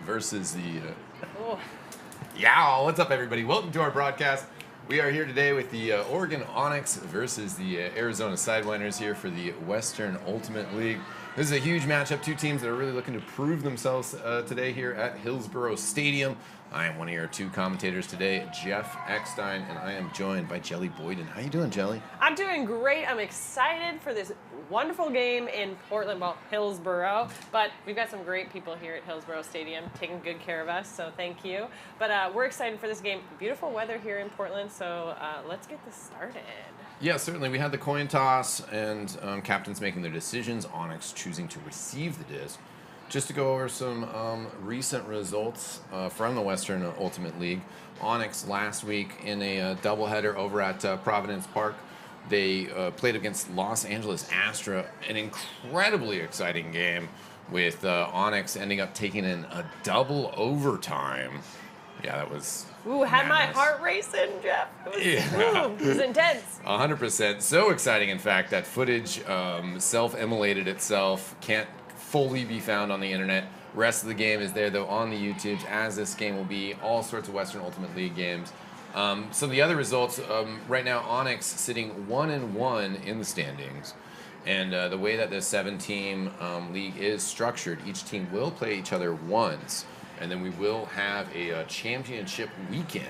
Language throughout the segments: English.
versus the... Yeah, what's up, everybody? Welcome to our broadcast. We are here today with the Oregon Onyx versus the Arizona Sidewinders here for the Western Ultimate League. This is a huge matchup. Two teams that are really looking to prove themselves today here at Hillsborough Stadium. I am one of your two commentators today, Jeff Eckstein, and I am joined by Jelly Boyden. How you doing, Jelly? I'm doing great. I'm excited for this wonderful game in Portland, well, Hillsborough. But we've got some great people here at Hillsborough Stadium taking good care of us, so thank you. But we're excited for this game. Beautiful weather here in Portland, so let's get this started. Yeah, certainly. We had the coin toss and captains making their decisions. Onyx choosing to receive the disc. Just to go over some recent results from the Western Ultimate League. Onyx last week in a doubleheader over at Providence Park. They played against Los Angeles Astra, an incredibly exciting game with Onyx ending up taking in a double overtime. Yeah, that was... Ooh, had my heart racing, Jeff. It was intense. 100%. So exciting, in fact, that footage self-immolated itself. Can't fully be found on the internet. Rest of the game is there, though, on the YouTubes, as this game will be. All sorts of Western Ultimate League games. Some of the other results, right now, Onyx sitting 1-1 in the standings. And the way that this 7-team league is structured, each team will play each other once. And then we will have a championship weekend.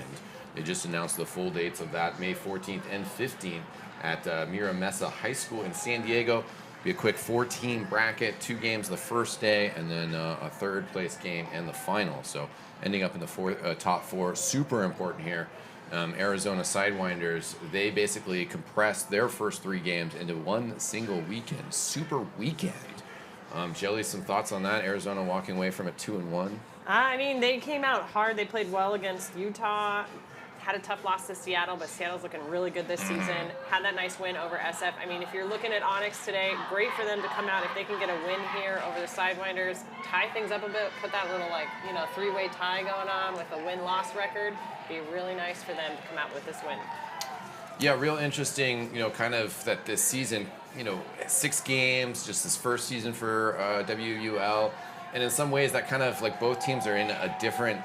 They just announced the full dates of that, May 14th and 15th at Mira Mesa High School in San Diego. Be a quick 4-team bracket, 2 games the first day, and then a third place game and the final. So ending up in the top 4, super important here. Arizona Sidewinders, they basically compressed their first 3 games into one single weekend, super weekend. Jelly, some thoughts on that? Arizona walking away from it 2-1. I mean, they came out hard. They played well against Utah. Had a tough loss to Seattle, but Seattle's looking really good this season. Had that nice win over SF. I mean, if you're looking at Onyx today, great for them to come out. If they can get a win here over the Sidewinders, tie things up a bit, put that little, 3-way tie going on with a win-loss record, be really nice for them to come out with this win. Yeah, real interesting, kind of that this season, 6 games, just this first season for WUL. And in some ways, that kind of, both teams are in a different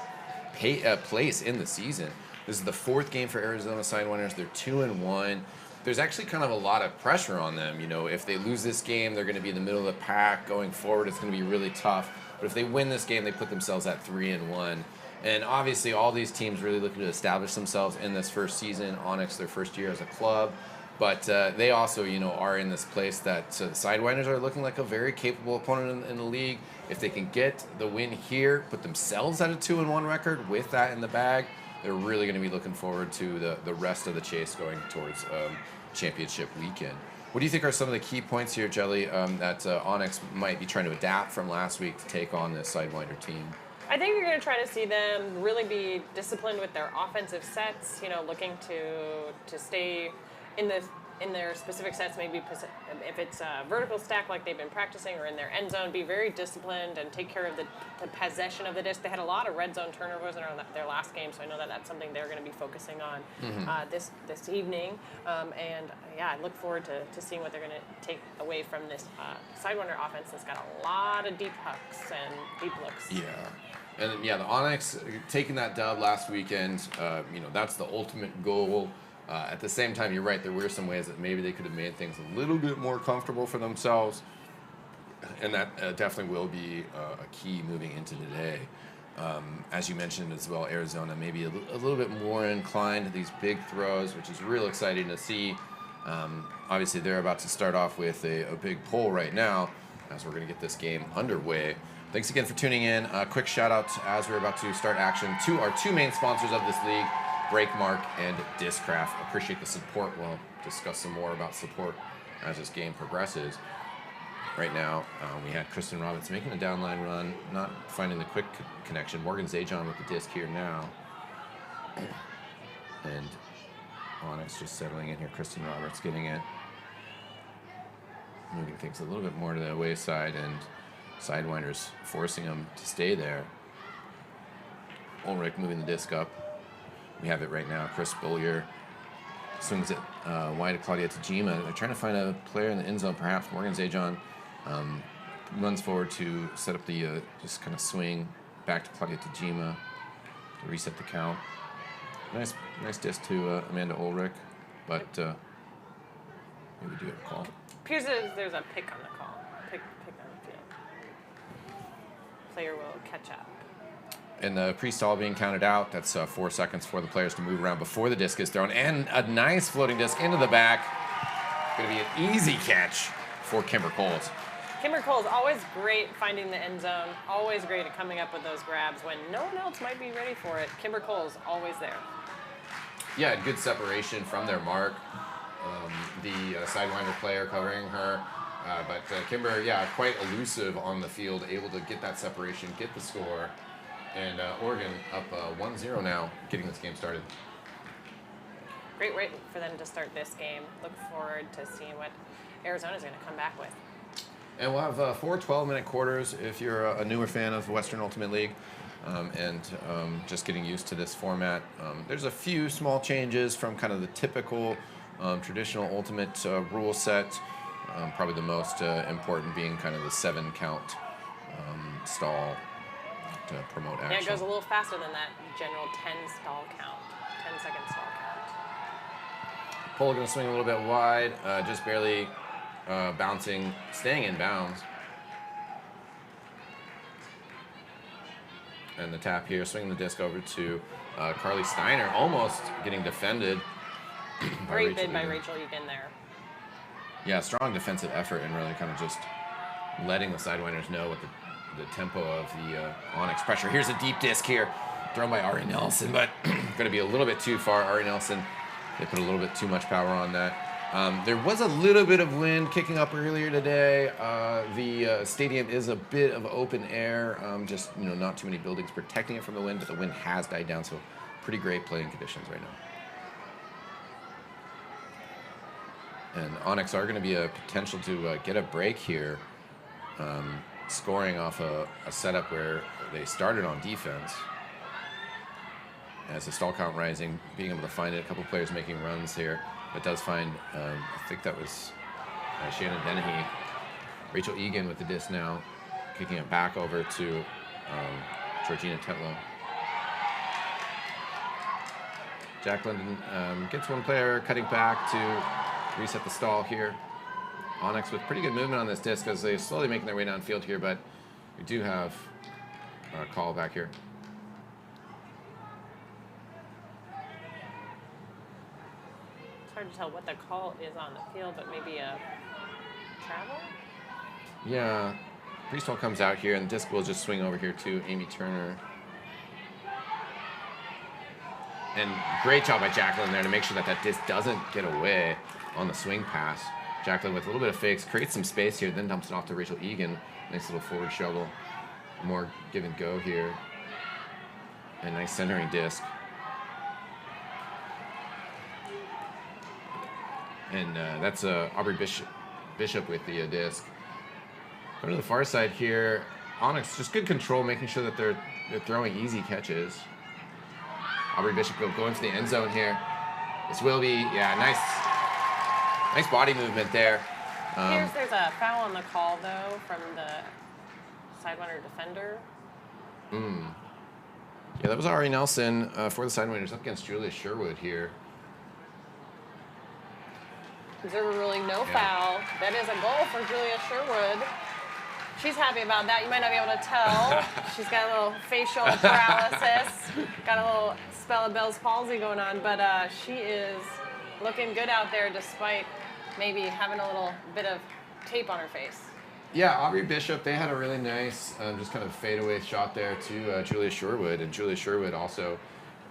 place in the season. This is the 4th game for Arizona Sidewinders. They're 2-1. There's actually kind of a lot of pressure on them. If they lose this game, they're going to be in the middle of the pack. Going forward, it's going to be really tough. But if they win this game, they put themselves at 3-1. And obviously, all these teams really looking to establish themselves in this first season. Onyx, their first year as a club. But they also, are in this place that the Sidewinders are looking like a very capable opponent in the league. If they can get the win here, put themselves at a 2-1 record with that in the bag, they're really going to be looking forward to the rest of the chase going towards championship weekend. What do you think are some of the key points here, Jelly, that Onyx might be trying to adapt from last week to take on this Sidewinder team? I think you're going to try to see them really be disciplined with their offensive sets, looking to stay in their specific sets, maybe if it's a vertical stack like they've been practicing or in their end zone, be very disciplined and take care of the possession of the disc. They had a lot of red zone turnovers in their last game, so I know that that's something they're going to be focusing on this evening. And yeah, I look forward to seeing what they're going to take away from this Sidewinder offense that's got a lot of deep hucks and deep looks. Yeah. And yeah, the Onyx taking that dub last weekend, that's the ultimate goal. At the same time, you're right, there were some ways that maybe they could have made things a little bit more comfortable for themselves. And that definitely will be a key moving into today. As you mentioned as well, Arizona maybe a little bit more inclined to these big throws, which is real exciting to see. Obviously, they're about to start off with a big pull right now as we're going to get this game underway. Thanks again for tuning in. A quick shout out as we're about to start action to our 2 main sponsors of this league, Breakmark and Discraft. Appreciate the support. We'll discuss some more about support as this game progresses. Right now, we had Kristen Robbins making a downline run, not finding the quick connection. Morgan Zajon with the disc here now. And Onyx just settling in here. Kristen Roberts getting it. Moving things a little bit more to the away side, and Sidewinders forcing them to stay there. Ulrich moving the disc up. We have it right now. Chris Bollier swings it wide to Claudia Tajima. They're trying to find a player in the end zone, perhaps. Morgan Zajon runs forward to set up the just kind of swing back to Claudia Tajima to reset the count. Nice disc to Amanda Ulrich, but maybe do have a call. Appears there's a pick on the call. Pick on the field. Player will catch up. And the pre-stall being counted out. That's 4 seconds for the players to move around before the disc is thrown. And a nice floating disc into the back. Going to be an easy catch for Kimber Coles. Kimber Coles always great finding the end zone. Always great at coming up with those grabs when no one else might be ready for it. Kimber Coles always there. Yeah, good separation from their mark. The Sidewinder player covering her. But Kimber, yeah, quite elusive on the field, able to get that separation, get the score. And Oregon up 1-0 now, getting this game started. Great way for them to start this game. Look forward to seeing what Arizona's going to come back with. And we'll have 4 12-minute quarters if you're a newer fan of Western Ultimate League. Just getting used to this format. There's a few small changes from kind of the typical traditional Ultimate rule set. Probably the most important being kind of the 7-count stall to promote action. Yeah, it goes a little faster than that general 10-second stall count. Pole going to swing a little bit wide, just barely bouncing, staying in bounds. And the tap here, swinging the disc over to Carly Steiner, almost getting defended. Great bid by Rachel Egan there. Yeah, strong defensive effort and really kind of just letting the Sidewinders know what the tempo of the Onyx pressure. Here's a deep disc here, thrown by Ari Nelson, but going to be a little bit too far. Ari Nelson, they put a little bit too much power on that. There was a little bit of wind kicking up earlier today. The stadium is a bit of open air, just not too many buildings protecting it from the wind, but the wind has died down, so pretty great playing conditions right now. And Onyx are going to be a potential to get a break here, scoring off a setup where they started on defense. As the stall count rising, being able to find it, a couple players making runs here, but does find, I think that was Shannon Dennehy. Rachel Egan with the disc now, kicking it back over to Georgina Tetlow. Jack Linden gets one player cutting back to reset the stall here. Onyx with pretty good movement on this disc as they're slowly making their way downfield here, but we do have a call back here. It's hard to tell what the call is on the field, but maybe a travel? Yeah, Priestwell comes out here and the disc will just swing over here to Amy Turner. And great job by Jacqueline there to make sure that that disc doesn't get away on the swing pass. Jacqueline with a little bit of fakes, creates some space here, then dumps it off to Rachel Egan. Nice little forward shovel. More give and go here. And nice centering disc. And that's Aubrey Bishop with the disc. Going to the far side here. Onyx, just good control, making sure that they're throwing easy catches. Aubrey Bishop going for the end zone here. This will be, yeah, nice body movement there. There's a foul on the call, though, from the Sidewinder defender. Yeah, that was Ari Nelson for the Sidewinders up against Julia Sherwood here. Observer ruling no foul. That is a goal for Julia Sherwood. She's happy about that. You might not be able to tell. She's got a little facial paralysis, got a little spell of Bell's palsy going on, but she is looking good out there despite maybe having a little bit of tape on her face. Yeah, Aubrey Bishop, they had a really nice just kind of fadeaway shot there to Julia Sherwood, and Julia Sherwood also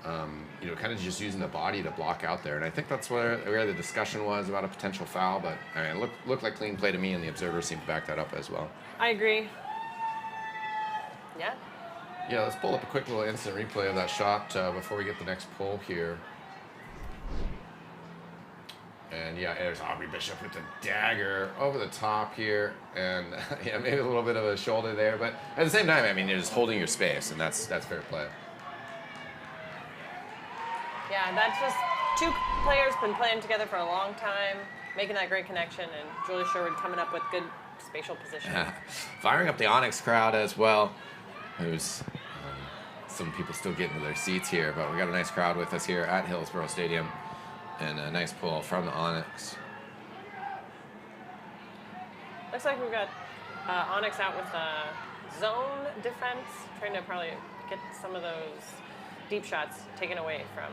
kind of just using the body to block out there. And I think that's where the discussion was about a potential foul, but I mean, it looked like clean play to me, and the observers seemed to back that up as well. I agree. Yeah? Yeah, let's pull up a quick little instant replay of that shot before we get the next poll here. And yeah, there's Aubrey Bishop with the dagger over the top here, and yeah, maybe a little bit of a shoulder there, but at the same time, I mean, you're just holding your space, and that's fair play. Yeah, that's just two players been playing together for a long time, making that great connection, and Julia Sherwood coming up with good spatial position. Firing up the Onyx crowd as well, who's some people still getting to their seats here, but we got a nice crowd with us here at Hillsborough Stadium, and a nice pull from the Onyx. Looks like we've got Onyx out with zone defense, trying to probably get some of those deep shots taken away from,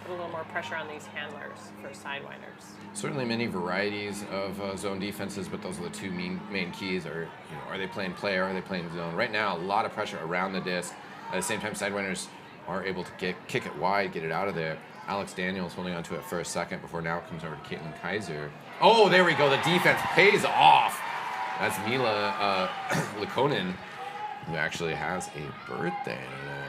put a little more pressure on these handlers for Sidewinders. Certainly many varieties of zone defenses, but those are the two main keys. Are are they playing play or are they playing zone? Right now, a lot of pressure around the disc. At the same time, Sidewinders are able to kick it wide, get it out of there. Alex Daniels holding onto it for a second before now it comes over to Caitlin Kaiser. Oh, there we go. The defense pays off. That's Mila Likonen, who actually has a birthday today.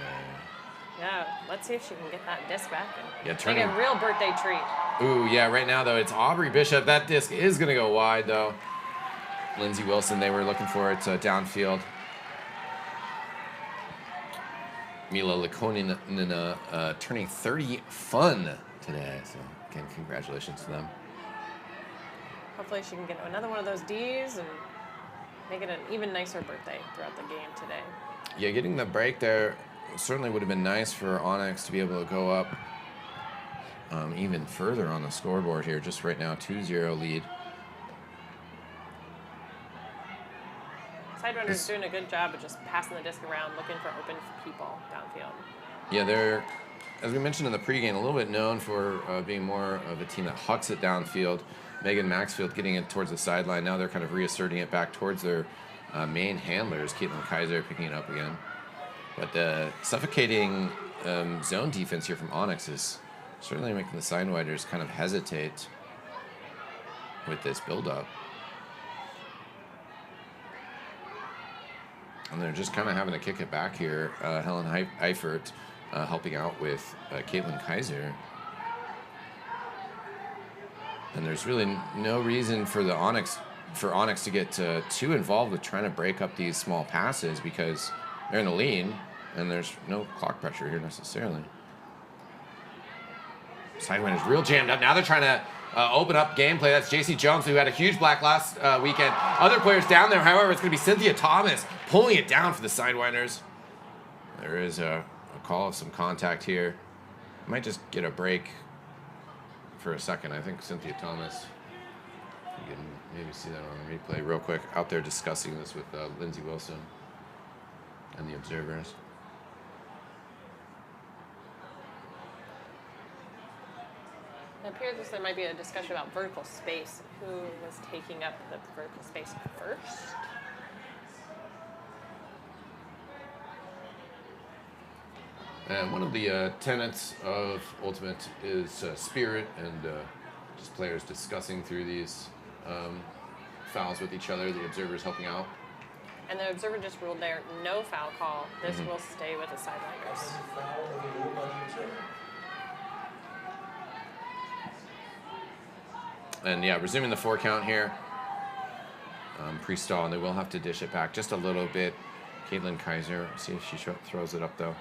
Yeah, let's see if she can get that disc back and Yeah, make a real birthday treat. Ooh, yeah, right now, though, it's Aubrey Bishop. That disc is going to go wide, though. Lindsey Wilson, they were looking for it downfield. Mila Likonen turning 30 fun today. So, again, congratulations to them. Hopefully she can get another one of those Ds and make it an even nicer birthday throughout the game today. Yeah, getting the break there certainly would have been nice for Onyx to be able to go up even further on the scoreboard here. Just right now, 2-0 lead. Sidewinders doing a good job of just passing the disc around, looking for open people downfield. Yeah, they're, as we mentioned in the pregame, a little bit known for being more of a team that hucks it downfield. Megan Maxfield getting it towards the sideline. Now they're kind of reasserting it back towards their main handlers. Caitlin Kaiser picking it up again. But the suffocating zone defense here from Onyx is certainly making the Sidewinders kind of hesitate with this build-up. And they're just kind of having to kick it back here. Helen Eifert helping out with Caitlin Kaiser. And there's really no reason for Onyx to get too involved with trying to break up these small passes because they're in the lead and there's no clock pressure here necessarily. Sidewinders real jammed up. Now they're trying to open up gameplay. That's JC Jones, who had a huge black last weekend. Other players down there, however, it's going to be Cynthia Thomas pulling it down for the Sidewinders. There is a call of some contact here. Might just get a break for a second. I think Cynthia Thomas, you can maybe see that on the replay real quick, out there discussing this with Lindsey Wilson and the observers. It appears as there might be a discussion about vertical space. Who was taking up the vertical space first? And one of the tenets of Ultimate is spirit and just players discussing through these fouls with each other, the observers helping out. And the observer just ruled there, no foul call. This will stay with the Sidewinders. And yeah, resuming the 4 count here. Pre-stall, and they will have to dish it back just a little bit. Caitlin Kaiser, see if she throws it up though.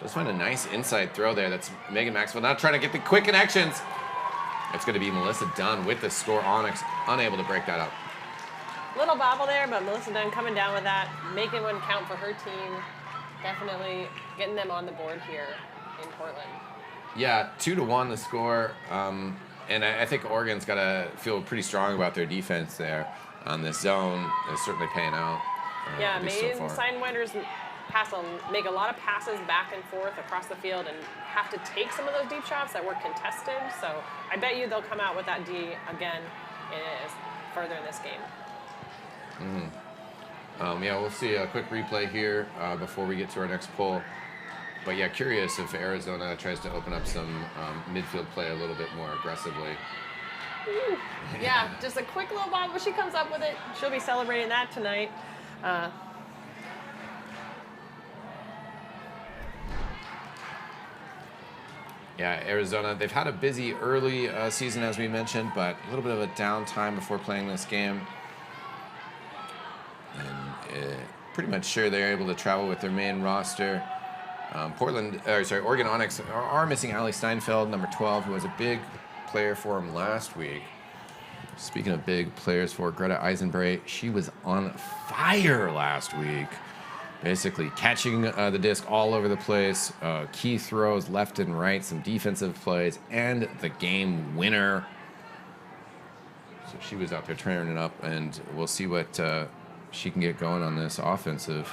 Does find a nice inside throw there. That's Megan Maxwell now trying to get the quick connections. It's going to be Melissa Dunn with the score. Onyx unable to break that up. Little bobble there, but Melissa Dunn coming down with that, making one count for her team. Definitely getting them on the board here in Portland. Yeah, 2-1 the score. And I think Oregon's got to feel pretty strong about their defense there on this zone. It's certainly paying out. Yeah, made Sidewinders make a lot of passes back and forth across the field and have to take some of those deep shots that were contested. So I bet you they'll come out with that D again further in this game. Yeah, we'll see a quick replay here before we get to our next poll. But yeah, curious if Arizona tries to open up some midfield play a little bit more aggressively. Ooh. Yeah, just a quick little bobble. She comes up with it. She'll be celebrating that tonight. Yeah, Arizona, they've had a busy early season, as we mentioned, but a little bit of a downtime before playing this game. And pretty much sure they're able to travel with their main roster. Oregon Onyx are missing Allie Steinfeld, number 12, who was a big player for him last week. Speaking of big players for Greta Eisenbray, she was on fire last week. basically catching the disc all over the place. Key throws left and right, some defensive plays, and the game winner. So she was out there training it up, and we'll see what she can get going on this offensive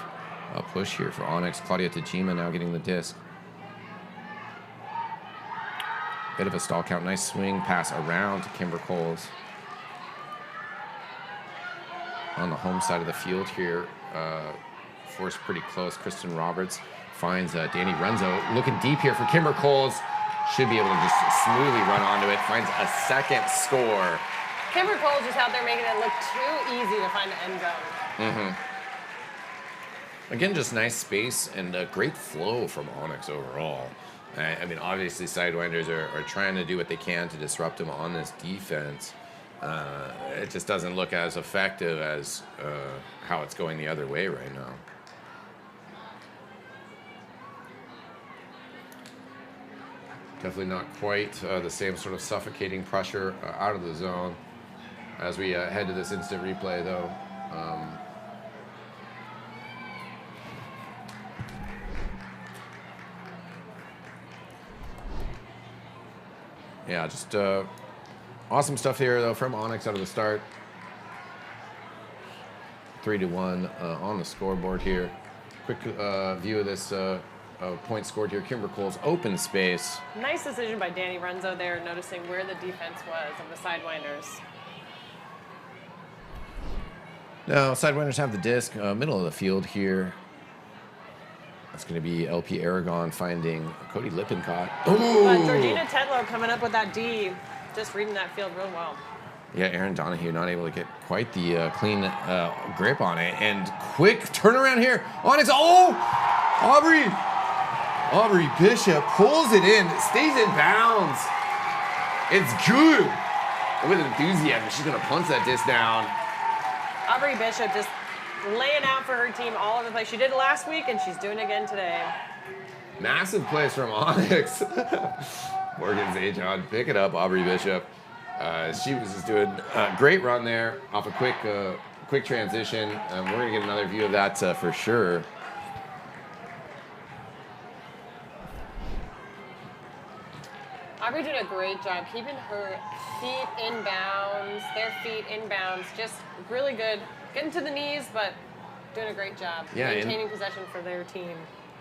push here for Onyx. Claudia Tajima now getting the disc. Bit of a stall count. Nice swing pass around to Kimber Coles. On the home side of the field here, forced pretty close. Kristen Roberts finds Danny Renzo looking deep here for Kimber Coles. Should be able to just smoothly run onto it. Finds a second score. Kimber Coles is out there making it look too easy to find the end zone. Again, just nice space and a great flow from Onyx overall. I mean, obviously, Sidewinders are trying to do what they can to disrupt them on this defense. It just doesn't look as effective as how it's going the other way right now. Definitely not quite the same sort of suffocating pressure out of the zone. As we head to this instant replay, though, yeah, just awesome stuff here, though, from Onyx out of the start. 3-1 on the scoreboard here. Quick view of this point scored here. Kimber Coles, open space. Nice decision by Danny Renzo there, noticing where the defense was of the Sidewinders. Now, Sidewinders have the disc, middle of the field here. That's going to be LP Aragon finding Cody Lippincott. But Georgina Tedlow coming up with that D, just reading that field real well. Yeah, Aaron Donahue not able to get quite the clean grip on it. And quick turnaround here. Onyx, Aubrey Bishop pulls it in, stays in bounds. It's good. With enthusiasm, she's going to punch that disc down. Aubrey Bishop just laying out for her team all over the place. She did it last week, and she's doing it again today. Massive plays from Onyx. Morgan Zajon, pick it up, Aubrey Bishop. She was just doing a great run there off a quick transition. We're going to get another view of that for sure. Aubrey did a great job keeping her feet in bounds, their feet in bounds, just really good. Getting to the knees, but doing a great job. Yeah, maintaining possession for their team.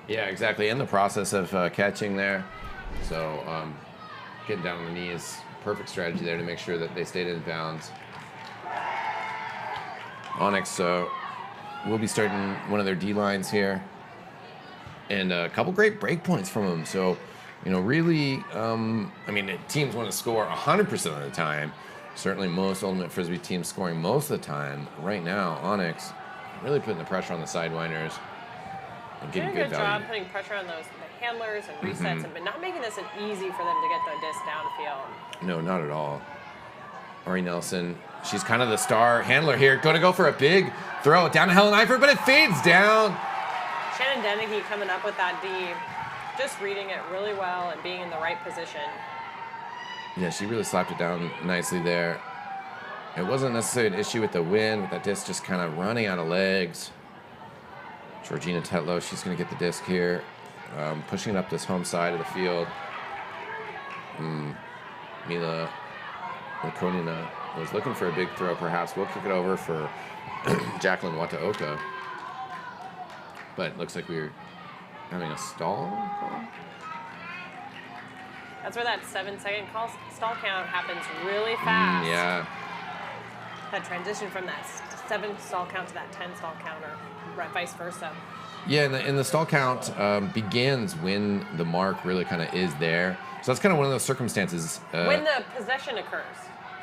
Yeah, exactly. In the process of catching there. So getting down on the knees, perfect strategy there to make sure that they stayed in bounds. Onyx will be starting one of their D lines here. And a couple great break points from them. So, you know, really, I mean, teams want to score 100% of the time. Certainly most Ultimate Frisbee teams scoring most of the time. Right now, Onyx really putting the pressure on the Sidewinders and getting Doing a good good value. job putting pressure on the handlers and resets, but not making this easy for them to get the disc downfield. No, not at all. Ari Nelson, she's kind of the star handler here. Going to go for a big throw down to Helen Eifert, but it fades down. Shannon Dennehy coming up with that D, just reading it really well and being in the right position. Yeah, she really slapped it down nicely there. It wasn't necessarily an issue with the wind, with that disc just kind of running out of legs. Georgina Tetlow, she's going to get the disc here, pushing it up this home side of the field. Mila Lakonina was looking for a big throw, perhaps. We'll kick it over for Jacqueline Wataoka. But it looks like we're having a stall call. That's where that 7-second stall count happens really fast. Yeah. That transition from that 7 stall count to that 10 stall count, or vice versa. Yeah, and the stall count begins when the mark really kind of is there. So that's kind of one of those circumstances. When the possession occurs.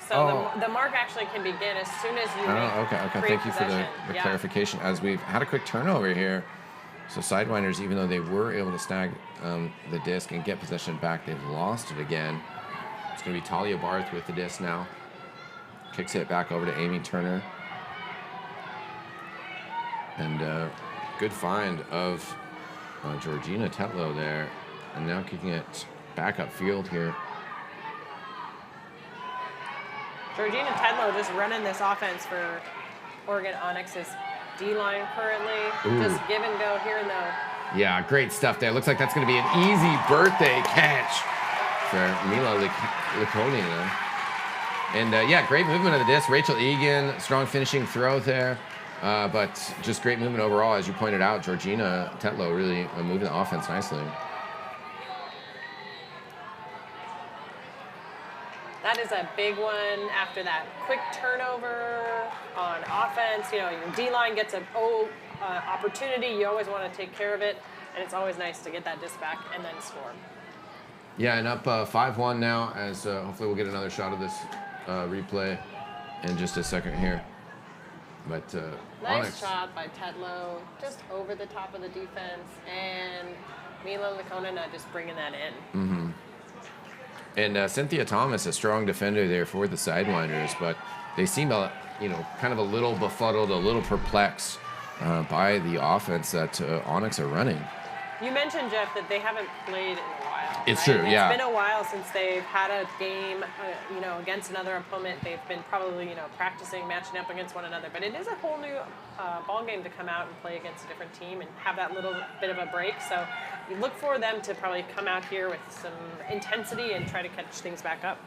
So the mark actually can begin as soon as you okay. Thank you for the clarification. As we've had a quick turnover here. So Sidewinders, even though they were able to snag the disc and get possession back, they've lost it again. It's going to be Talia Barth with the disc now. Kicks it back over to Amy Turner. And good find of Georgina Tetlow there. And now kicking it back upfield here. Georgina Tetlow just running this offense for Oregon Onyx's D-line currently. Ooh. Just give and go here and there. Yeah, great stuff there. Looks like that's going to be an easy birthday catch for Mila Lakoninen. And yeah, great movement of the disc. Rachel Egan, strong finishing throw there. But just great movement overall. As you pointed out, Georgina Tetlow really moving the offense nicely. That is a big one after that quick turnover on offense. You know, your D-line gets an opportunity. You always want to take care of it. And it's always nice to get that disc back and then score. Yeah, and up 5-1 now, as hopefully we'll get another shot of this replay in just a second here. But nice Onyx. shot by Tetlow, just over the top of the defense, and Mila Lakonina just bringing that in. Mm-hmm. And Cynthia Thomas, a strong defender there for the Sidewinders, but they seem, kind of a little befuddled, a little perplexed by the offense that Onyx are running. You mentioned, Jeff, that they haven't played in a while. It's right? true, yeah. It's been a while since they've had a game, against another opponent. They've been probably, practicing, matching up against one another. But it is a whole new ball game to come out and play against a different team and have that little bit of a break. So you look for them to probably come out here with some intensity and try to catch things back up.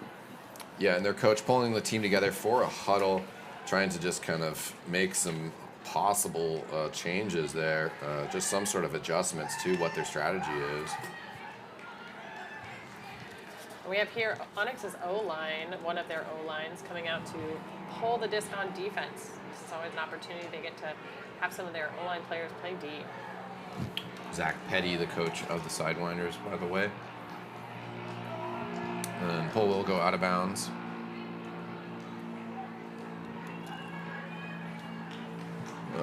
Yeah, and their coach pulling the team together for a huddle, trying to just kind of make some possible changes there, just some sort of adjustments to what their strategy is. We have here Onyx's O-line, one of their O-lines, coming out to pull the disc on defense. It's always an opportunity. They get to have some of their O-line players play D. Zach Petty, the coach of the Sidewinders, by the way. And pull will go out of bounds.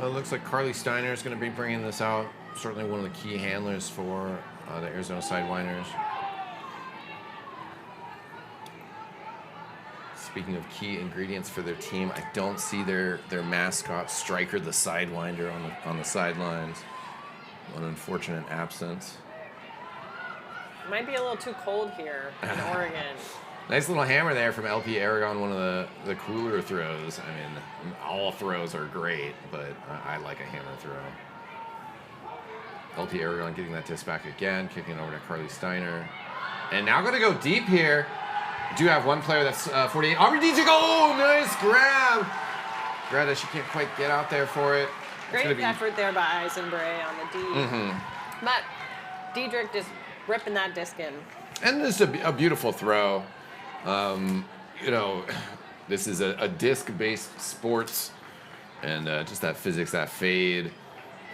Looks like Carly Steiner is going to be bringing this out. Certainly one of the key handlers for the Arizona Sidewinders. Speaking of key ingredients for their team, I don't see their mascot, Striker the Sidewinder, on the sidelines. An unfortunate absence. It might be a little too cold here in Oregon. Nice little hammer there from LP Aragon, one of the cooler throws. I mean, all throws are great, but I like a hammer throw. LP Aragon getting that disc back again, kicking over to Carly Steiner. And now going to go deep here. Do have one player that's 48. Aubrey Dietrich, oh, nice grab. Greta, she can't quite get out there for it. Great effort there by Eisenbray on the D. Mm-hmm. But Diedrich just ripping that disc in. And this is a beautiful throw. This is a disc-based sports, and just that physics, that fade.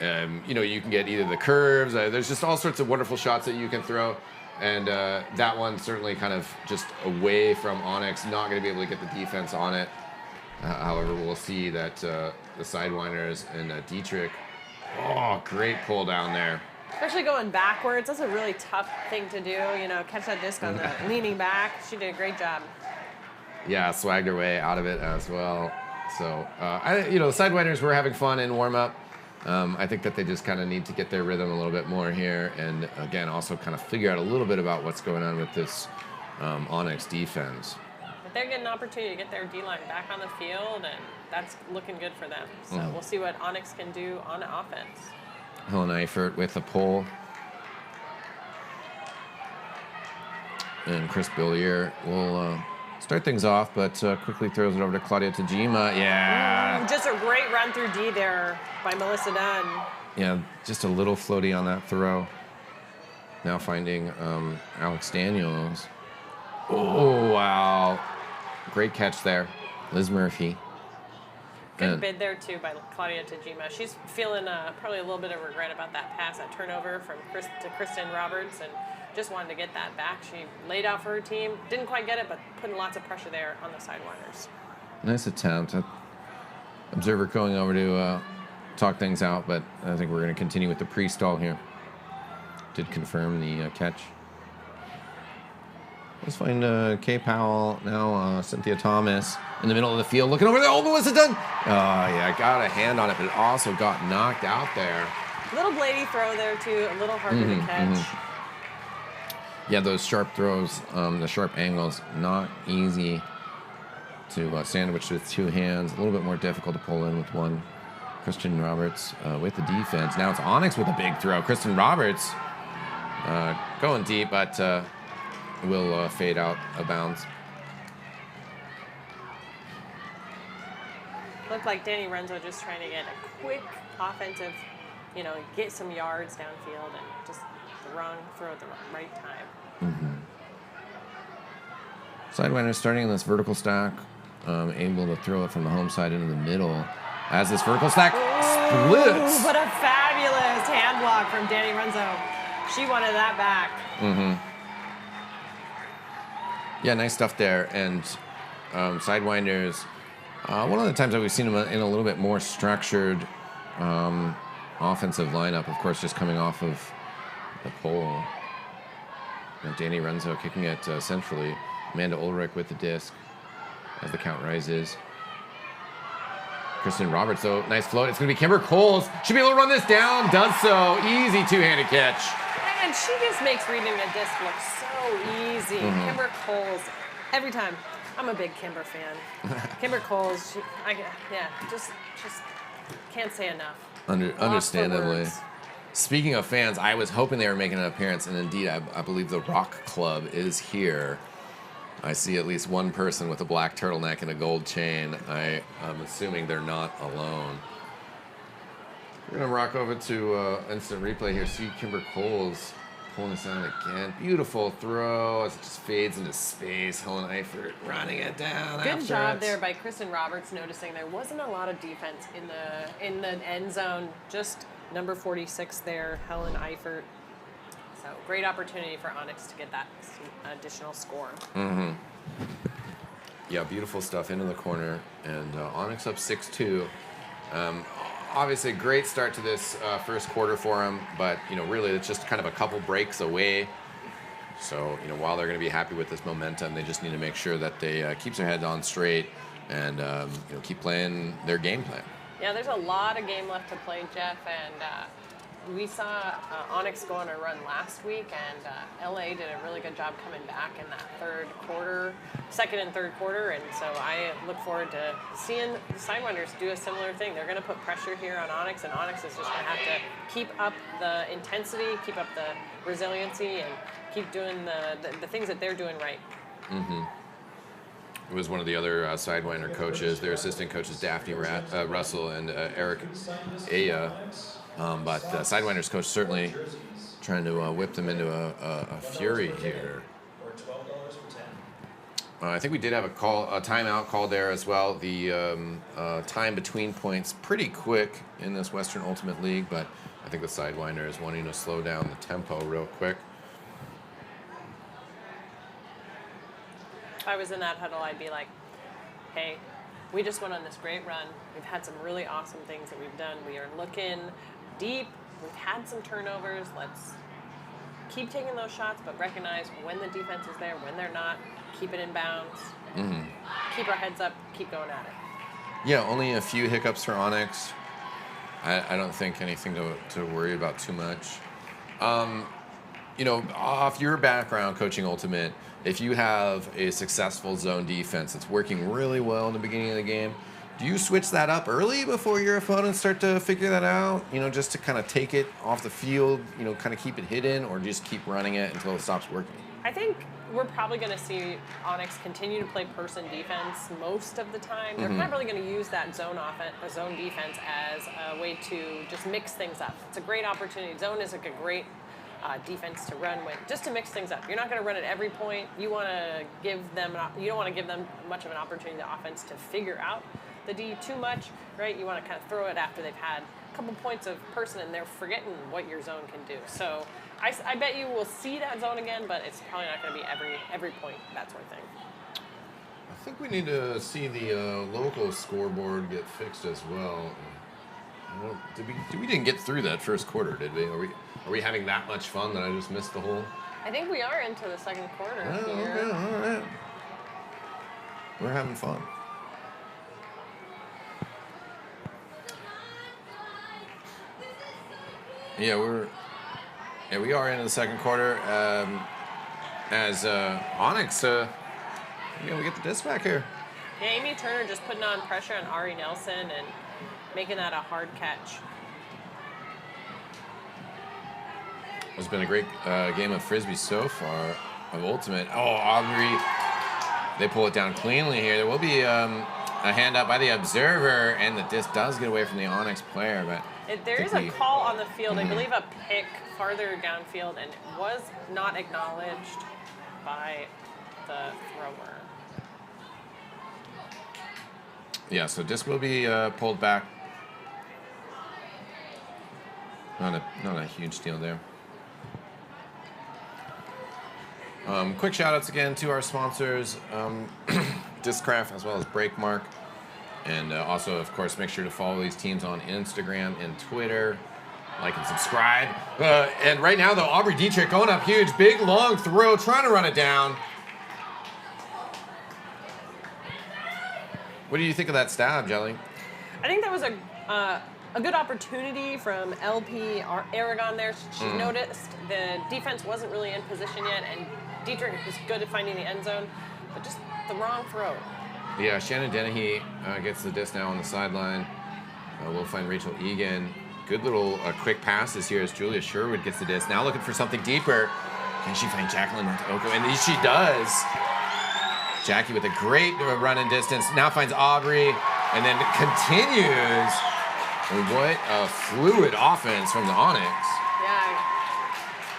You can get either the curves. There's just all sorts of wonderful shots that you can throw. And that one certainly kind of just away from Onyx, not going to be able to get the defense on it. However, we'll see that the Sidewinders and Dietrich, great pull down there. Especially going backwards, that's a really tough thing to do. Catch that disc on the leaning back. She did a great job. Yeah, swagged her way out of it as well. So, the Sidewinders were having fun in warm-up. I think that they just kind of need to get their rhythm a little bit more here, and again, also kind of figure out a little bit about what's going on with this Onyx defense. But they're getting an opportunity to get their D-line back on the field, and that's looking good for them. So we'll see what Onyx can do on offense. Helen Eifert with a pull. And Chris Billier will start things off, but quickly throws it over to Claudia Tajima. Yeah. Just a great run through D there by Melissa Dunn. Yeah, just a little floaty on that throw. Now finding Alex Daniels. Oh, wow. Great catch there. Liz Murphy. Good bid there, too, by Claudia Tajima. She's feeling probably a little bit of regret about that pass, that turnover from to Kristen Roberts, and just wanted to get that back. She laid out for her team. Didn't quite get it, but putting lots of pressure there on the Sidewinders. Nice attempt. Observer going over to talk things out, but I think we're going to continue with the pre-stall here. Did confirm the catch. Let's find Kay Powell, now Cynthia Thomas in the middle of the field, looking over there. Oh, Melissa Dunn! Oh, yeah, got a hand on it, but it also got knocked out there. Little bladey throw there, too, a little harder to catch. Yeah, those sharp throws, the sharp angles, not easy to sandwich with two hands. A little bit more difficult to pull in with one. Christian Roberts with the defense. Now it's Onyx with a big throw. Christian Roberts going deep, but will fade out of bounds. Looked like Danny Renzo just trying to get a quick offensive, get some yards downfield and just throw at the right time. Sidewinders starting in this vertical stack, able to throw it from the home side into the middle. As this vertical stack splits. Ooh, what a fabulous hand block from Danny Renzo. She wanted that back. Yeah, nice stuff there. And Sidewinders, one of the times that we've seen them in a little bit more structured offensive lineup, of course, just coming off of the pole. And Danny Renzo kicking it centrally. Amanda Ulrich with the disc as the count rises. Kristen Roberts, though, nice float. It's going to be Kimber Coles. Should be able to run this down. Does so. Easy two-handed catch. And she just makes reading a disc look so easy. Kimber Coles, every time. I'm a big Kimber fan. Kimber Coles, just can't say enough. Understandably. Speaking of fans, I was hoping they were making an appearance, and indeed, I believe the Rock Club is here. I see at least one person with a black turtleneck and a gold chain. I'm assuming they're not alone. We're going to rock over to instant replay here. See Kimber Coles pulling this out again. Beautiful throw as it just fades into space. Helen Eifert running it down. Good job there by Kristen Roberts, noticing there wasn't a lot of defense in the end zone. Just number 46 there, Helen Eifert. So great opportunity for Onyx to get that additional score. Yeah, beautiful stuff into the corner, and Onyx up 6-2. Obviously, great start to this first quarter for them, but really, it's just kind of a couple breaks away. So while they're going to be happy with this momentum, they just need to make sure that they keep their head on straight and keep playing their game plan. Yeah, there's a lot of game left to play, Jeff, and we saw Onyx go on a run last week, and LA did a really good job coming back in that second and third quarter, and so I look forward to seeing the Sidewinders do a similar thing. They're going to put pressure here on Onyx, and Onyx is just going to have to keep up the intensity, keep up the resiliency, and keep doing the things that they're doing right. It was one of the other Sidewinder coaches, their assistant coaches, Daphne Russell and Eric Aya. But the Sidewinders coach certainly trying to whip them into a fury here. I think we did have a timeout call there as well. The time between points pretty quick in this Western Ultimate League, but I think the Sidewinders wanting to slow down the tempo real quick. If I was in that huddle, I'd be like, hey, we just went on this great run. We've had some really awesome things that we've done. We are looking deep. We've had some turnovers. Let's keep taking those shots, but recognize when the defense is there, when they're not. Keep it in bounds. Keep our heads up. Keep going at it. Yeah, only a few hiccups for Onyx. I don't think anything to worry about too much. Off your background coaching Ultimate, if you have a successful zone defense that's working really well in the beginning of the game, do you switch that up early before your opponents start to figure that out? Just to kind of take it off the field, kind of keep it hidden, or just keep running it until it stops working? I think we're probably going to see Onyx continue to play person defense most of the time. They're not really going to use that zone defense as a way to just mix things up. It's a great opportunity. Zone is like a great defense to run with, just to mix things up. You're not going to run at every point. You want to give them. You don't want to give them much of an opportunity, the offense, to figure out the D too much, right? You want to kind of throw it after they've had a couple points of person and they're forgetting what your zone can do. So I bet you will see that zone again, but it's probably not going to be every point, that sort of thing. I think we need to see the local scoreboard get fixed as well. We didn't get through that first quarter, did we? Are we having that much fun that I just missed the whole? I think we are into the second quarter here. Okay, all right. We're having fun. Yeah, we are into the second quarter. As Onyx, we get the disc back here. Yeah, Amy Turner just putting on pressure on Ari Nelson, and making that a hard catch. It's been a great game of frisbee so far. Of ultimate. Oh, Aubrey. They pull it down cleanly here. There will be a hand up by the observer, and the disc does get away from the Onyx player, but There is a call on the field, I believe a pick farther downfield, and it was not acknowledged by the thrower. Yeah, so disc will be pulled back. Not a huge deal there. Quick shout outs again to our sponsors, Discraft as well as Breakmark. And also, of course, make sure to follow these teams on Instagram and Twitter. Like and subscribe. And right now, though, Aubrey Dietrich going up huge. Big, long throw, trying to run it down. What do you think of that stab, Jelly? I think that was a good opportunity from LP Aragon there. She noticed the defense wasn't really in position yet, and Dietrich was good at finding the end zone, but just the wrong throw. Yeah, Shannon Dennehy gets the disc now on the sideline. We'll find Rachel Egan. Good little quick passes here as Julia Sherwood gets the disc. Now looking for something deeper. Can she find Jacqueline Monteoko? And she does. Jackie with a great run in distance. Now finds Aubrey and then continues. And what a fluid offense from the Onyx. Yeah,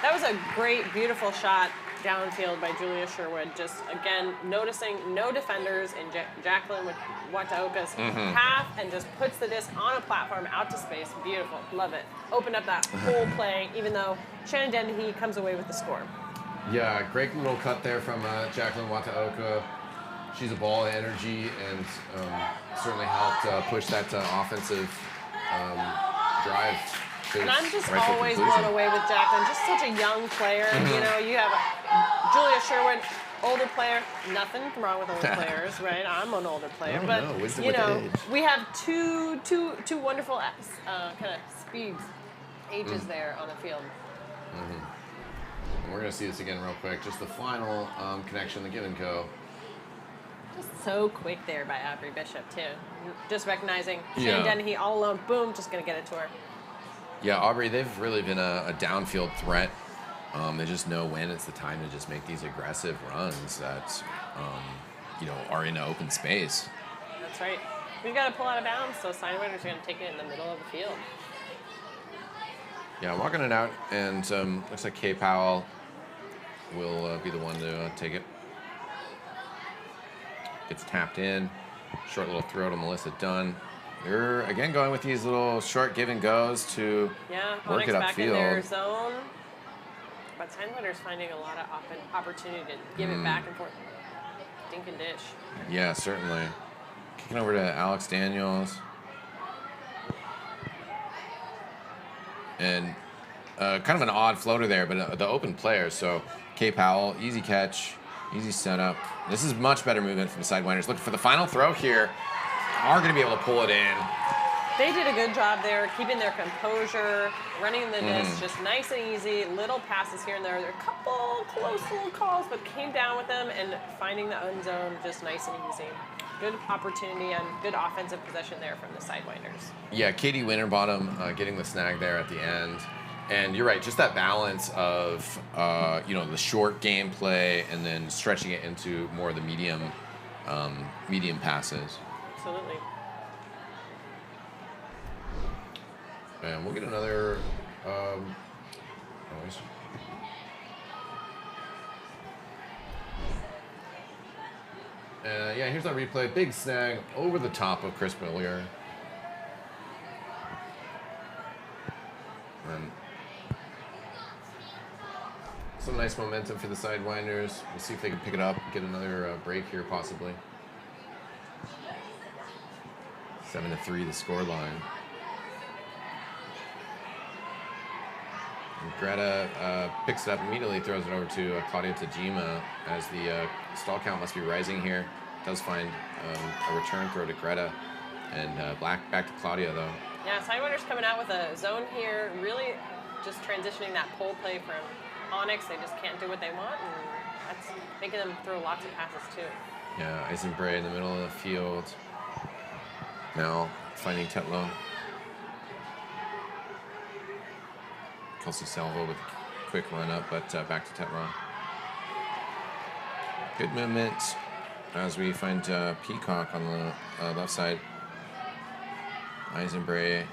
that was a great, beautiful shot downfield by Julia Sherwood. Just, again, noticing no defenders in Jacqueline with Wataoka's path and just puts the disc on a platform out to space. Beautiful. Love it. Opened up that whole play, even though Shannon Dennehy comes away with the score. Yeah, great little cut there from Jacqueline Wataoka. She's a ball of energy and certainly helped push that offensive drive. And I'm just always blown away with Jacqueline. Just such a young player. You know, you have Julia Sherwood, older player. Nothing wrong with older players, right? I'm an older player, but you know, we have two wonderful kind of speeds, ages there on the field. And we're gonna see this again real quick. Just the final connection, the give and go. Just so quick there by Aubrey Bishop too. Just recognizing Shannon Dennehy all alone. Boom, just gonna get it to her. Yeah, Aubrey, they've really been a downfield threat. They just know when it's the time to just make these aggressive runs that, you know, are in an open space. That's right. We've got to pull out of bounds, so Sidewinders are going to take it in the middle of the field. Yeah, walking it out, and looks like Kay Powell will be the one to take it. Gets tapped in. Short little throw to Melissa Dunn. They're, again, going with these little short give and goes to work Onyx it back in their upfield. zone. But Sidewinders finding a lot of opportunity to give it back and forth. Dink and dish. Yeah, certainly. Kicking over to Alex Daniels. And kind of an odd floater there, but the open player. So Kay Powell, easy catch, easy setup. This is much better movement from Sidewinders. Looking for the final throw here. Are going to be able to pull it in. They did a good job there, keeping their composure, running the disc just nice and easy. Little passes here and there. There are a couple close little calls, but came down with them and finding the end zone just nice and easy. Good opportunity and good offensive possession there from the Sidewinders. Yeah, Katie Winterbottom getting the snag there at the end. And you're right, just that balance of, you know, the short gameplay and then stretching it into more of the medium passes. Absolutely. And we'll get another. Yeah, here's our replay. Big snag over the top of Chris Billier. And some nice momentum for the Sidewinders. We'll see if they can pick it up, get another break here possibly. 7-3 the score line. And Greta picks it up immediately, throws it over to Claudia Tajima as the stall count must be rising here. Does find a return throw to Greta. And back to Claudia though. Yeah, Sidewinders coming out with a zone here, really just transitioning that pull play from Onyx. They just can't do what they want, and that's making them throw lots of passes too. Yeah, Eisenbray in the middle of the field. Now finding Tetlow. Kelsey Salvo with a quick run up, but back to Tetron. Good movement as we find Peacock on the left side. Eisenbray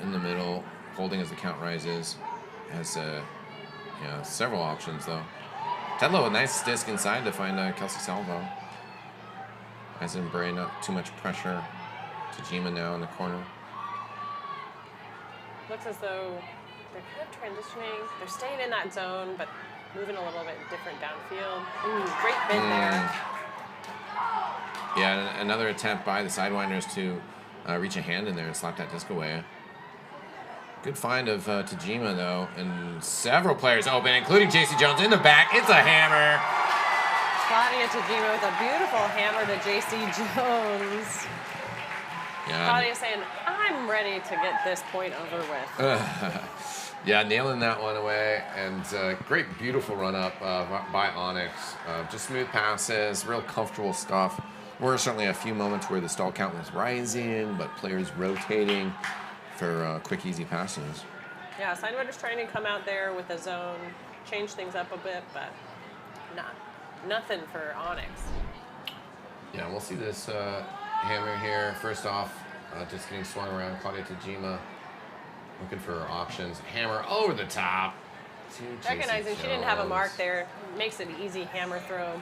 in the middle, holding as the count rises. Has several options though. Tedlow, a nice disc inside to find Kelsey Salvo. Eisenbray, not too much pressure. Tajima now in the corner. Looks as though they're kind of transitioning. They're staying in that zone, but moving a little bit different downfield. Ooh, great bend there. Yeah, another attempt by the Sidewinders to reach a hand in there and slap that disc away. Good find of Tajima, though, and several players open, including JC Jones in the back. It's a hammer. Claudia Tajima with a beautiful hammer to JC Jones. Yeah. Claudia saying, I'm ready to get this point over with. Yeah, nailing that one away, and great, beautiful run up by Onyx. Just smooth passes, real comfortable stuff. There were certainly a few moments where the stall count was rising, but players rotating for quick, easy passes. Yeah, Sidewinders trying to come out there with a zone, change things up a bit, but nothing for Onyx. Yeah, we'll see this hammer here. First off, just getting swung around. Claudia Tajima looking for options. Hammer over the top. Recognizing she didn't have a mark there, makes it an easy hammer throw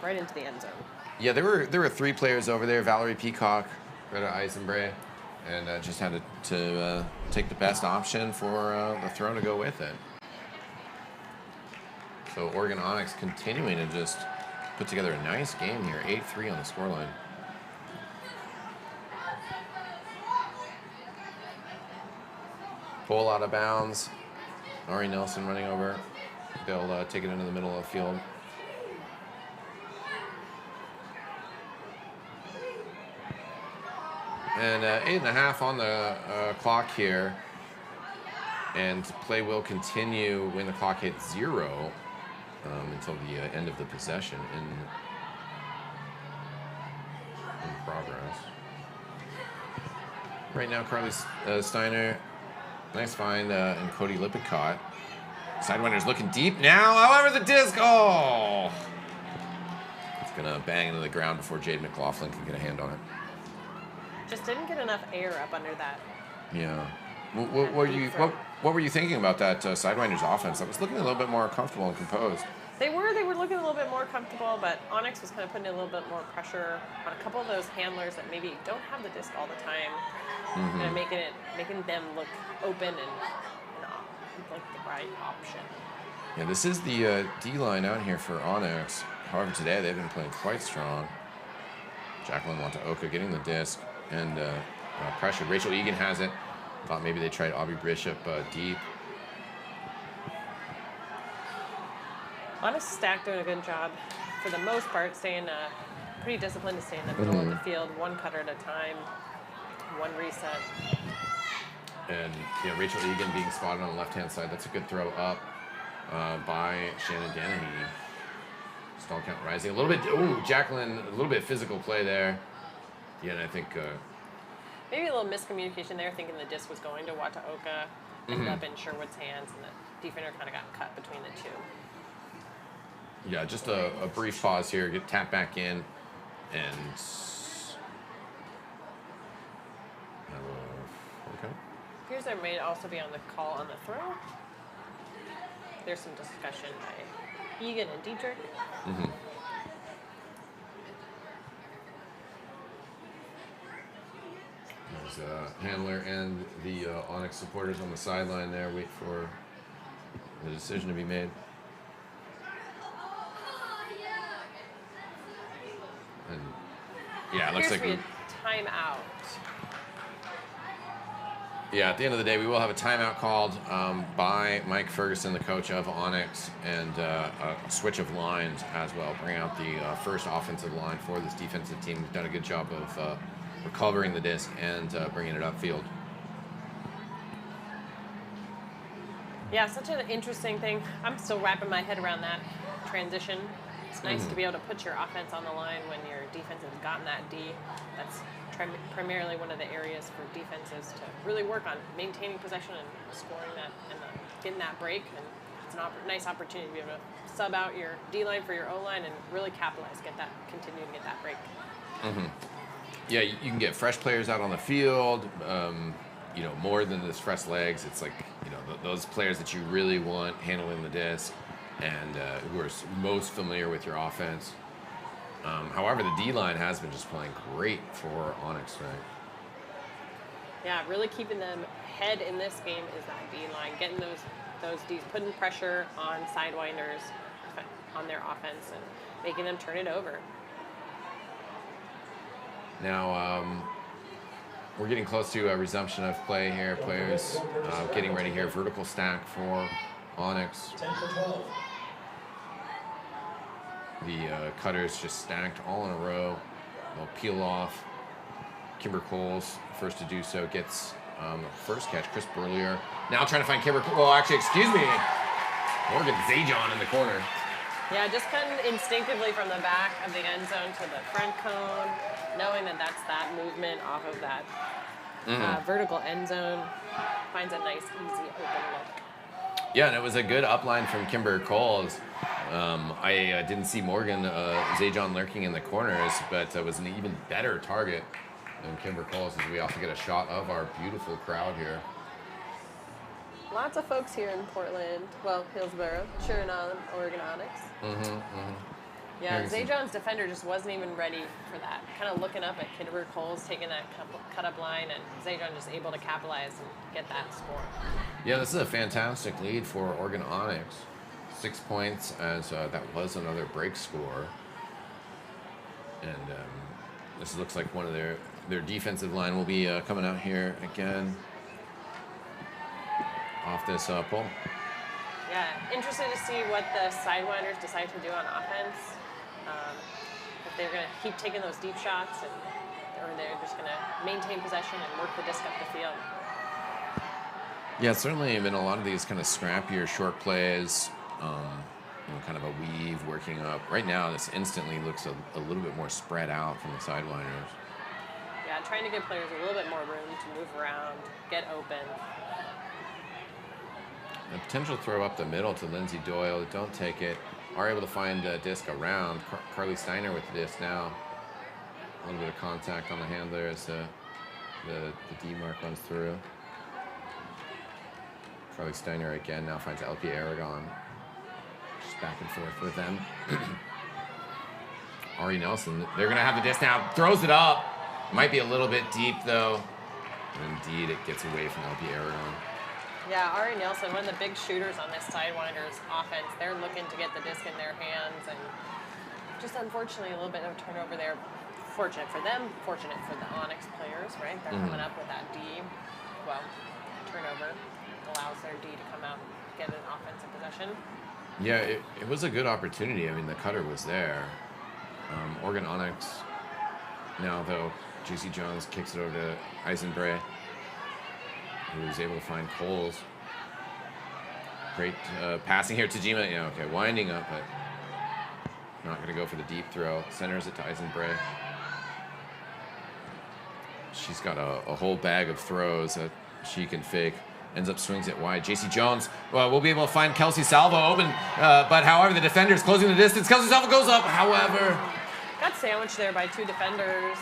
right into the end zone. Yeah, there were three players over there. Valerie Peacock, Greta Eisenbray, and just had to take the best option for the throw to go with it. So Oregon Onyx continuing to just put together a nice game here. 8-3 on the scoreline. Pull out of bounds. Ari Nelson running over. They'll take it into the middle of the field. And 8.5 on the clock here. And play will continue when the clock hits 0 until the end of the possession in progress. Right now, Carly Steiner, nice find, and Cody Lippincott. Sidewinders looking deep now. However, the disc, it's gonna bang into the ground before Jade McLaughlin can get a hand on it. Just didn't get enough air up under that. Yeah. What were you thinking about that Sidewinders offense? That was looking a little bit more comfortable and composed. They were looking a little bit more comfortable, but Onyx was kind of putting a little bit more pressure on a couple of those handlers that maybe don't have the disc all the time, and making them look open and like the right option. Yeah, this is the D line out here for Onyx. However, today they've been playing quite strong. Jacqueline Wataoka getting the disc and pressured. Rachel Egan has it. Thought maybe they tried Aubrey Bishop deep. Onyx Stack doing a good job for the most part, staying pretty disciplined to stay in the middle of the field, one cutter at a time, one reset. And Rachel Egan being spotted on the left-hand side. That's a good throw up by Shannon Danahy. Stall count rising a little bit. Ooh, Jacqueline, a little bit physical play there. Yeah, and I think maybe a little miscommunication there, thinking the disc was going to Wataoka, ended up in Sherwood's hands, and the defender kind of got cut between the two. Yeah, just a brief pause here, get tapped back in, and okay. Appears there may also be on the call on the throw. There's some discussion by Egan and Dietrich. There's Handler and the Onyx supporters on the sideline there, wait for the decision to be made. And yeah, it looks like a timeout. Yeah, at the end of the day, we will have a timeout called by Mike Ferguson, the coach of Onyx, and a switch of lines as well. Bring out the first offensive line for this defensive team. We've done a good job of recovering the disc and bringing it upfield. Yeah, such an interesting thing. I'm still wrapping my head around that transition. It's nice to be able to put your offense on the line when your defense has gotten that D. That's primarily one of the areas for defenses to really work on maintaining possession and scoring that in the getting that break, and it's a nice opportunity to be able to sub out your D line for your O line and really capitalize, continue to get that break. Mm-hmm. Yeah, you can get fresh players out on the field. You know, more than just fresh legs. It's like, you know, those players that you really want handling the disc and who are most familiar with your offense. However, the D line has been just playing great for Onyx tonight. Yeah, really keeping them ahead in this game is that D line, getting those Ds, putting pressure on Sidewinders on their offense and making them turn it over. Now, we're getting close to a resumption of play here. Players getting ready here. Vertical stack for Onyx. 10 for 12. The cutters just stacked all in a row. They'll peel off. Kimber Coles, first to do so, gets first catch. Chris Burlier now trying to find Kimber. Well, actually, excuse me. Morgan Zajon in the corner. Yeah, just kind of instinctively from the back of the end zone to the front cone, knowing that that's that movement off of that vertical end zone. Finds a nice, easy, open look. Yeah, and it was a good upline from Kimber Coles. I didn't see Morgan Zajon lurking in the corners, but it was an even better target than Kimber Coles as we also get a shot of our beautiful crowd here. Lots of folks here in Portland. Well, Hillsborough, cheering on Oregon Onyx. Yeah, Zajon's defender just wasn't even ready for that. Kind of looking up at Kimber Coles, taking that cut-up line, and Zajon just able to capitalize and get that score. Yeah, this is a fantastic lead for Oregon Onyx. 6 points, as that was another break score. And this looks like one of their defensive line will be coming out here again off this pull. Yeah, interested to see what the Sidewinders decide to do on offense. If they're going to keep taking those deep shots, or they're just going to maintain possession and work the disc up the field. Yeah, certainly been a lot of these kind of scrappier short plays, you know, kind of a weave working up. Right now, this instantly looks a little bit more spread out from the Sidewinders. Yeah, trying to give players a little bit more room to move around, get open. A potential throw up the middle to Lindsay Doyle. Don't take it. Are able to find the disc around. Carly Steiner with the disc now. A little bit of contact on the handler as the D mark runs through. Carly Steiner again now finds LP Aragon. Just back and forth with them. Ari Nelson, they're going to have the disc now. Throws it up. Might be a little bit deep though. And indeed, it gets away from LP Aragon. Yeah, Ari Nelson, one of the big shooters on this Sidewinders offense. They're looking to get the disc in their hands, and just unfortunately a little bit of turnover there. Fortunate for them, fortunate for the Onyx players, right? They're coming up with that D. Well, turnover allows their D to come out and get an offensive possession. Yeah, it was a good opportunity. I mean, the cutter was there. Oregon Onyx now, though, JC Jones kicks it over to Eisenbray, who was able to find Coles. Great passing here. Tajima, yeah, okay, winding up, but not going to go for the deep throw. Centers it to Eisenbray. She's got a whole bag of throws that she can fake. Ends up swings it wide. JC Jones, well, we'll be able to find Kelsey Salvo open, but however, the defender's closing the distance. Kelsey Salvo goes up, however. Got sandwiched there by two defenders.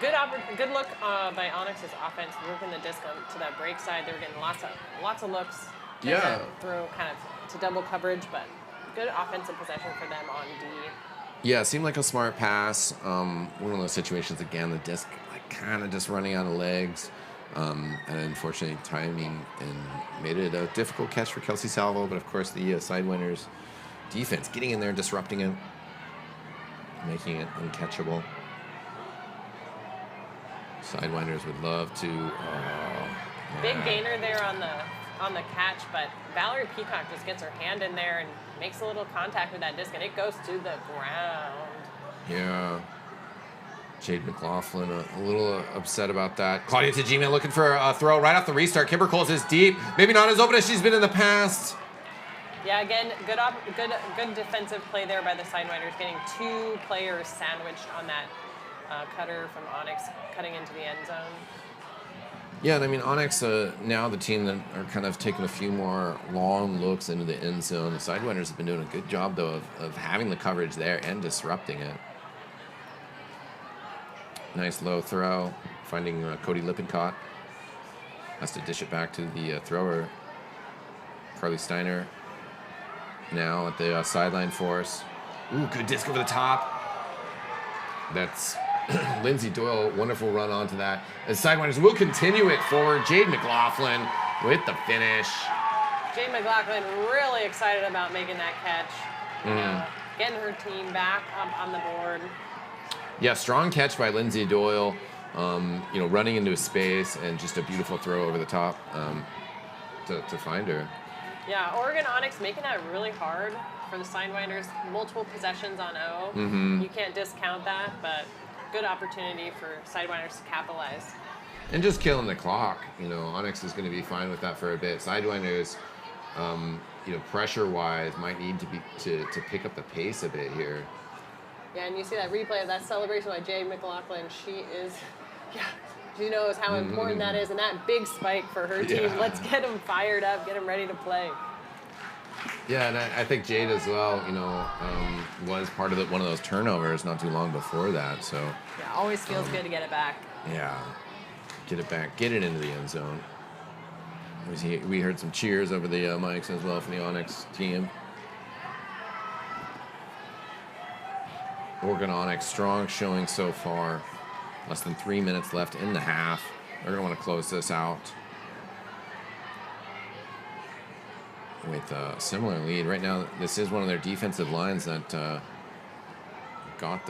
Good look by Onyx's offense, working the disc to that break side. They were getting lots of looks. Yeah. Throw kind of to double coverage, but good offensive possession for them on D. Yeah, it seemed like a smart pass. One of those situations, again, the disc like kind of just running out of legs. And unfortunately, timing and made it a difficult catch for Kelsey Salvo. But of course, the Sidewinders defense getting in there, disrupting it, making it uncatchable. Sidewinders would love to. Big gainer there on the catch, but Valerie Peacock just gets her hand in there and makes a little contact with that disc, and it goes to the ground. Yeah. Jade McLaughlin a little upset about that. Claudia Tajima looking for a throw right off the restart. Kimber Coles is deep. Maybe not as open as she's been in the past. Yeah, again, good defensive play there by the Sidewinders, getting two players sandwiched on that cutter from Onyx, cutting into the end zone. Yeah, and I mean, Onyx, now the team that are kind of taking a few more long looks into the end zone. The Sidewinders have been doing a good job, though, of having the coverage there and disrupting it. Nice low throw, finding Cody Lippincott. Has to dish it back to the thrower, Carly Steiner. Now at the sideline for us. Ooh, good disc over the top. That's Lindsay Doyle, wonderful run onto that. The Sidewinders will continue it forward. Jade McLaughlin with the finish. Jade McLaughlin really excited about making that catch. Getting her team back up on the board. Yeah, strong catch by Lindsay Doyle. Running into a space and just a beautiful throw over the top to find her. Yeah, Oregon Onyx making that really hard for the Sidewinders. Multiple possessions on O. You can't discount that, but good opportunity for Sidewinders to capitalize. And just killing the clock. Onyx is going to be fine with that for a bit. Sidewinders, pressure-wise, might need to pick up the pace a bit here. Yeah, and you see that replay of that celebration by Jade McLaughlin. She knows how important that is, and that big spike for her team. Yeah. Let's get them fired up, get them ready to play. Yeah, and I think Jade as well, was part of one of those turnovers not too long before that. So yeah, always feels good to get it back. Yeah, get it back, get it into the end zone. We heard some cheers over the mics as well from the Onyx team. Oregon Onyx, strong showing so far. Less than 3 minutes left in the half. They're going to want to close this out with a similar lead. Right now, this is one of their defensive lines that got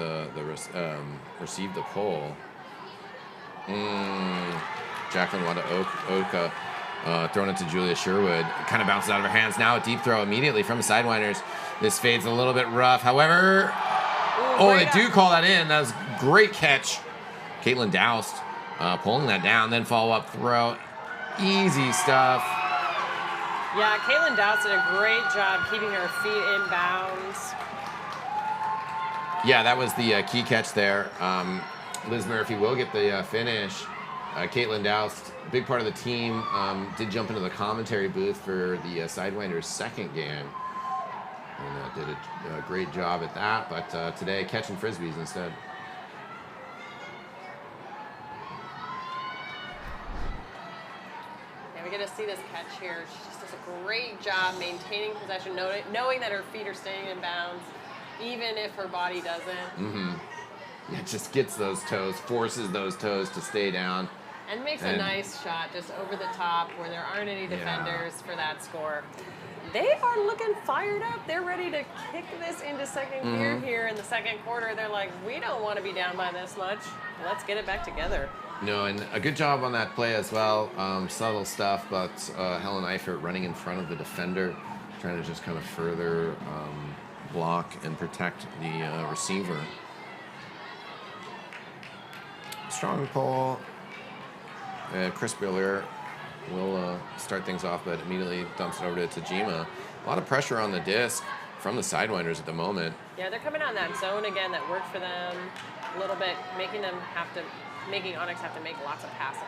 received the pull. Jacqueline Wada-Oka throwing it to Julia Sherwood. It kind of bounces out of her hands. Now a deep throw immediately from the Sidewinders. This fades a little bit rough. However, they do call that in. That was a great catch. Caitlin Doust pulling that down, then follow-up throw. Easy stuff. Yeah, Caitlin Doust did a great job keeping her feet in bounds. Yeah, that was the key catch there. Liz Murphy will get the finish. Caitlin Doust, big part of the team, did jump into the commentary booth for the Sidewinders' second game. And did a great job at that, but today catching frisbees instead. Yeah, we get to see this catch here. She just does a great job maintaining possession, knowing that her feet are staying in bounds, even if her body doesn't. Yeah, just gets those toes, forces those toes to stay down. And makes a nice shot just over the top where there aren't any defenders for that score. They are looking fired up. They're ready to kick this into second gear here in the second quarter. They're like, we don't want to be down by this much. Let's get it back together. No, and a good job on that play as well. Subtle stuff, but Helen Eifert running in front of the defender, trying to just kind of further block and protect the receiver. Strong pull. Chris Biller will start things off, but immediately dumps it over to Tajima. A lot of pressure on the disc from the Sidewinders at the moment. Yeah, they're coming on that zone again that worked for them a little bit, making Onyx have to make lots of passes.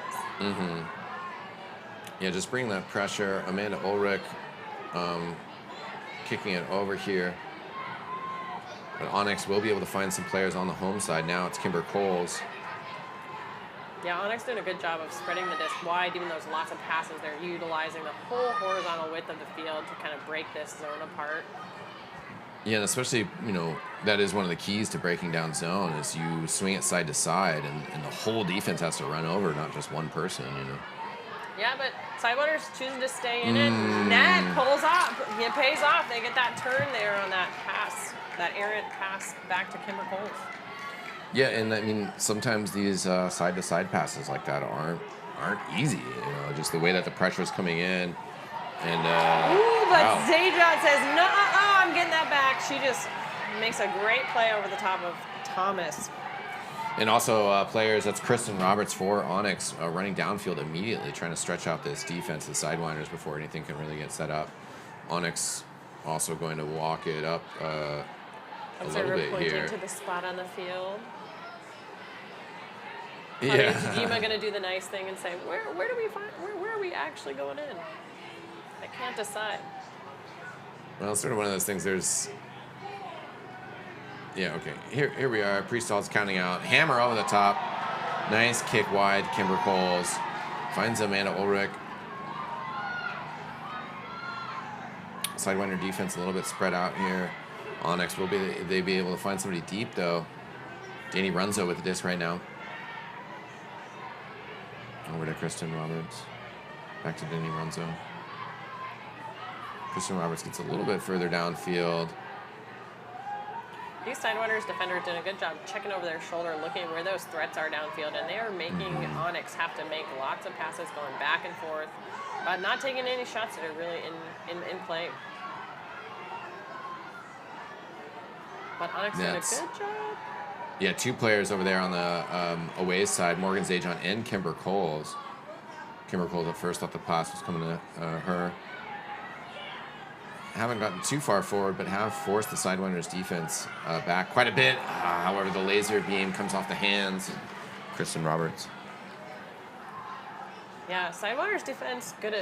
Yeah, just bring that pressure. Amanda Ulrich kicking it over here. But Onyx will be able to find some players on the home side. Now it's Kimber Coles. Yeah, Onyx doing a good job of spreading the disc wide, even though there's lots of passes. They're utilizing the whole horizontal width of the field to kind of break this zone apart. Yeah, and especially, that is one of the keys to breaking down zone is you swing it side to side, and the whole defense has to run over, not just one person, Yeah, but Sidewinders choosing to stay in it. That pulls off. It pays off. They get that turn there on that pass, that errant pass back to Kimber Coles. Yeah, and sometimes these side-to-side passes like that aren't easy. Just the way that the pressure is coming in, and Zajac says, "No, I'm getting that back." She just makes a great play over the top of Thomas. And also players, that's Kristen Roberts for Onyx, running downfield immediately, trying to stretch out this defense, the Sidewinders, before anything can really get set up. Onyx also going to walk it up a little bit here. To the spot on the field. Yeah. Tajima going to do the nice thing and say, where do we find, where are we actually going in? I can't decide. Well, it's sort of one of those things. There's, yeah, okay. Here we are. Priestall's counting out. Hammer over the top. Nice kick wide. Kimber Coles finds Amanda Ulrich. Sidewinder defense a little bit spread out here. Onyx will they be able to find somebody deep though. Danny Runzo with the disc right now. Over to Kristen Roberts. Back to Danny Runzo. Kristen Roberts gets a little bit further downfield. These Sidewinders defenders did a good job checking over their shoulder, looking where those threats are downfield, and they are making Onyx have to make lots of passes going back and forth, but not taking any shots that are really in play. But Onyx did a good job. Yeah, 2 players over there on the away side, Morgan Zajon and Kimber Coles. Kimber Coles at first thought the pass was coming to her. Haven't gotten too far forward, but have forced the Sidewinders defense back quite a bit. However, the laser beam comes off the hands. Kristen Roberts. Yeah, Sidewinders defense, good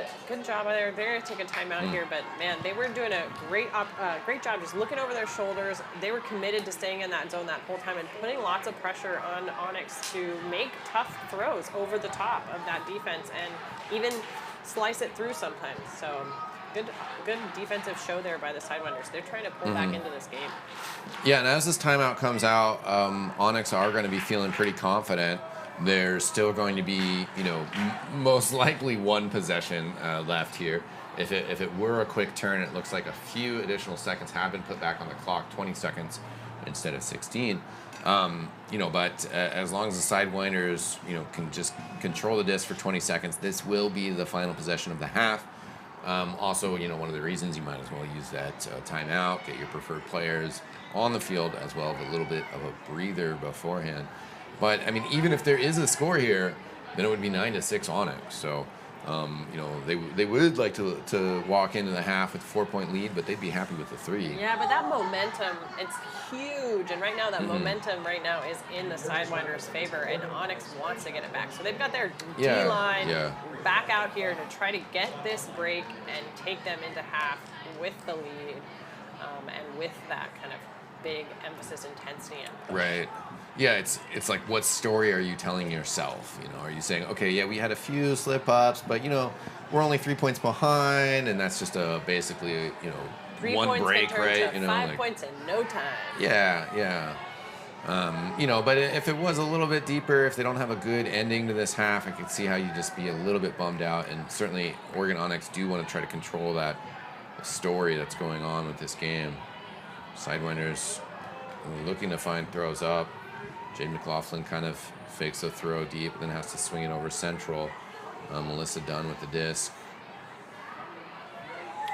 job. They're going to take a timeout here, but man, they were doing a great job just looking over their shoulders. They were committed to staying in that zone that whole time and putting lots of pressure on Onyx to make tough throws over the top of that defense and even slice it through sometimes. So good defensive show there by the Sidewinders. They're trying to pull back into this game. Yeah, and as this timeout comes out, Onyx are going to be feeling pretty confident. There's still going to be, most likely 1 possession left here. If it were a quick turn, it looks like a few additional seconds have been put back on the clock, 20 seconds instead of 16. But as long as the Sidewinders, can just control the disc for 20 seconds, this will be the final possession of the half. Also, one of the reasons you might as well use that timeout, get your preferred players on the field as well as a little bit of a breather beforehand. But, I mean, even if there is a score here, then it would be 9-6 Onyx. So, they would like to walk into the half with a 4-point lead, but they'd be happy with the 3. Yeah, but that momentum, it's huge. And right now, that momentum right now is in the Sidewinders' favor, and Onyx wants to get it back. So they've got their D-line back out here to try to get this break and take them into half with the lead and with that kind of big emphasis, intensity. Right. Yeah, it's like, what story are you telling yourself? Are you saying, okay, yeah, we had a few slip-ups, but, we're only 3 points behind, and that's just basically, 3 one points break, can turn right? To 5 points in no time. Yeah. But if it was a little bit deeper, if they don't have a good ending to this half, I could see how you'd just be a little bit bummed out, and certainly Oregon Onyx do want to try to control that story that's going on with this game. Sidewinders looking to find throws up. Jade McLaughlin kind of fakes a throw deep, then has to swing it over central. Melissa Dunn with the disc.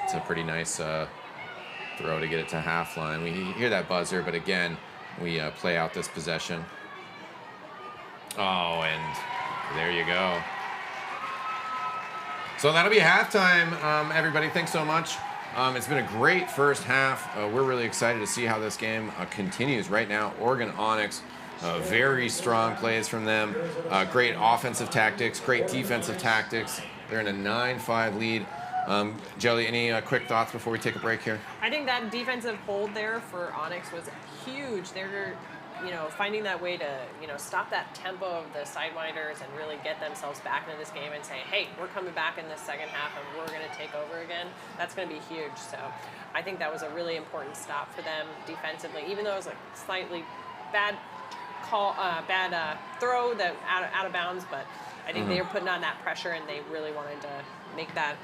It's a pretty nice throw to get it to half line. We hear that buzzer, but again, we play out this possession. Oh, and there you go. So that'll be halftime, everybody. Thanks so much. It's been a great first half. We're really excited to see how this game continues right now. Oregon Onyx, very strong plays from them. Great offensive tactics, great defensive tactics. They're in a 9-5 lead. Jelly, any quick thoughts before we take a break here? I think that defensive hold there for Onyx was huge. They're, finding that way to, stop that tempo of the Sidewinders and really get themselves back into this game and say, hey, we're coming back in this second half and we're going to take over again. That's going to be huge. So I think that was a really important stop for them defensively, even though it was a slightly bad throw that out of bounds, but I think they were putting on that pressure and they really wanted to make that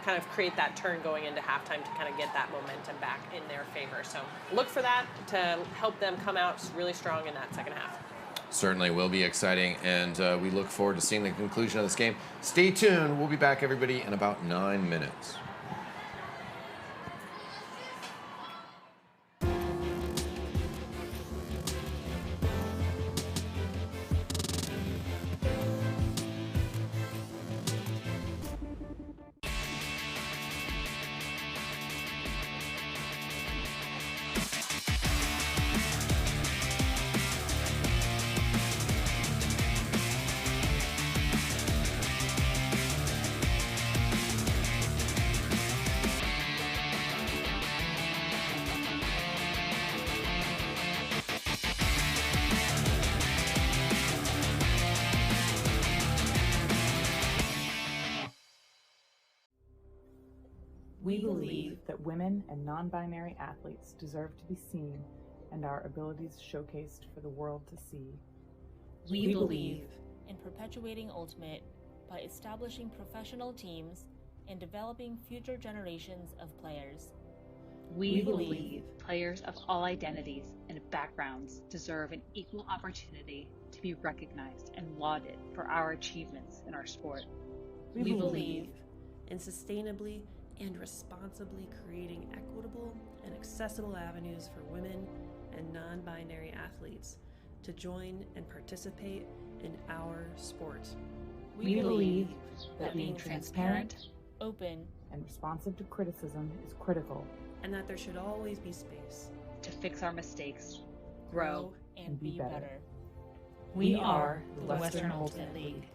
kind of create that turn going into halftime to kind of get that momentum back in their favor. So look for that to help them come out really strong in that second half. Certainly will be exciting, and we look forward to seeing the conclusion of this game. Stay tuned. We'll be back, everybody, in about 9 minutes. We believe that women and non-binary athletes deserve to be seen and our abilities showcased for the world to see. We believe in perpetuating Ultimate by establishing professional teams and developing future generations of players. We believe players of all identities and backgrounds deserve an equal opportunity to be recognized and lauded for our achievements in our sport. We believe in sustainably and responsibly creating equitable and accessible avenues for women and non-binary athletes to join and participate in our sport. We believe that being transparent, open, and responsive to criticism is critical, and that there should always be space to fix our mistakes, grow, and be better. We are the Western Ultimate League.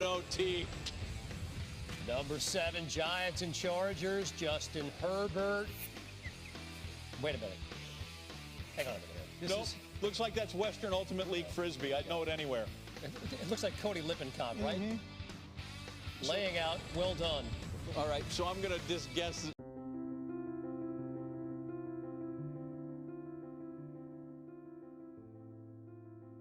OT. Number 7, Giants and Chargers, Justin Herbert. Wait a minute. Hang on a minute. Nope. Looks like that's Western Ultimate League Frisbee. I'd know it anywhere. It looks like Cody Lippincott, right? Mm-hmm. Laying out, well done. All right, so I'm going to just guess.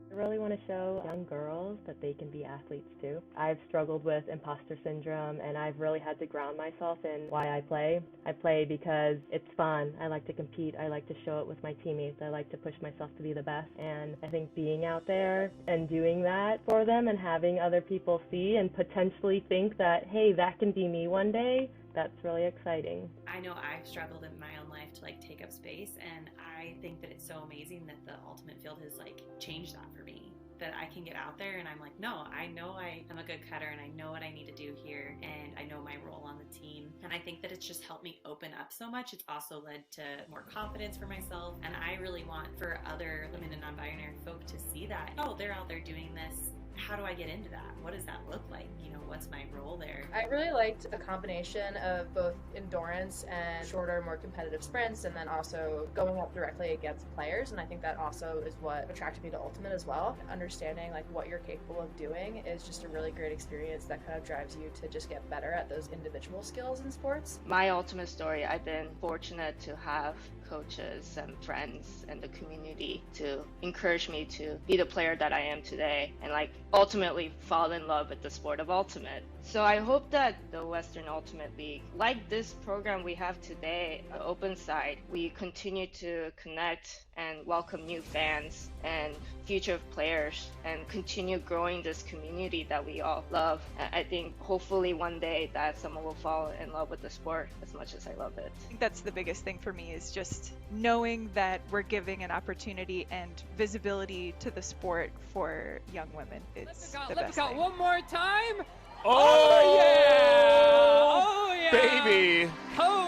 I really want to show young girls that they can be athletes too. I've struggled with imposter syndrome, and I've really had to ground myself in why I play. I play because it's fun. I like to compete. I like to show it with my teammates. I like to push myself to be the best. And I think being out there and doing that for them and having other people see and potentially think that, hey, that can be me one day, that's really exciting. I know I've struggled in my own life to take up space, and I think that it's so amazing that the Ultimate Field has changed that for me. That I can get out there and I'm like, no, I know I am a good cutter and I know what I need to do here and I know my role on the team. And I think that it's just helped me open up so much. It's also led to more confidence for myself, and I really want for other women and non-binary folk to see that, oh, they're out there doing this. How do I get into that? What does that look like? What's my role there? I really liked a combination of both endurance and shorter, more competitive sprints, and then also going up directly against players. And I think that also is what attracted me to Ultimate as well. Understanding what you're capable of doing is just a really great experience that kind of drives you to just get better at those individual skills in sports. My Ultimate story, I've been fortunate to have coaches and friends and the community to encourage me to be the player that I am today and ultimately fall in love with the sport of Ultimate. So I hope that the Western Ultimate League, like this program we have today, the Open Side, we continue to connect and welcome new fans and future players and continue growing this community that we all love. I think hopefully one day that someone will fall in love with the sport as much as I love it. I think that's the biggest thing for me, is just knowing that we're giving an opportunity and visibility to the sport for young women. It's the best thing. One more time. Oh, yeah! Oh, yeah! Baby! Cody!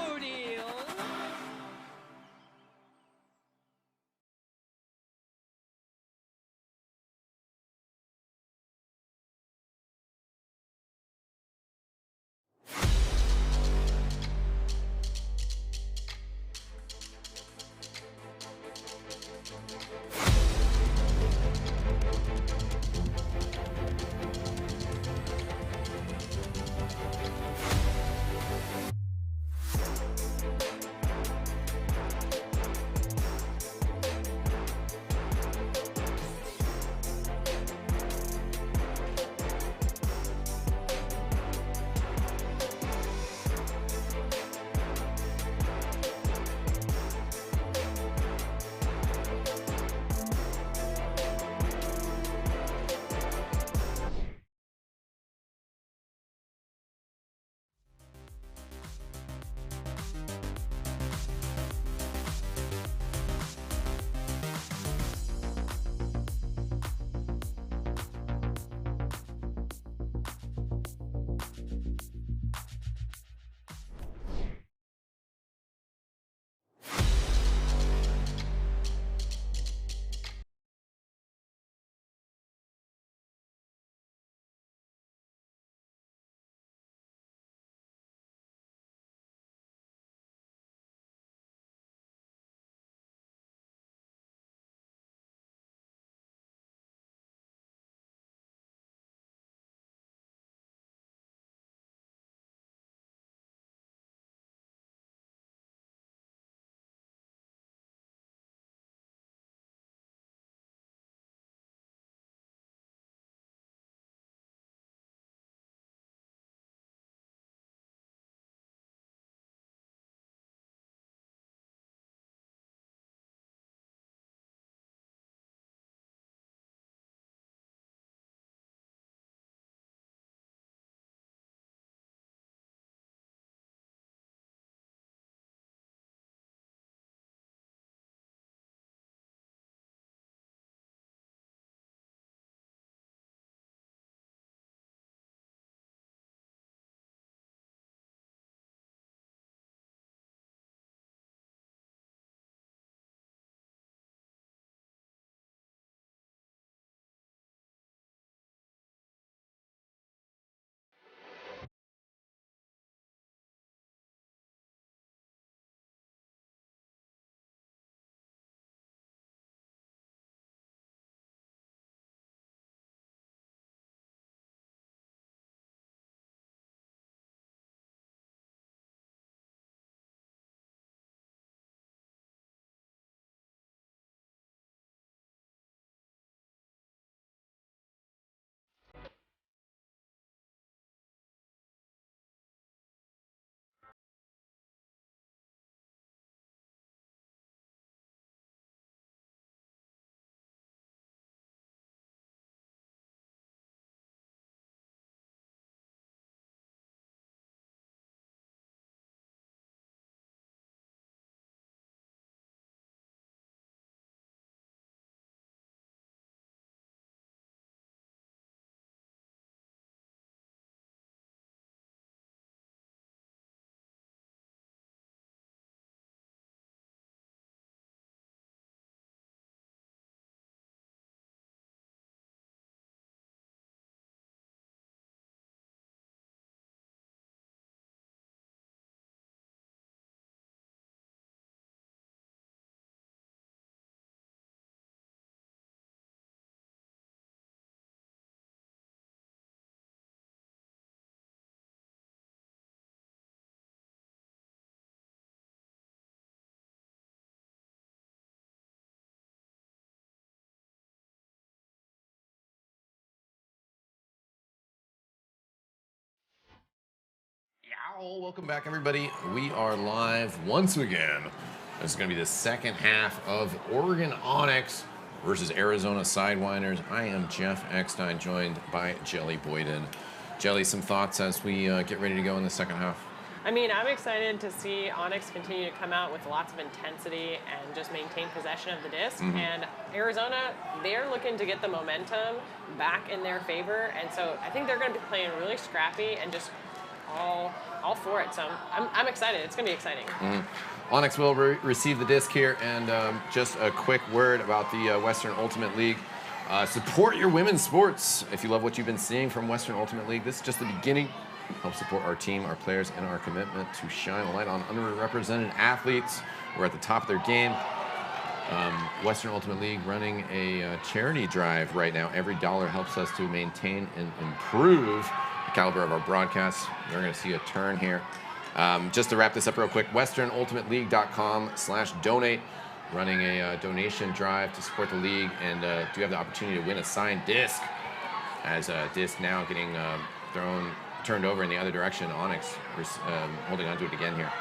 Foul. Welcome back, everybody. We are live once again. This is going to be the second half of Oregon Onyx versus Arizona Sidewinders. I am Jeff Eckstein, joined by Jelly Boyden. Jelly, some thoughts as we get ready to go in the second half? I mean, I'm excited to see Onyx continue to come out with lots of intensity and just maintain possession of the disc. And Arizona, they're looking to get the momentum back in their favor. And so I think they're going to be playing really scrappy and just all for it. So I'm excited. It's going to be exciting. Onyx will receive the disc here. And just a quick word about the Western Ultimate League. Support your women's sports. If you love what you've been seeing from Western Ultimate League, this is just the beginning. Help support our team, our players, and our commitment to shine a light on underrepresented athletes. We're at the top of their game. Western Ultimate League running a charity drive right now. Every dollar helps us to maintain and improve the caliber of our broadcasts. We're going to see a turn here. Just to wrap this up real quick, westernultimateleague.com/donate. Running a donation drive to support the league, and do have the opportunity to win a signed disc. As a disc now getting turned over in the other direction. Onyx holding on to it again here.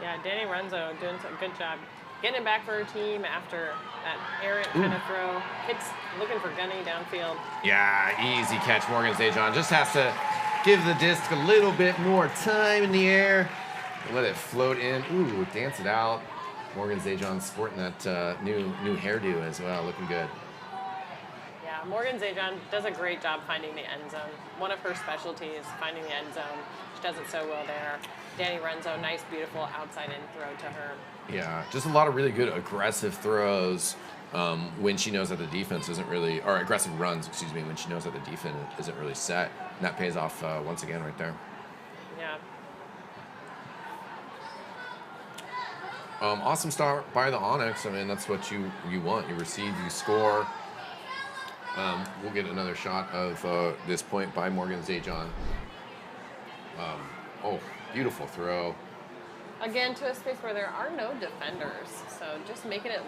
Yeah, Danny Renzo doing a good job getting it back for her team after that errant kind of throw. Looking for Gunny downfield. Yeah, easy catch. Morgan Zajon just has to give the disc a little bit more time in the air. Let it float in. Ooh, dance it out. Morgan Zajon sporting that new hairdo as well, looking good. Yeah, Morgan Zajon does a great job finding the end zone. One of her specialties, finding the end zone. She does it so well there. Danny Renzo, nice, beautiful outside-in throw to her. Yeah, just a lot of really good aggressive throws when she knows that the defense isn't really, or aggressive runs, excuse me, when she knows that the defense isn't really set. And that pays off once again right there. Yeah. Awesome start by the Onyx. I mean, that's what you want. You receive, you score. We'll get another shot of this point by Morgan Zajon. Oh, beautiful throw. Again, to a space where there are no defenders, so just making it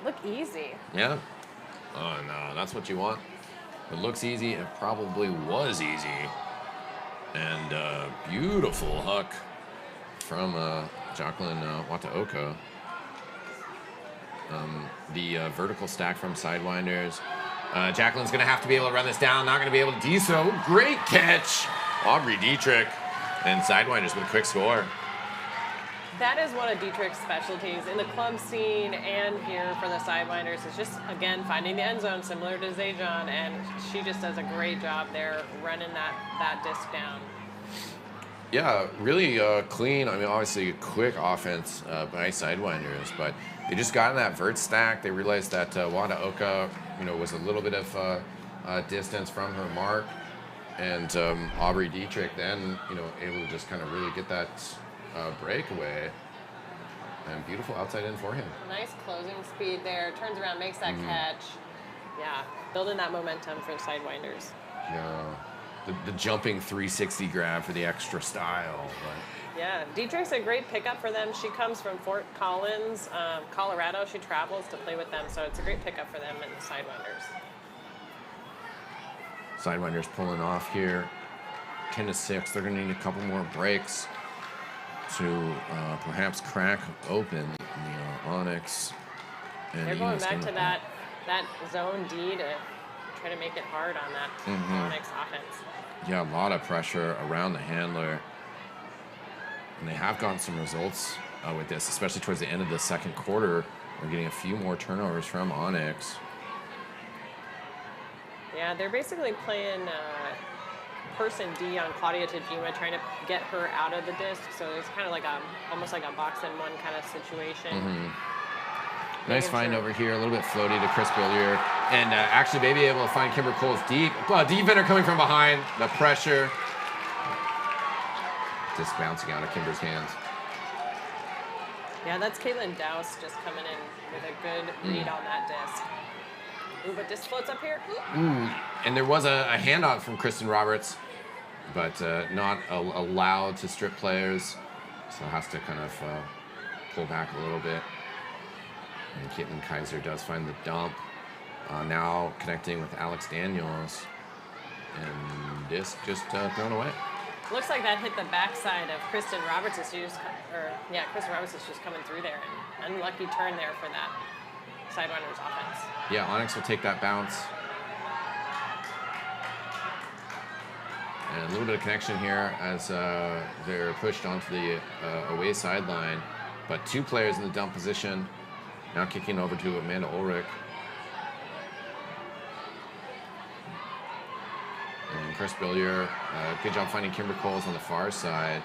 look easy. Yeah. Oh, no, that's what you want. It looks easy. It probably was easy. And beautiful hook from Jacqueline Wataoka. The vertical stack from Sidewinders. Jacqueline's going to have to be able to run this down. Not going to be able to do so. Great catch. Aubrey Dietrich. And Sidewinders with a quick score. That is one of Dietrich's specialties in the club scene and here for the Sidewinders is just, again, finding the end zone similar to Zajon. And she just does a great job there running that disc down. Yeah, really clean. I mean, obviously a quick offense by Sidewinders, but they just got in that vert stack. They realized that Wataoka, was a little bit of distance from her mark, and Aubrey Dietrich then, able to just kind of really get that breakaway. And beautiful outside in for him. Nice closing speed there. Turns around, makes that catch. Yeah, building that momentum for the Sidewinders. Yeah. The jumping 360 grab for the extra style. But. Yeah, Dietrich's a great pickup for them. She comes from Fort Collins, Colorado. She travels to play with them, so it's a great pickup for them and the Sidewinders. Sidewinders pulling off here, 10-6. They're going to need a couple more breaks to perhaps crack open the Onyx. And they're going back to that zone D to try to make it hard on that Onyx offense. Yeah, a lot of pressure around the handler. And they have gotten some results with this, especially towards the end of the second quarter. We're getting a few more turnovers from Onyx. Yeah, they're basically playing person D on Claudia Tajima, trying to get her out of the disc. So it's kind of like almost like a box and one kind of situation. Nice find over here, a little bit floaty to Chris Billiard. And actually maybe able to find Kimber Coles deep. Defender coming from behind, the pressure. Just bouncing out of Kimber's hands. Yeah, that's Caitlin Dowse just coming in with a good read on that disc. Ooh, but disc floats up here. And there was a handoff from Kristen Roberts, but not allowed to strip players. So has to kind of pull back a little bit. And Caitlin Kaiser does find the dump. Now connecting with Alex Daniels. And disc just thrown away. Looks like that hit the backside of Kristen Roberts. Kristen Roberts is just coming through there. An unlucky turn there for that Sidewinders offense. Yeah, Onyx will take that bounce. And a little bit of connection here as they're pushed onto the away sideline. But 2 players in the dump position. Now kicking over to Amanda Ulrich. And Chris Billier, good job finding Kimber Coles on the far side.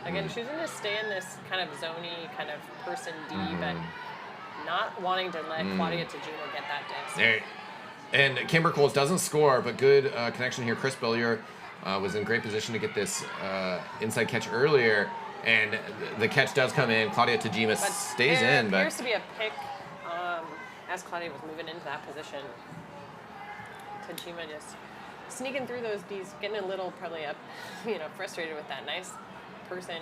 Again, choosing to stay in this kind of zony kind of person D, but not wanting to let Claudia Tajima get that disc. There. And Kimber Coles doesn't score, but good connection here. Chris Billier was in great position to get this inside catch earlier, and the catch does come in. Claudia Tajima stays in, but there appears to be a pick as Claudia was moving into that position. Tajima just sneaking through those Ds, getting a little probably up, frustrated with that nice person,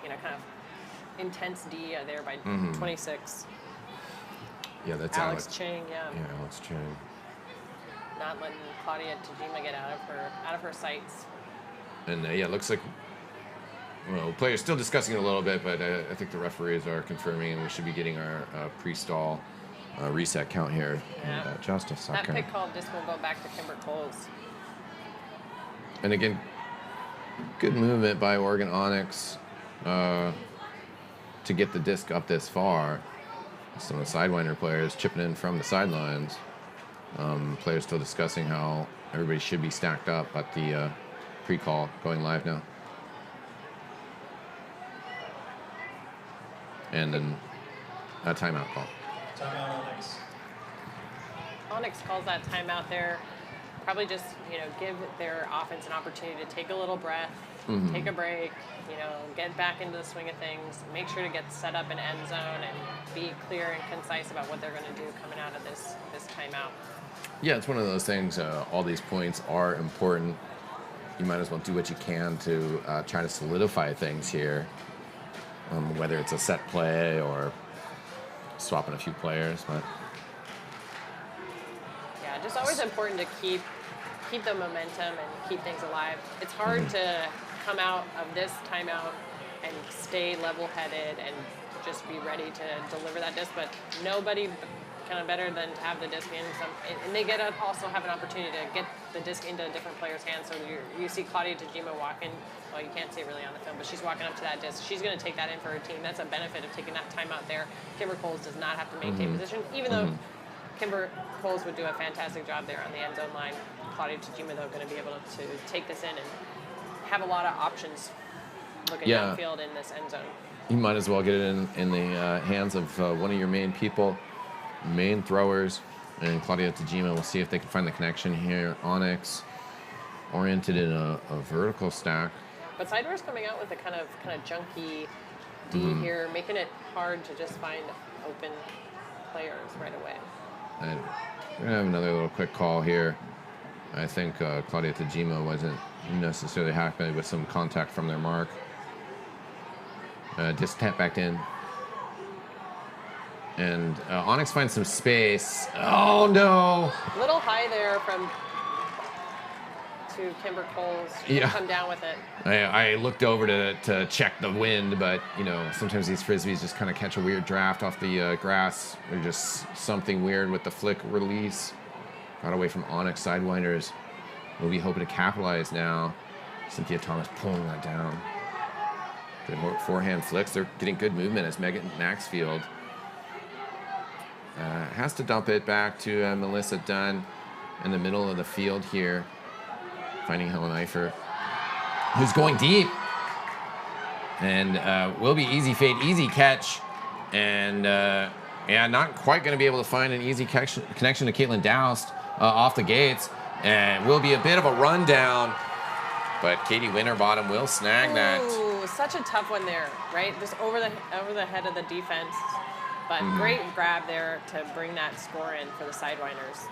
kind of intense D there by 26. Yeah, that's Alex Chang. Yeah, Alex Chang. Not letting Claudia Tajima get out of her sights. And it looks like players still discussing it a little bit, but I think the referees are confirming, and we should be getting our pre-stall reset count here in just a second. That pick called just will go back to Kimber Coles. And again, good movement by Oregon Onyx to get the disc up this far. Some of the Sidewinder players chipping in from the sidelines. Players still discussing how everybody should be stacked up, but the pre-call going live now. And then a timeout call. Timeout Onyx. Onyx calls that timeout there. Probably just, give their offense an opportunity to take a little breath, take a break, get back into the swing of things, make sure to get set up in end zone and be clear and concise about what they're going to do coming out of this timeout. Yeah, it's one of those things. All these points are important. You might as well do what you can to try to solidify things here, whether it's a set play or swapping a few players. But yeah, just always important to keep the momentum and keep things alive. It's hard to come out of this timeout and stay level-headed and just be ready to deliver that disc, but nobody kind of better than to have the disc in and they get also have an opportunity to get the disc into different players' hands. So you see Claudia Tajima walking, well, you can't see it really on the film, but she's walking up to that disc. She's going to take that in for her team. That's a benefit of taking that timeout there. Kimber Coles does not have to maintain position, even though Kimber Coles would do a fantastic job there on the end zone line. Claudia Tajima, though, going to be able to take this in and have a lot of options looking downfield in this end zone. You might as well get it in the hands of one of your main people, main throwers, and Claudia Tajima. We'll see if they can find the connection here. Onyx oriented in a vertical stack. But Sidewinders coming out with a kind of junky D here, making it hard to just find open players right away. And we're going to have another little quick call here. I think Claudia Tajima wasn't necessarily happy with some contact from their mark. Just tap back in. And Onyx finds some space. Oh, no. A little high there to Kimber Coles. Come down with it. I looked over to check the wind, but, sometimes these frisbees just kind of catch a weird draft off the grass. Or just something weird with the flick release. Got away from Onyx. Sidewinders will be hoping to capitalize now. Cynthia Thomas pulling that down. Good forehand flicks. They're getting good movement as Megan Maxfield has to dump it back to Melissa Dunn in the middle of the field here. Finding Helen Eifert, who's going deep. And will be easy fade, easy catch. And not quite going to be able to find an easy connection to Caitlin Doust off the gates. And will be a bit of a rundown. But Katie Winterbottom will snag that. Ooh, such a tough one there, right? Just over the head of the defense. But great grab there to bring that score in for the Sidewinders.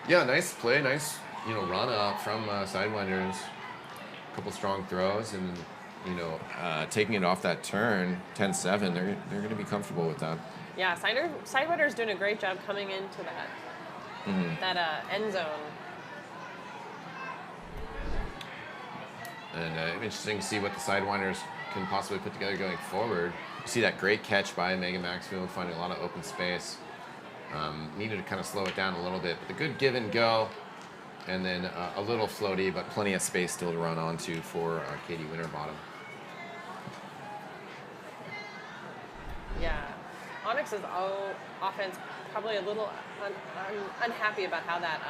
Yeah, nice play, nice run up from Sidewinders. A couple strong throws, and taking it off that turn, 10-7. They're going to be comfortable with that. Yeah, Sidewinders doing a great job coming into that end zone. And interesting to see what the Sidewinders can possibly put together going forward. You see that great catch by Megan Maxfield, finding a lot of open space. Needed to kind of slow it down a little bit, but the good give and go, and then a little floaty, but plenty of space still to run onto for Katie Winterbottom. Yeah, Onyx's offense probably a little unhappy about how that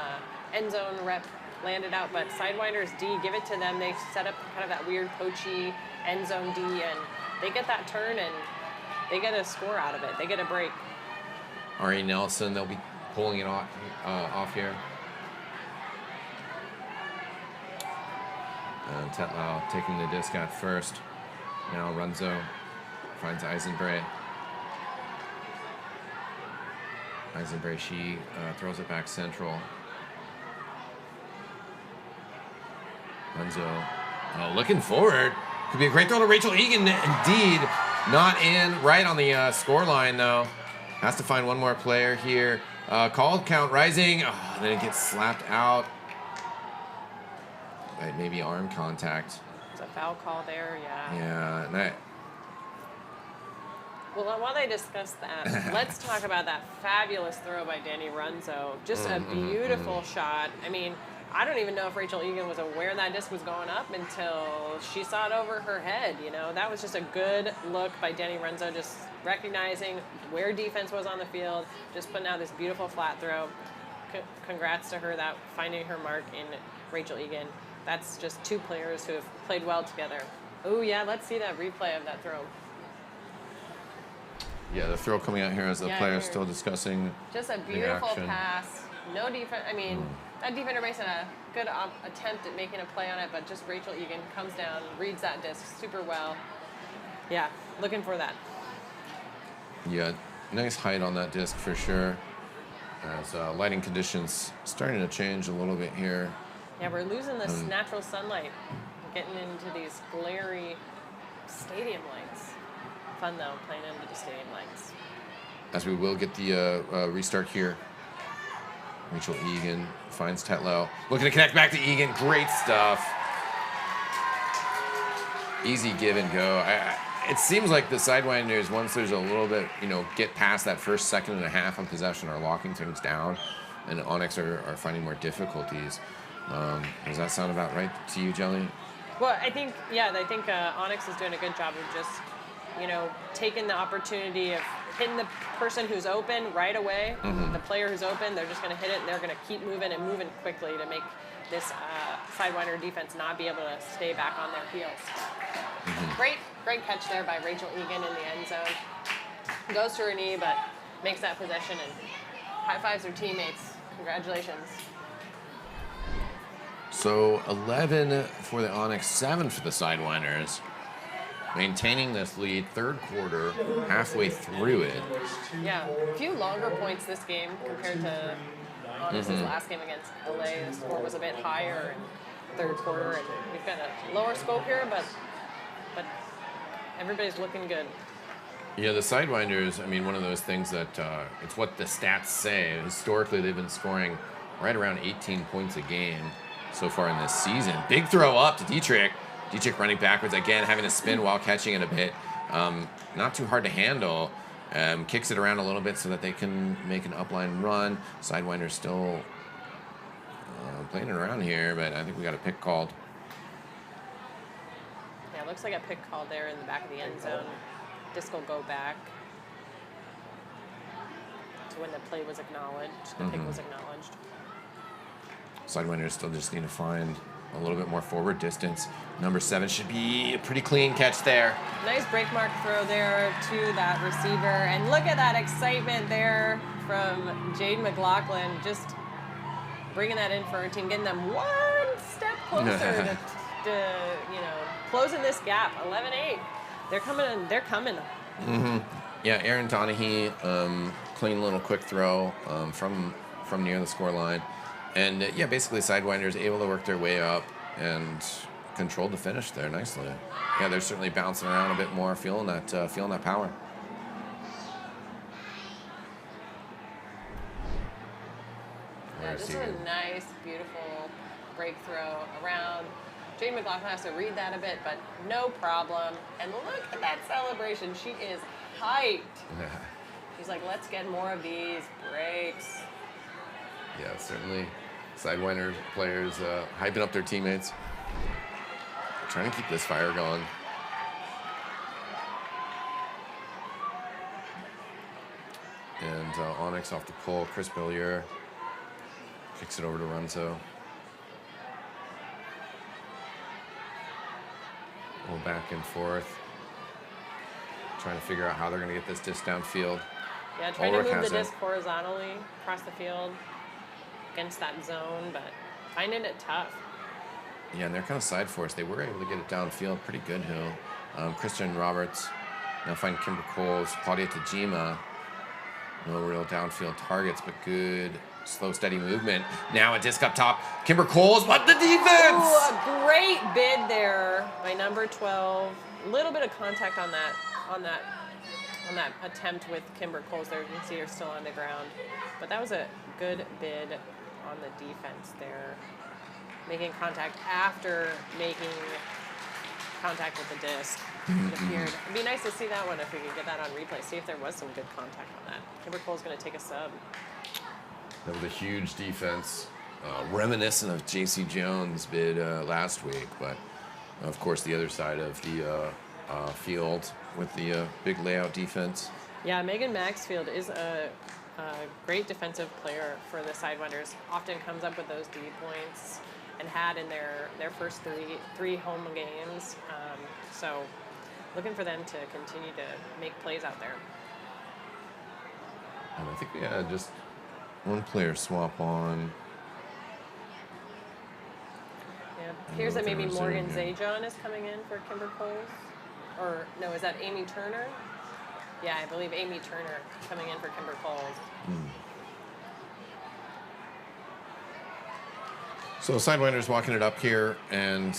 end zone rep landed out, but Sidewinders D, give it to them. They set up kind of that weird poachy end zone D, and they get that turn and they get a score out of it. They get a break. Ari Nelson, they'll be pulling it off here. And Tetlow taking the disc out first. Now Runzo finds Eisenbray. Eisenbray, she throws it back central. Runzo looking forward. Could be a great throw to Rachel Egan. Indeed, not in. Right on the score line, though. Has to find one more player here. Call count rising. Oh, then it gets slapped out. Maybe arm contact. It's a foul call there, yeah. Yeah, and that. Well, while they discuss that, let's talk about that fabulous throw by Danny Runzo. Just a beautiful shot. I mean, I don't even know if Rachel Egan was aware that disc was going up until she saw it over her head, you know. That was just a good look by Danny Runzo, just recognizing where defense was on the field, just putting out this beautiful flat throw. Congrats to her, that finding her mark in Rachel Egan. That's just two players who have played well together. Oh, yeah, let's see that replay of that throw. Yeah, the throw coming out here as the players still discussing. Just a beautiful pass. No defense. I mean, that defender makes a good attempt at making a play on it, but just Rachel Egan comes down, reads that disc super well. Yeah, looking for that. Yeah, nice height on that disc for sure. As lighting conditions starting to change a little bit here. Yeah, we're losing this natural sunlight, getting into these glary stadium lights. Fun though, playing into the stadium lights. As we will get the restart here. Rachel Egan finds Tetlow. Looking to connect back to Egan. Great stuff. Easy give and go. It seems like the Sidewinders, once there's a little bit, get past that first second and a half on possession, are locking things down, and Onyx are finding more difficulties. Does that sound about right to you, Jelly? Well, I think Onyx is doing a good job of just, taking the opportunity of hitting the person who's open right away, the player who's open. They're just going to hit it, and they're going to keep moving and moving quickly to make this Sidewinder defense not be able to stay back on their heels. Great catch there by Rachel Egan in the end zone. Goes to her knee, but makes that possession and high fives her teammates. Congratulations. So 11 for the Onyx, 7 for the Sidewinders. Maintaining this lead, third quarter, halfway through it. Yeah, a few longer points this game compared to Onyx's last game against LA. The score was a bit higher in third quarter, and we've got a lower scope here, but everybody's looking good. Yeah, the Sidewinders, I mean, one of those things that it's what the stats say. Historically, they've been scoring right around 18 points a game so far in this season. Big throw up to Dietrich. Dietrich running backwards again, having to spin while catching it a bit. Not too hard to handle. Kicks it around a little bit so that they can make an upline run. Sidewinders still playing it around here, but I think we got a pick called. Yeah, looks like a pick called there in the back of the end zone. Disc will go back to when the play was acknowledged. The pick was acknowledged. Sidewinders still just need to find a little bit more forward distance. Number 7 should be a pretty clean catch there. Nice break mark throw there to that receiver. And look at that excitement there from Jade McLaughlin. Just bringing that in for her team, getting them one step closer to closing this gap. 11-8. They're coming. Yeah, Aaron Donahue, clean little quick throw from near the score line. And yeah, basically Sidewinders able to work their way up and control the finish there nicely. Yeah, they're certainly bouncing around a bit more, feeling that power. Yeah, this is a nice, beautiful break throw around Jade McLaughlin has to read that a bit, but no problem. And look at that celebration. She is hyped. She's like, let's get more of these breaks. Yeah, certainly. Sidewinder players hyping up their teammates. Trying to keep this fire going. And Onyx off the pull. Chris Billier kicks it over to Runzo. A little back and forth. Trying to figure out how they're going to get this disc downfield. Yeah, trying to move the disc horizontally across the field against that zone, but finding it tough. Yeah, and they're kind of side forced. They were able to get it downfield pretty good, Hill. Christian Roberts now find Kimber Coles, Claudia Tajima. No real downfield targets, but good, slow, steady movement. Now a disc up top. Kimber Coles, but the defense! Ooh, a great bid there by number 12. A little bit of contact on that attempt with Kimber Coles there. You can see her still on the ground. But that was a good bid on the defense there. Making contact after making contact with the disc. It appeared. It'd be nice to see that one if we could get that on replay. See if there was some good contact on that. Kimber Cole's going to take a sub. That was a huge defense, reminiscent of J.C. Jones' bid last week, but of course the other side of the field with the big layout defense. Yeah, Megan Maxfield is a great defensive player for the Sidewinders. Often comes up with those D points and had in their first three home games. So looking for them to continue to make plays out there. And I think we had just one player swap on. Yeah, appears that maybe Morgan Zajon is coming in for Kimber Coles. Or, no, is that Amy Turner? Yeah, I believe Amy Turner coming in for Kimber Coles. So Sidewinders walking it up here, and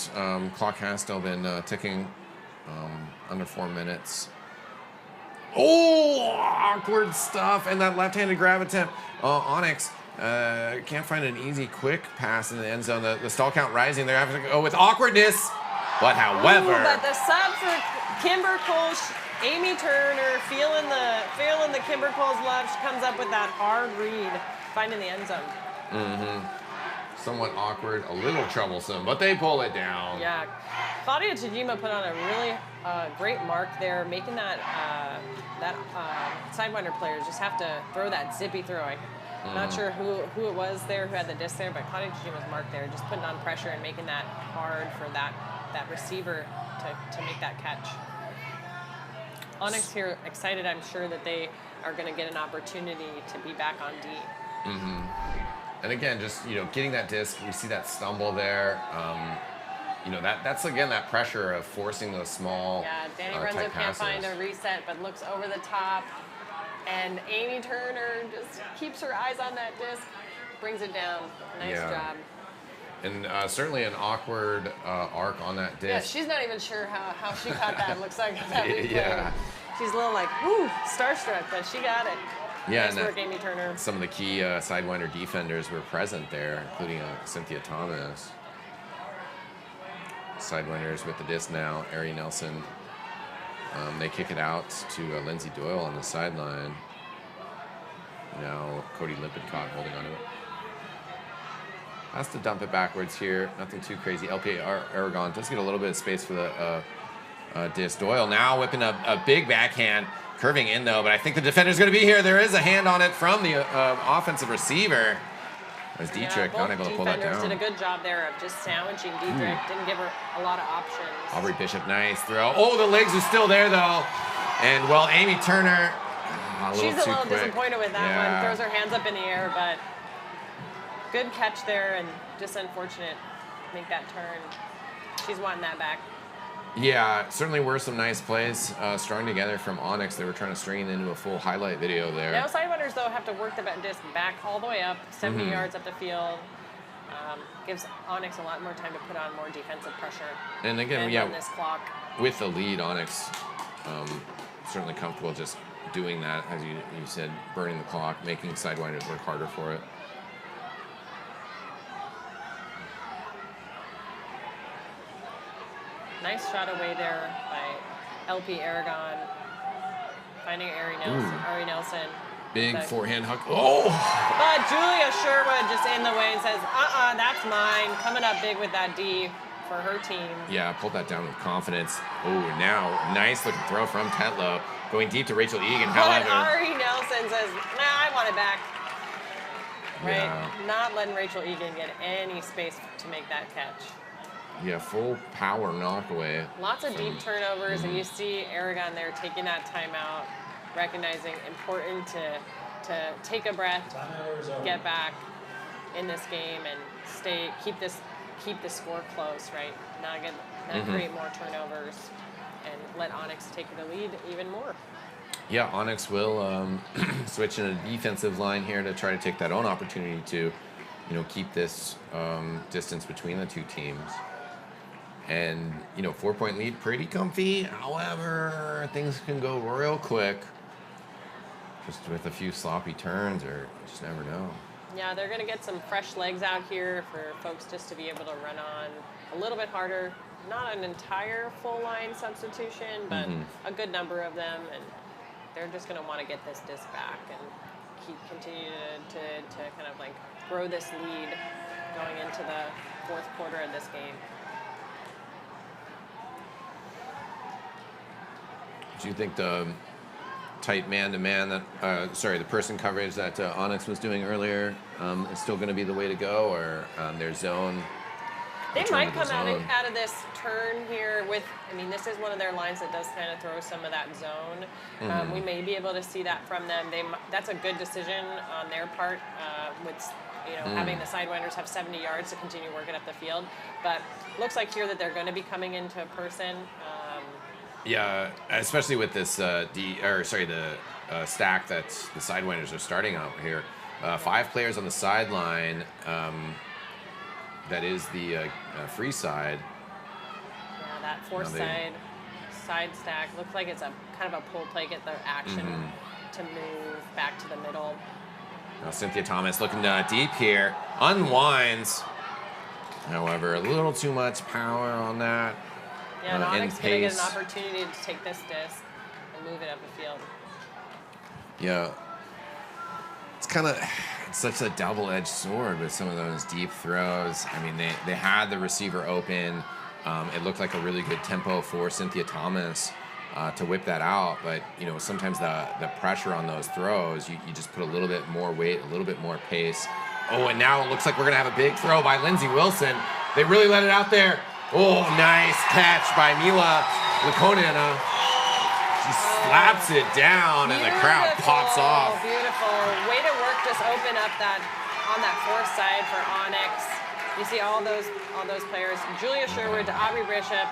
clock has still been ticking under 4 minutes. Oh, awkward stuff, and that left-handed grab attempt. Onyx can't find an easy, quick pass in the end zone. The stall count rising. They're having to go with awkwardness. But however, but the sub for Kimber Coles, Amy Turner, feeling the Kimber Coles love. She comes up with that hard read, finding the end zone. Somewhat awkward, a little troublesome, but they pull it down. Yeah, Claudia Tajima put on a really great mark there, making that Sidewinder players just have to throw that zippy throw. I'm not sure who it was there who had the disc there, but Claudia Tajima's mark there, just putting on pressure and making that hard for that receiver to make that catch. Onyx here excited, I'm sure, that they are going to get an opportunity to be back on D. And again, just getting that disc, we see that stumble there. That's again that pressure of forcing those small. Yeah, Danny Renzo can't find a reset, but looks over the top, and Amy Turner just keeps her eyes on that disc, brings it down. Nice job. And certainly an awkward arc on that disc. Yeah, she's not even sure how she caught that. Looks like that replay. Yeah. She's a little like, whoo, starstruck, but she got it. Yeah, nice work, Amy Turner. Some of the key Sidewinder defenders were present there, including Cynthia Thomas. Sidewinders with the disc now. Ari Nelson. They kick it out to Lindsay Doyle on the sideline. Now Cody Lippincott holding onto it. Has to dump it backwards here. Nothing too crazy. LPA Aragon does get a little bit of space for the disc. Doyle now whipping a big backhand. Curving in though, but I think the defender's going to be here. There is a hand on it from the offensive receiver. As Dietrich not able to pull that down. Defenders did a good job there of just sandwiching Dietrich. Didn't give her a lot of options. Aubrey Bishop, nice throw. Oh, the legs are still there though. And well, Amy Turner, she's a little disappointed with that one. Throws her hands up in the air, but good catch there, and just unfortunate to make that turn. She's wanting that back. Yeah, certainly were some nice plays strung together from Onyx. They were trying to string it into a full highlight video there. Now Sidewinders, though, have to work the disc back all the way up, 70 yards up the field. Gives Onyx a lot more time to put on more defensive pressure. And again, on this clock. With the lead, Onyx certainly comfortable just doing that, as you said, burning the clock, making Sidewinders work harder for it. Nice shot away there by LP Aragon. Finding Ari Nelson. Big But- forehand hook. Oh! But Julia Sherwood just in the way and says, that's mine. Coming up big with that D for her team. Yeah, pulled that down with confidence. Oh, now nice looking throw from Tetlow. Going deep to Rachel Egan, But however. Ari Nelson says, I want it back. Right? Yeah. Not letting Rachel Egan get any space to make that catch. Yeah, full power knockaway. Lots of deep turnovers, and you see Aragon there taking that timeout, recognizing important to take a breath, get back in this game, and keep the score close, right? Not create more turnovers, and let Onyx take the lead even more. Yeah, Onyx will switch in a defensive line here to try to take that own opportunity to, keep this distance between the two teams. And, 4-point lead, pretty comfy. However, things can go real quick. Just with a few sloppy turns, or you just never know. Yeah, they're going to get some fresh legs out here for folks just to be able to run on a little bit harder. Not an entire full line substitution, but a good number of them. And they're just going to want to get this disc back and continue to kind of like grow this lead going into the fourth quarter of this game. Do you think the tight man-to-man the person coverage that Onyx was doing earlier is still going to be the way to go, or their zone? They might come out of this turn here with, this is one of their lines that does kind of throw some of that zone. We may be able to see that from them. That's a good decision on their part with having the Sidewinders have 70 yards to continue working up the field. But looks like here that they're going to be coming into person. Yeah, especially with this stack that the Sidewinders are starting out here. 5 players on the sideline. That is the free side. Yeah, that side stack looks like it's a kind of a pull play, get the action to move back to the middle. Now Cynthia Thomas looking deep here, unwinds. However, a little too much power on that. Yeah, and Onyx is going to get an opportunity to take this disc and move it up the field. Yeah. It's such a double-edged sword with some of those deep throws. They had the receiver open. It looked like a really good tempo for Cynthia Thomas to whip that out. But, sometimes the pressure on those throws, you just put a little bit more weight, a little bit more pace. Oh, and now it looks like we're going to have a big throw by Lindsay Wilson. They really let it out there. Oh, nice catch by Mila Lakonina. She slaps it down, and the crowd pops off. Beautiful. Way to work, just open up on that fourth side for Onyx. You see all those players. Julia Sherwood to Aubrey Bishop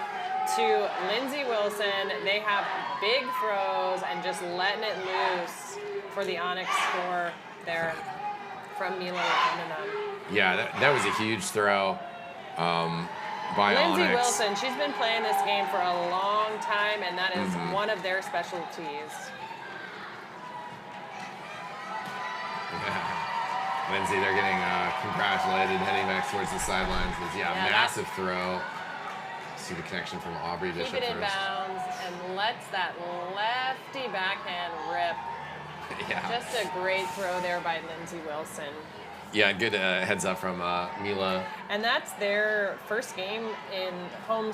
to Lindsay Wilson. They have big throws and just letting it loose for the Onyx score there from Mila Lakonina. Yeah, that was a huge throw. By Lindsay Onyx. Wilson, she's been playing this game for a long time, and that is one of their specialties. Yeah. Lindsay, they're getting congratulated heading back towards the sidelines. Massive throw. See the connection from Aubrey Bishop Keep it in first. bounds and lets that lefty backhand rip. Yeah. Just a great throw there by Lindsay Wilson. Yeah, good heads up from Mila. And that's their first game in home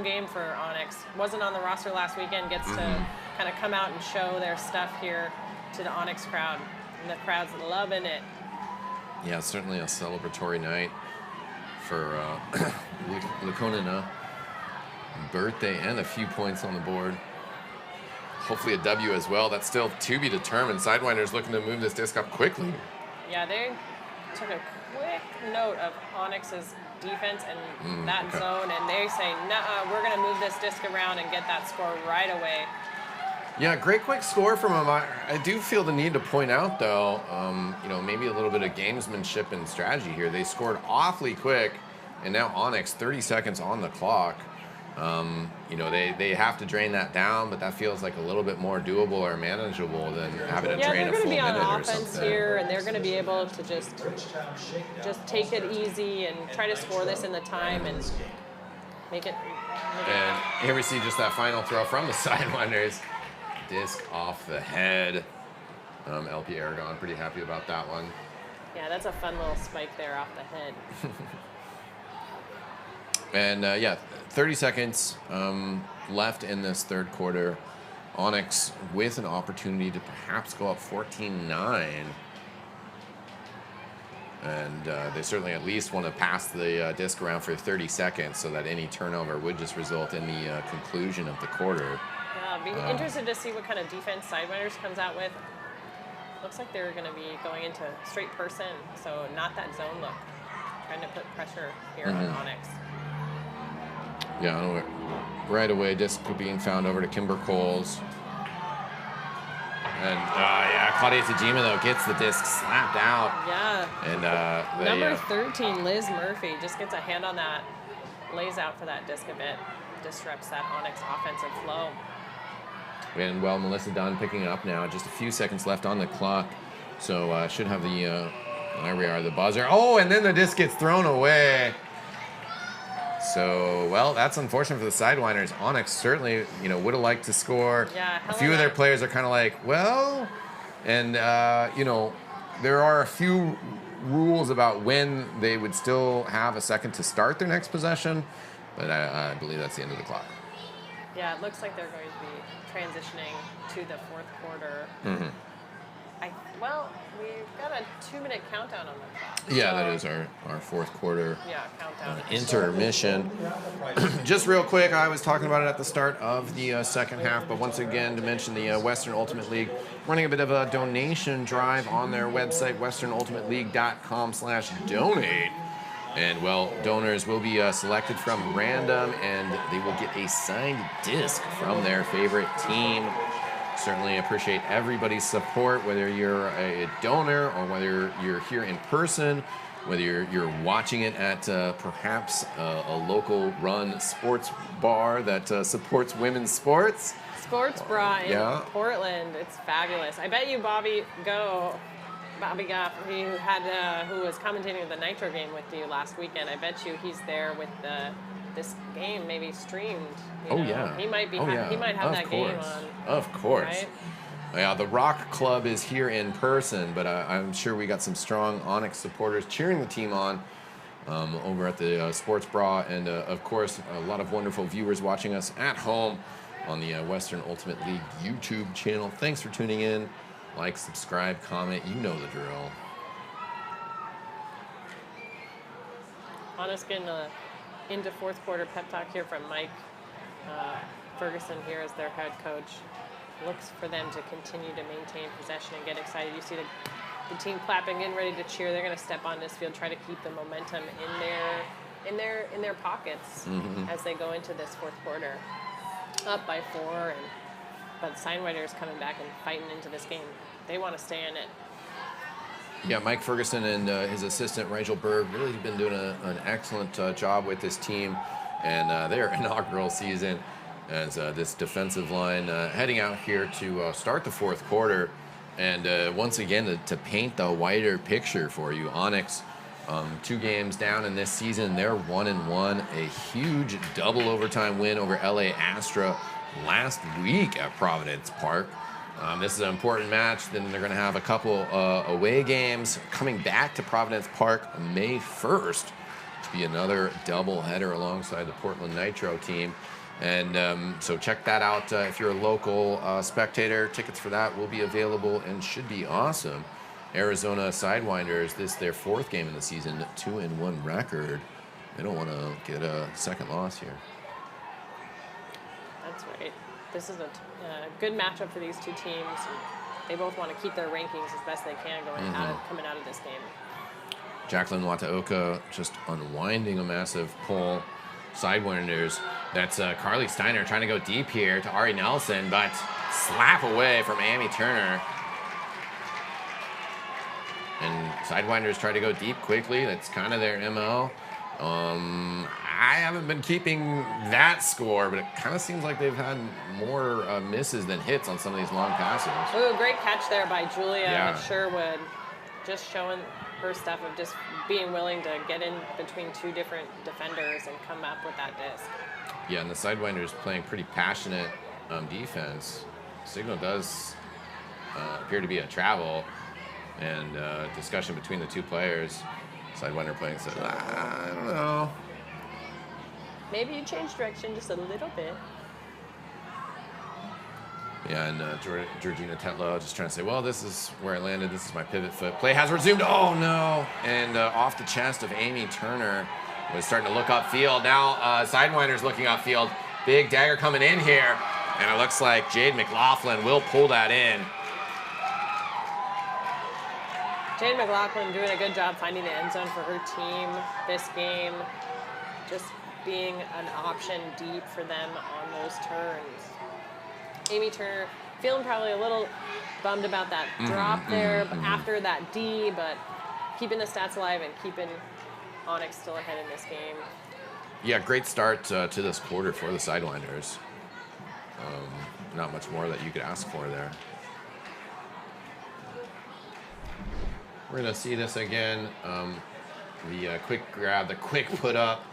game for Onyx. Wasn't on the roster last weekend. Gets to kind of come out and show their stuff here to the Onyx crowd, and the crowd's loving it. Yeah, certainly a celebratory night for Lakonina. Birthday and a few points on the board. Hopefully a W as well. That's still to be determined. Sidewinders looking to move this disc up quickly. Yeah, they took a quick note of Onyx's defense and that zone, and they say, "Nuh-uh, we're going to move this disc around and get that score right away." Yeah, great quick score from him. I do feel the need to point out, though, maybe a little bit of gamesmanship and strategy here. They scored awfully quick, and now Onyx, 30 seconds on the clock. They have to drain that down, but that feels like a little bit more doable or manageable than having to drain a full minute or something. Yeah, they're going to be on offense here, and they're going to be able to just take it easy and try to score this in the time and make it And here we see just that final throw from the Sidewinders. Disc off the head. LP Aragon pretty happy about that one. Yeah, that's a fun little spike there off the head. And yeah, 30 seconds left in this third quarter. Onyx with an opportunity to perhaps go up 14-9. And they certainly at least want to pass the disc around for 30 seconds so that any turnover would just result in the conclusion of the quarter. Yeah, be interested to see what kind of defense Sidewinders comes out with. Looks like they're going to be going into straight person, so not that zone look. Trying to put pressure here on Onyx. Yeah, right away, disc being found over to Kimber Coles. And yeah, Claudia Tajima, though, gets the disc slapped out. Yeah. And number 13, Liz Murphy, just gets a hand on that, lays out for that disc a bit, disrupts that Onyx offensive flow. And well, Melissa Dunn picking up now. Just a few seconds left on the clock. So should have the, there we are, the buzzer. Oh, and then the disc gets thrown away. So, well, that's unfortunate for the Sidewinders. Onyx certainly, you know, would have liked to score. Yeah, a few of their players are kind of like, well, and, you know, there are a few rules about when they would still have a second to start their next possession, but I believe that's the end of the clock. Yeah, it looks like they're going to be transitioning to the fourth quarter. Well, we've got a 2-minute countdown on the clock. Yeah, so, that is our fourth quarter countdown. Intermission. Just real quick, I was talking about it at the start of the second half, but once again, to mention the Western Ultimate League running a bit of a donation drive on their website, westernultimateleague.com/donate. And, well, donors will be selected from random, and they will get a signed disc from their favorite team. Certainly appreciate everybody's support, whether you're a donor or whether you're here in person, whether you're watching it at perhaps a local run sports bar that supports women's sports. Sports Bra in Portland. It's fabulous. I bet you Bobby Goff, who was commentating the Nitro game with you last weekend, I bet you he's there with this game maybe streamed. You know? Yeah. He might be. He might have that game on. Of course. Right? Yeah, the Rock Club is here in person, but I'm sure we got some strong Onyx supporters cheering the team on over at the Sports Bra, and of course a lot of wonderful viewers watching us at home on the Western Ultimate League YouTube channel. Thanks for tuning in. Like, subscribe, comment. You know the drill. Onyx getting into fourth quarter pep talk here from Mike Ferguson here as their head coach. Looks for them to continue to maintain possession and get excited. You see the team clapping, getting ready to cheer. They're going to step on this field, try to keep the momentum in their pockets as they go into this fourth quarter. Up by 4, but Sidewinders coming back and fighting into this game. They want to stay in it. Yeah, Mike Ferguson and his assistant, Rigel Berg, really been doing an excellent job with this team and their inaugural season as this defensive line heading out here to start the fourth quarter. And once again, to paint the wider picture for you, Onyx, 2 games down in this season. They're 1-1, a huge double overtime win over LA Astra last week at Providence Park. This is an important match. Then they're going to have a couple away games coming back to Providence Park May 1st to be another doubleheader alongside the Portland Nitro team. And so check that out if you're a local spectator. Tickets for that will be available and should be awesome. Arizona Sidewinders, this is their 4th game in the season, 2-1 record. They don't want to get a second loss here. That's right. This is a good matchup for these two teams. They both want to keep their rankings as best they can coming out of this game. Jacqueline Wataoka just unwinding a massive pull. Sidewinders, that's Carly Steiner trying to go deep here to Ari Nelson, but slap away from Amy Turner. And Sidewinders try to go deep quickly. That's kind of their MO. I haven't been keeping that score, but it kind of seems like they've had more misses than hits on some of these long passes. Ooh, great catch there by Julia Sherwood. Just showing her stuff of just being willing to get in between 2 different defenders and come up with that disc. Yeah, and the Sidewinders playing pretty passionate defense. Signal does appear to be a travel and discussion between the two players. Sidewinder playing says, I don't know. Maybe you change direction just a little bit. Yeah, and Georgina Tetlow just trying to say, well, this is where I landed. This is my pivot foot. Play has resumed. Oh, no. And off the chest of Amy Turner was starting to look upfield. Now Sidewinder's looking upfield. Big dagger coming in here. And it looks like Jade McLaughlin will pull that in. Jade McLaughlin doing a good job finding the end zone for her team this game. Just being an option deep for them on those turns. Amy Turner feeling probably a little bummed about that drop there after that D, but keeping the stats alive and keeping Onyx still ahead in this game. Yeah, great start to this quarter for the Sidewinders. Not much more that you could ask for there. We're going to see this again. The quick grab, the quick put up.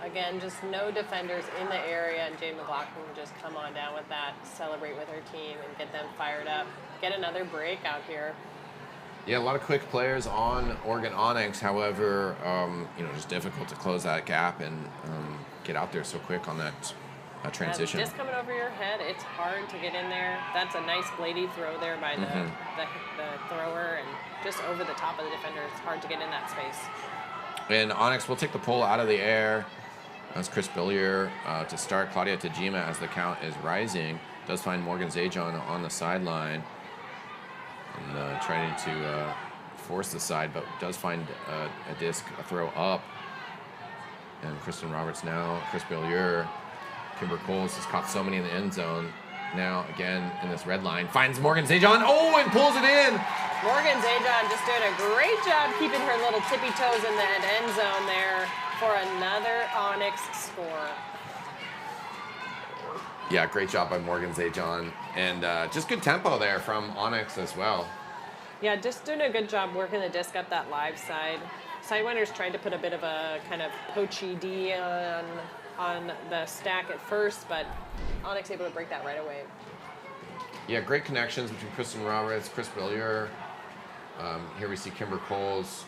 Again, just no defenders in the area, and Jade McLaughlin will just come on down with that, celebrate with her team, and get them fired up. Get another break out here. Yeah, a lot of quick players on Oregon Onyx. However, just difficult to close that gap and get out there so quick on that transition. Just coming over your head, it's hard to get in there. That's a nice bladey throw there by the thrower, and just over the top of the defender. It's hard to get in that space. And Onyx will take the pole out of the air. That's Chris Billier to start. Claudia Tajima, as the count is rising, does find Morgan Zajon on the sideline and trying to force the side, but does find a disc, a throw up. And Kristen Roberts now, Chris Billier, Kimber Coles has caught so many in the end zone. Now, again, in this red line, finds Morgan Zajon. Oh, and pulls it in. Morgan Zajon just doing a great job keeping her little tippy toes in that end zone there for another Onyx score. Yeah, great job by Morgan Zajon. And just good tempo there from Onyx as well. Yeah, just doing a good job working the disc up that live side. Sidewinders tried to put a bit of a kind of poachy D on the stack at first, but Onyx able to break that right away. Yeah, great connections between Kristen Roberts, Chris Billier. Here we see Kimber Coles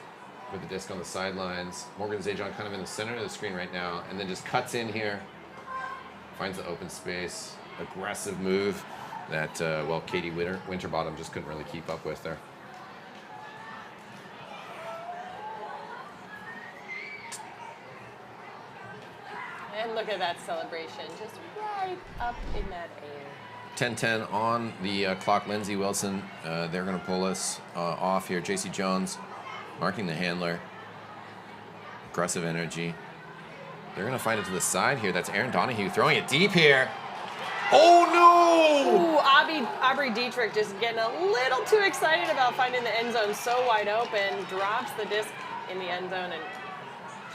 with the disc on the sidelines. Morgan Zajon kind of in the center of the screen right now, and then just cuts in here, finds the open space. Aggressive move that, Katie Winterbottom just couldn't really keep up with there. And look at that celebration, just right up in that air. 10-10 on the clock. Lindsey Wilson, they're going to pull us off here. JC Jones marking the handler. Aggressive energy. They're going to find it to the side here. That's Aaron Donahue throwing it deep here. Oh, no! Ooh, Aubrey Dietrich just getting a little too excited about finding the end zone so wide open. Drops the disc in the end zone, and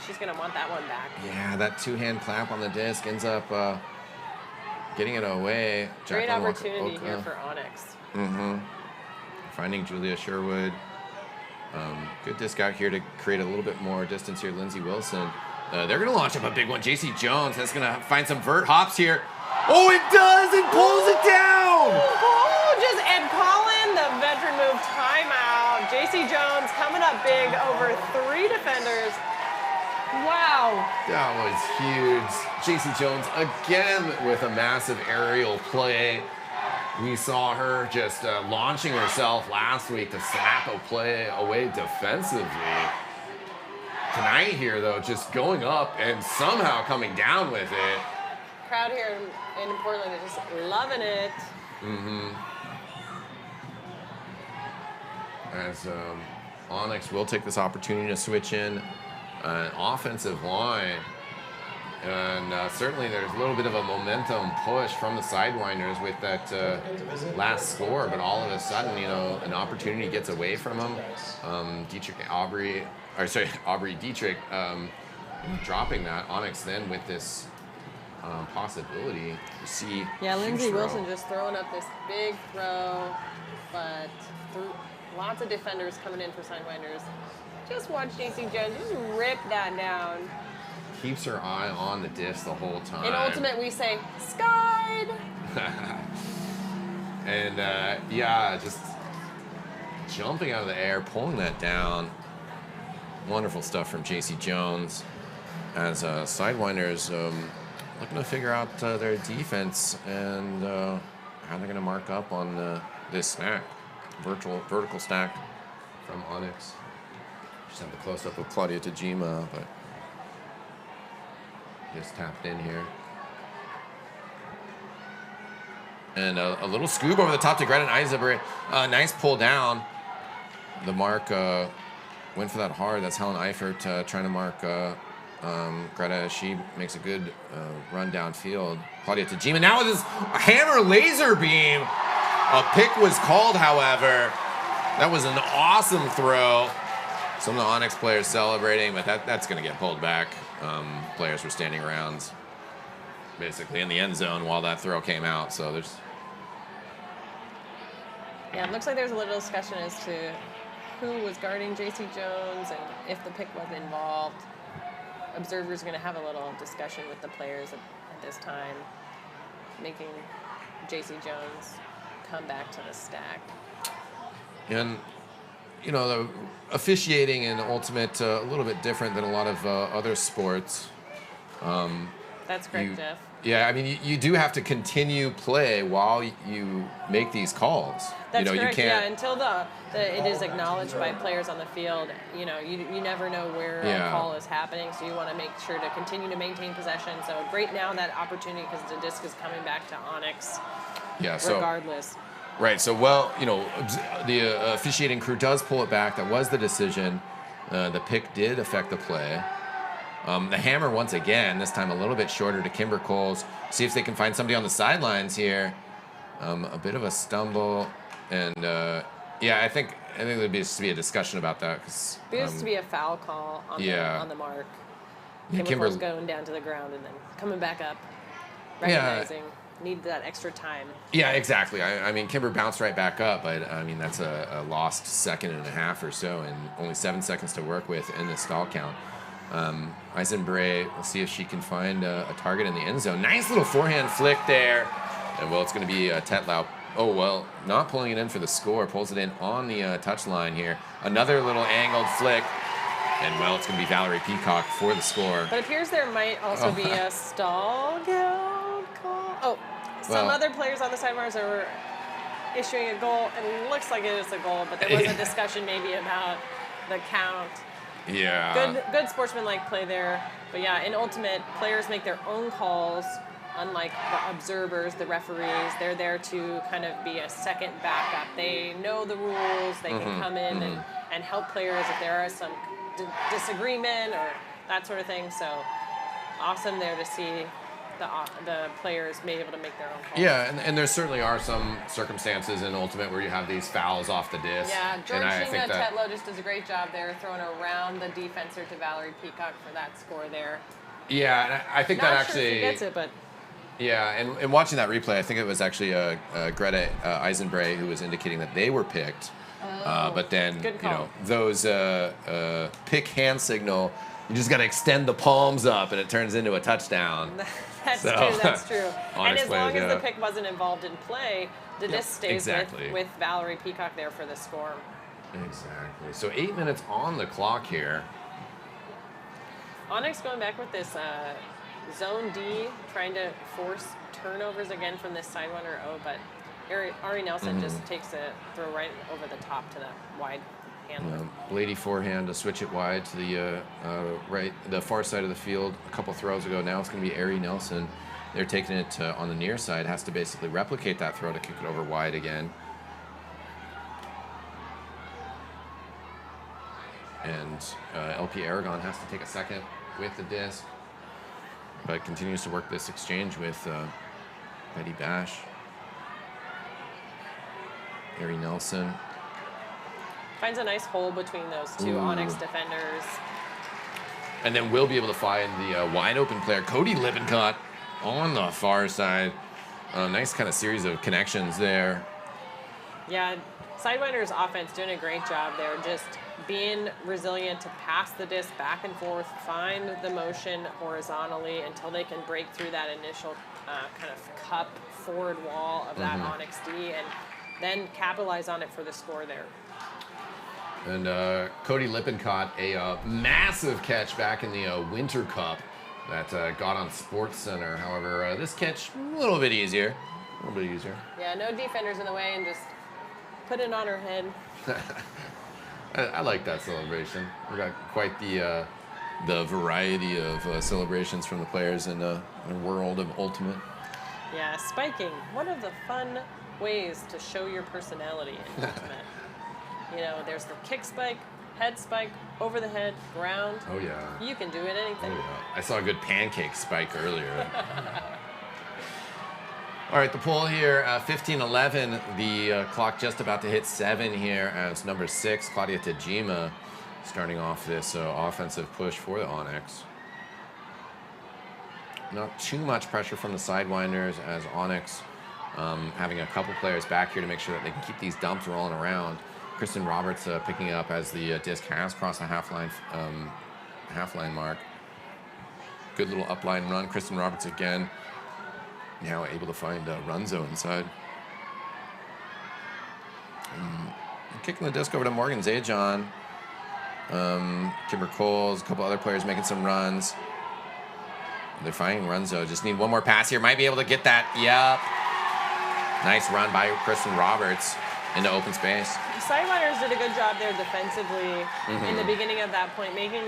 she's going to want that one back. Yeah, that two-hand clap on the disc ends up getting it away. Great opportunity here for Onyx. Finding Julia Sherwood. Good disc out here to create a little bit more distance here. Lindsey Wilson. They're going to launch up a big one. JC Jones that's going to find some vert hops here. Oh, it does! It pulls it down! Oh, and calling the veteran move timeout. JC Jones coming up big over 3 defenders. Wow. That was huge. JC Jones again with a massive aerial play. We saw her just launching herself last week to snap a play away defensively. Tonight here, though, just going up and somehow coming down with it. Crowd here in Portland is just loving it. As Onyx will take this opportunity to switch in an offensive line. And certainly there's a little bit of a momentum push from the Sidewinders with that last score, but all of a sudden, an opportunity gets away from them. Aubrey Dietrich dropping that. Onyx then with this possibility to see. Yeah, Lindsey Wilson just throwing up this big throw, but lots of defenders coming in for Sidewinders. Just watch JC Jones just rip that down. keeps her eye on the disc the whole time. In Ultimate, we say, Skyd! And yeah, just jumping out of the air, pulling that down. Wonderful stuff from JC Jones. As Sidewinders looking to figure out their defense and how they're going to mark up on this stack. Vertical stack from Onyx. Just have the close-up of Claudia Tajima, but just tapped in here. And a little scoop over the top to Greta and Eisenberg. Nice pull down. The mark went for that hard. That's Helen Eifert trying to mark Greta. She makes a good run downfield. Claudia Tajima now with his hammer laser beam. A pick was called, however. That was an awesome throw. Some of the Onyx players celebrating, but that's going to get pulled back. Players were standing around basically in the end zone while that throw came out. So there's... Yeah, it looks like there's a little discussion as to who was guarding JC Jones and if the pick was involved. Observers are going to have a little discussion with the players at this time, making JC Jones come back to the stack. And, you know, the officiating in Ultimate a little bit different than a lot of other sports. That's correct, Jeff. Yeah, I mean, you do have to continue play while you make these calls. That's you know, correct. You can't, yeah, until it is acknowledged by players on the field. You know, you never know where a call is happening, so you want to make sure to continue to maintain possession. So great now that opportunity because the disc is coming back to Onyx. Yeah. Regardless. Right. So well, you know, the officiating crew does pull it back. That was the decision. The pick did affect the play. The hammer once again, this time a little bit shorter to Kimber Coles. See if they can find somebody on the sidelines here. A bit of a stumble, and yeah, I think there'd be a discussion about that because there used to be a foul call on the mark. Yeah, Kimber Coles going down to the ground and then coming back up, recognizing need that extra time. Yeah, exactly. I mean, Kimber bounced right back up, but I mean that's a lost second and a half or so, and only 7 seconds to work with in the stall count. Eisenbray, we'll see if she can find a target in the end zone. Nice little forehand flick there. And, well, it's going to be Tetlau. Oh, well, not pulling it in for the score. Pulls it in on the touch line here. Another little angled flick. And, well, it's going to be Valerie Peacock for the score. But it appears there might also be a stall count call. Oh, some other players on the Sidewinders are issuing a goal. It looks like it is a goal, but there was a discussion maybe about the count. Yeah. Good sportsmanlike play there. But yeah, in Ultimate, players make their own calls, unlike the observers, the referees. They're there to kind of be a second backup. They know the rules. They can come in and help players if there are some disagreement or that sort of thing. So awesome there to see the players be able to make their own calls. Yeah, and there certainly are some circumstances in Ultimate where you have these fouls off the disc. Yeah, Georgina Tetlow just does a great job there, throwing around the defenser to Valerie Peacock for that score there. Yeah, and I think that actually... Not sure if she gets it, but... Yeah, and watching that replay, I think it was actually Greta Eisenbray who was indicating that they were picked. But then, you know, those pick hand signal, you just got to extend the palms up and it turns into a touchdown. That's true. And as long as the pick wasn't involved in play, the disc stays with Valerie Peacock there for the score. Exactly. So 8 minutes on the clock here. Onyx going back with this zone D, trying to force turnovers again from this Sidewinder O, but Ari Nelson just takes a throw right over the top to that wide handler. Lady forehand to switch it wide to the the far side of the field a couple throws ago. Now it's going to be Ari Nelson. They're taking it on the near side. Has to basically replicate that throw to kick it over wide again. And LP Aragon has to take a second with the disc, but continues to work this exchange with Betty Bash. Ari Nelson. Finds a nice hole between those two Onyx defenders. And then we'll be able to find the wide open player, Cody Lippincott, on the far side. Nice kind of series of connections there. Yeah, Sidewinders offense doing a great job there, just being resilient to pass the disc back and forth, find the motion horizontally until they can break through that initial kind of cup forward wall of that Onyx D, and then capitalize on it for the score there. And Cody Lippincott, a massive catch back in the Winter Cup that got on Sports Center. However, this catch a little bit easier. Yeah, no defenders in the way, and just put it on her head. I like that celebration. We got quite the variety of celebrations from the players in the world of Ultimate. Yeah, spiking. One of the fun ways to show your personality in Ultimate. You know, there's the kick spike, head spike, over the head, ground. Oh, yeah. You can do it anything. Oh, yeah. I saw a good pancake spike earlier. All right, the poll here, 15-11. The clock just about to hit 7 here as number 6, Claudia Tajima, starting off this offensive push for the Onyx. Not too much pressure from the Sidewinders as Onyx having a couple players back here to make sure that they can keep these dumps rolling around. Kristen Roberts picking up as the disc has crossed the half line mark. Good little upline run. Kristen Roberts again, now able to find Runzo inside. Kicking the disc over to Morgan Zajon. Kimber Coles, a couple other players making some runs. They're finding Runzo. Just need one more pass here. Might be able to get that. Yep. Nice run by Kristen Roberts into open space. Sidewinders did a good job there defensively in the beginning of that point, making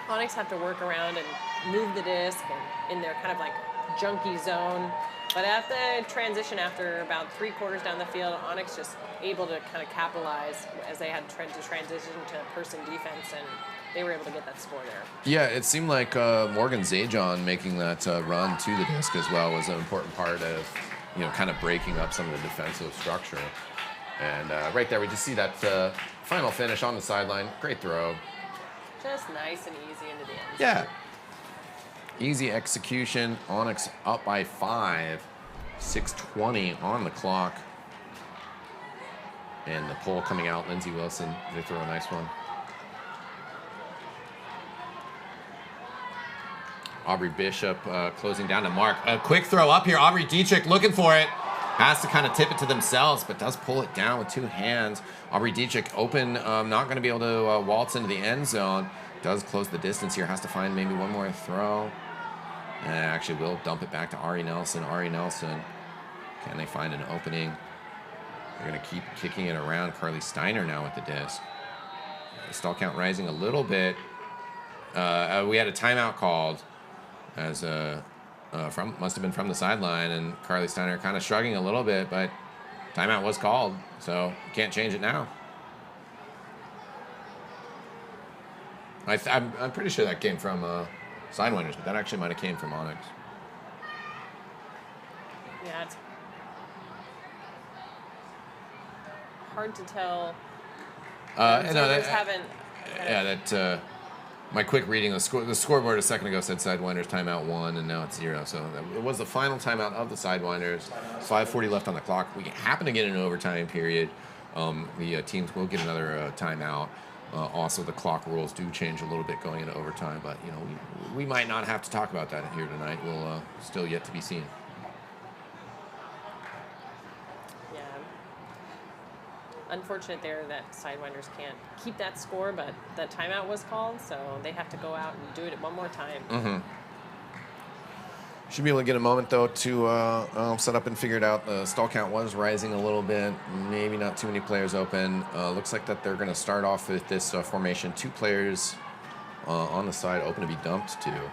Onyx have to work around and move the disc and in their kind of like junky zone. But at the transition, after about 3/4 down the field, Onyx just able to kind of capitalize as they had tried to transition to person defense, and they were able to get that score there. Yeah, it seemed like Morgan Zajon making that run to the disc as well was an important part of, you know, kind of breaking up some of the defensive structure. And right there, we just see that final finish on the sideline. Great throw. Just nice and easy into the end. Yeah. Easy execution. Onyx up by 5. 6:20 on the clock. And the pole coming out. Lindsey Wilson, they throw a nice one. Aubrey Bishop closing down to Mark. A quick throw up here. Aubrey Dietrich looking for it. Has to kind of tip it to themselves, but does pull it down with 2 hands. Aubrey Dietrich open, not going to be able to waltz into the end zone. Does close the distance here. Has to find maybe one more throw. And actually will dump it back to Ari Nelson. Ari Nelson, can they find an opening? They're going to keep kicking it around. Carly Steiner now with the disc. The stall count rising a little bit. We had a timeout called as must have been from the sideline, and Carly Steiner kind of shrugging a little bit, but timeout was called, so can't change it now. I'm pretty sure that came from Sidewinders, but that actually might have came from Onyx. Yeah, it's hard to tell. My quick reading of the scoreboard a second ago said Sidewinders timeout 1, and now it's 0. So it was the final timeout of the Sidewinders. 5:40 left on the clock. We happen to get an overtime period. The teams will get another timeout. Also, the clock rules do change a little bit going into overtime, but you know we might not have to talk about that here tonight. We'll still yet to be seen. Unfortunate there that Sidewinders can't keep that score, but the timeout was called, so they have to go out and do it one more time. Should be able to get a moment, though, to set up and figure it out. The stall count was rising a little bit. Maybe not too many players open. Looks like that they're going to start off with this formation. 2 players on the side open to be dumped to.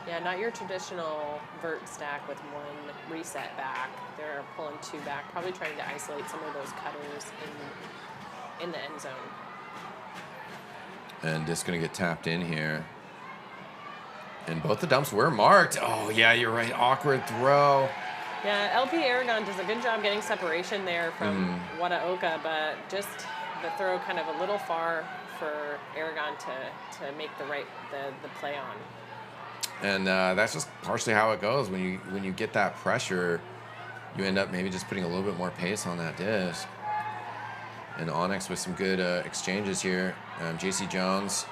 Yeah, not your traditional vert stack with 1 reset back. They're pulling 2 back, probably trying to isolate some of those cutters in the end zone. And just going to get tapped in here. And both the dumps were marked. Oh, yeah, you're right. Awkward throw. Yeah, LP Aragon does a good job getting separation there from Wadaoka, but just the throw kind of a little far for Aragon to make the play on. And that's just partially how it goes. When you get that pressure, you end up maybe just putting a little bit more pace on that disc. And Onyx with some good exchanges here. JC Jones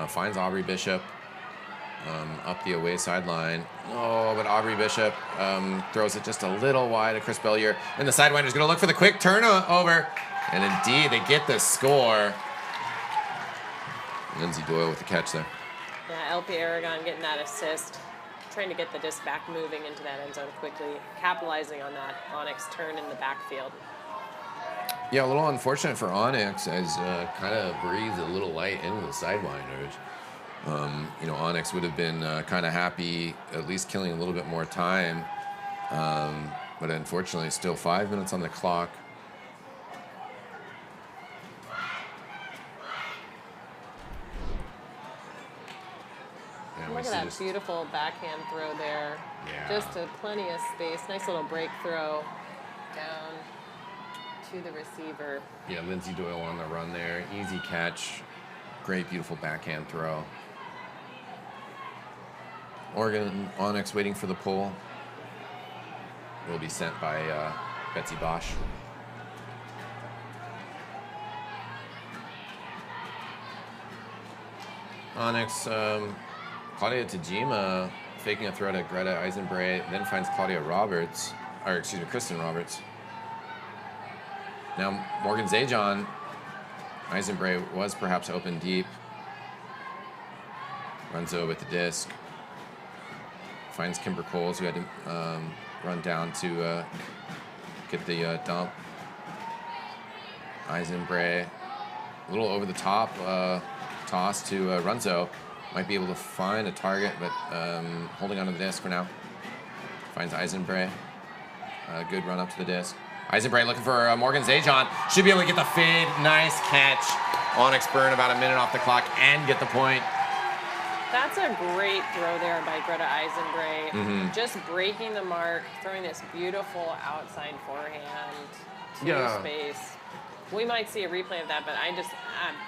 finds Aubrey Bishop up the away sideline. Oh, but Aubrey Bishop throws it just a little wide of Chris Bellier. And the Sidewinders going to look for the quick turnover. And indeed, they get the score. Lindsay Doyle with the catch there. Yeah, LP Aragon getting that assist, trying to get the disc back moving into that end zone quickly, capitalizing on that Onyx turn in the backfield. Yeah, a little unfortunate for Onyx as kind of breathed a little light into the Sidewinders. You know, Onyx would have been kind of happy at least killing a little bit more time. But unfortunately, still 5 minutes on the clock. Look at that beautiful backhand throw there. Yeah. Just plenty of space. Nice little break throw down to the receiver. Yeah, Lindsay Doyle on the run there. Easy catch. Great, beautiful backhand throw. Oregon Onyx waiting for the pull. Will be sent by Betsy Bosch. Onyx, Claudia Tajima faking a throw to Greta Eisenbray, then finds Kristen Roberts. Now Morgan Zajon, Eisenbray was perhaps open deep. Runzo with the disc. Finds Kimber Coles, who had to run down to get the dump. Eisenbray, a little over the top toss to Runzo. Might be able to find a target, but holding onto the disc for now. Finds Eisenbray. Good run up to the disc. Eisenbray looking for Morgan Zajon. Should be able to get the fade. Nice catch. Onyx burn about a minute off the clock and get the point. That's a great throw there by Greta Eisenbray. Mm-hmm. Just breaking the mark, throwing this beautiful outside forehand to space. We might see a replay of that, but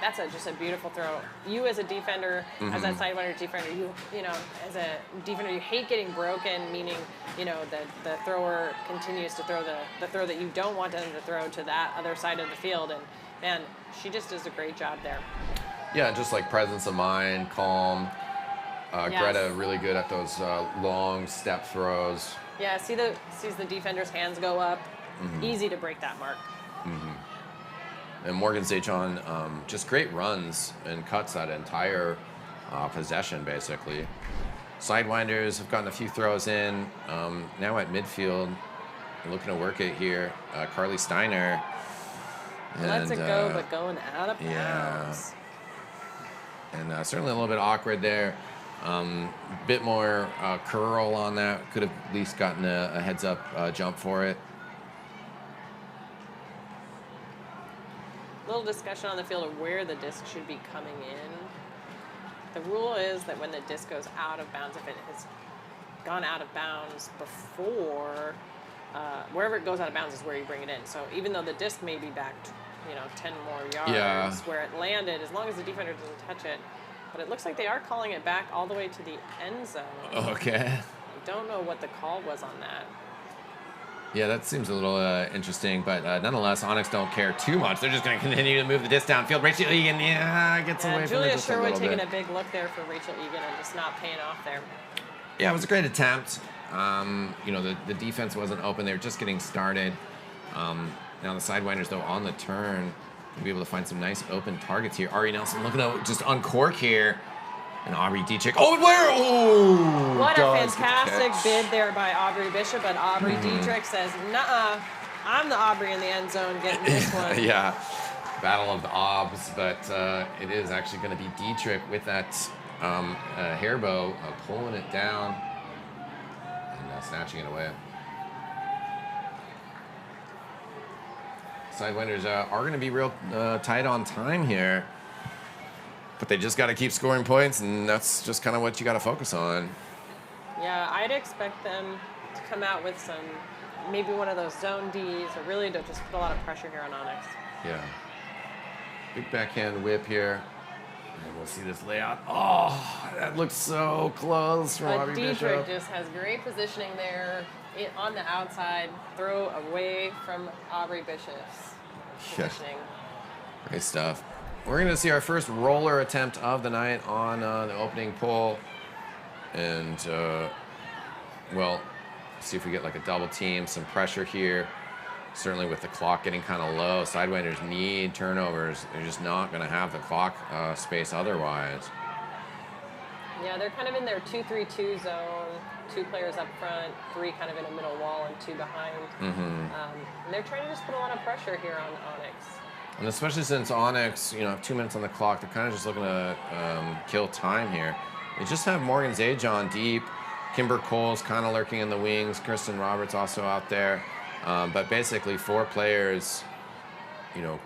that's just a beautiful throw. You as a defender, as that Sidewinder defender, you know, as a defender, you hate getting broken, meaning, you know, the thrower continues to throw the throw that you don't want them to throw to that other side of the field. And man, she just does a great job there. Yeah, just like presence of mind, calm. Yes. Greta really good at those long step throws. Yeah, sees the defender's hands go up. Easy to break that mark. And Morgan Zajon, just great runs and cuts that entire possession, basically. Sidewinders have gotten a few throws in. Now at midfield, looking to work it here. Carly Steiner. Lets it go, but going out of bounds. Yeah. And certainly a little bit awkward there. Bit more curl on that. Could have at least gotten a heads-up jump for it. Little discussion on the field of where the disc should be coming in. The rule is that when the disc goes out of bounds, if it has gone out of bounds before, wherever it goes out of bounds is where you bring it in. So even though the disc may be back, 10 more yards where it landed, as long as the defender doesn't touch it. But it looks like they are calling it back all the way to the end zone. Okay. I don't know what the call was on that. Yeah, that seems a little interesting, but nonetheless, Onyx don't care too much. They're just going to continue to move the disc downfield. Rachel Egan, gets away from it Julia just a Sherwood little taking bit. a big look there for Rachel Egan and just not paying off there. Yeah, it was a great attempt. The defense wasn't open. They were just getting started. Now the Sidewinders, though, on the turn, will be able to find some nice open targets here. Ari Nelson looking to just uncork here. And Aubrey Dietrich. Oh, where? Oh! What a fantastic bid there by Aubrey Bishop, but Aubrey Dietrich says, "Nuh-uh, I'm the Aubrey in the end zone getting this one." Yeah, battle of the obs, but it is actually going to be Dietrich with that hair bow, pulling it down and snatching it away. Sidewinders are going to be real tight on time here. But they just got to keep scoring points, and that's just kind of what you got to focus on. Yeah, I'd expect them to come out with maybe one of those zone Ds, or really to just put a lot of pressure here on Onyx. Yeah. Big backhand whip here. And we'll see this layout. Oh, that looks so close from Aubrey Dietrich Bishop. just has great positioning there on the outside, throw away from Aubrey Bishop's positioning. Great stuff. We're going to see our first roller attempt of the night on the opening pull. And, well, see if we get like a double team, some pressure here. Certainly with the clock getting kind of low, Sidewinders need turnovers. They're just not going to have the clock space otherwise. Yeah, they're kind of in their 2-3-2 zone. 2 players up front, 3 kind of in a middle wall, and 2 behind. And they're trying to just put a lot of pressure here on Onyx. And especially since Onyx, have 2 minutes on the clock, they're kind of just looking to kill time here. They just have Morgan Zajon deep. Kimber Cole's kind of lurking in the wings. Kristen Roberts also out there. But basically 4 players,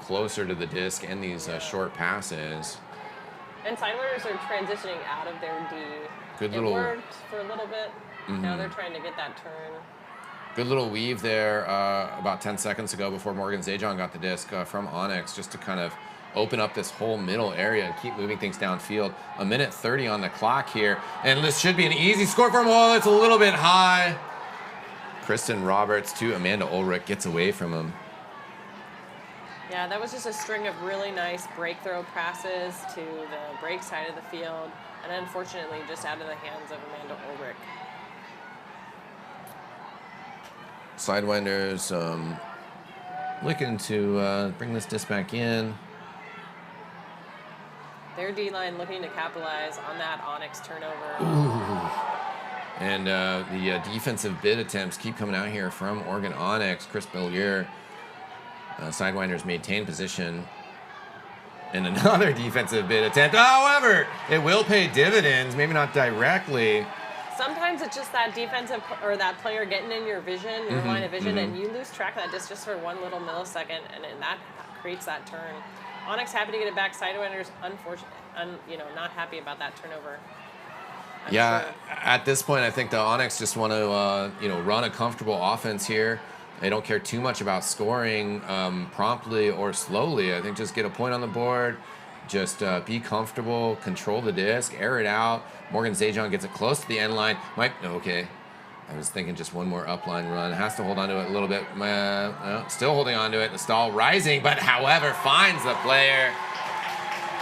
closer to the disc and these short passes. And Sidewinders are transitioning out of their D. It worked for a little bit. Now they're trying to get that turn. Good little weave there about 10 seconds ago before Morgan Zajon got the disc from Onyx, just to kind of open up this whole middle area and keep moving things downfield. 1:30 on the clock here. And this should be an easy score for him. Oh, it's a little bit high. Kristen Roberts to Amanda Ulrich gets away from him. Yeah, that was just a string of really nice break throw passes to the break side of the field. And unfortunately, just out of the hands of Amanda Ulrich. Sidewinders looking to bring this disc back in. Their D-line looking to capitalize on that Onyx turnover. Ooh. And the defensive bid attempts keep coming out here from Oregon Onyx. Chris Billier. Sidewinders maintain position. And another defensive bid attempt. However, it will pay dividends, maybe not directly. Sometimes it's just that defensive or that player getting in your vision, your line of vision, and you lose track of that just for 1 little millisecond, and then that creates that turn. Onyx happy to get it back. Sidewinders, not happy about that turnover. I'm sure. At this point, I think the Onyx just want to, run a comfortable offense here. They don't care too much about scoring promptly or slowly. I think just get a point on the board, just be comfortable, control the disc, air it out. Morgan Zajon gets it close to the end line. Okay. I was thinking just one more upline run. Has to hold on to it a little bit. Still holding on to it. The stall rising, but however, finds the player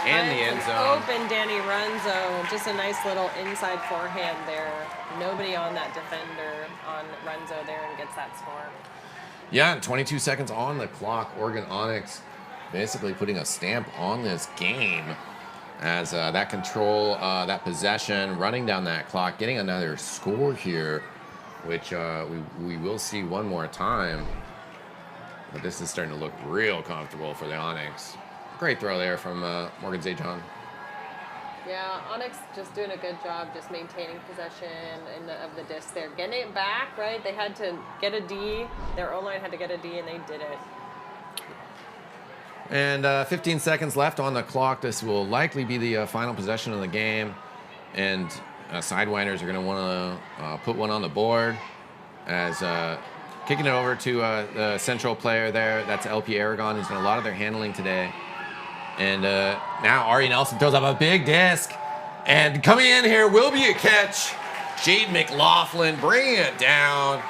in the end zone. Open Danny Runzo. Just a nice little inside forehand there. Nobody on that defender on Runzo there and gets that score. Yeah, and 22 seconds on the clock. Oregon Onyx basically putting a stamp on this game as that control, that possession, running down that clock, getting another score here, which we will see one more time. But this is starting to look real comfortable for the Onyx. Great throw there from Morgan Zajon. Yeah, Onyx just doing a good job just maintaining possession of the disc there. Getting it back, right? They had to get a D. Their O-line had to get a D, and they did it. And 15 seconds left on the clock. This will likely be the final possession of the game. And Sidewinders are going to want to put one on the board as kicking it over to the central player there. That's LP Aragon, who's done a lot of their handling today. And now Ari Nelson throws up a big disc. And coming in here will be a catch. Jade McLaughlin bringing it down.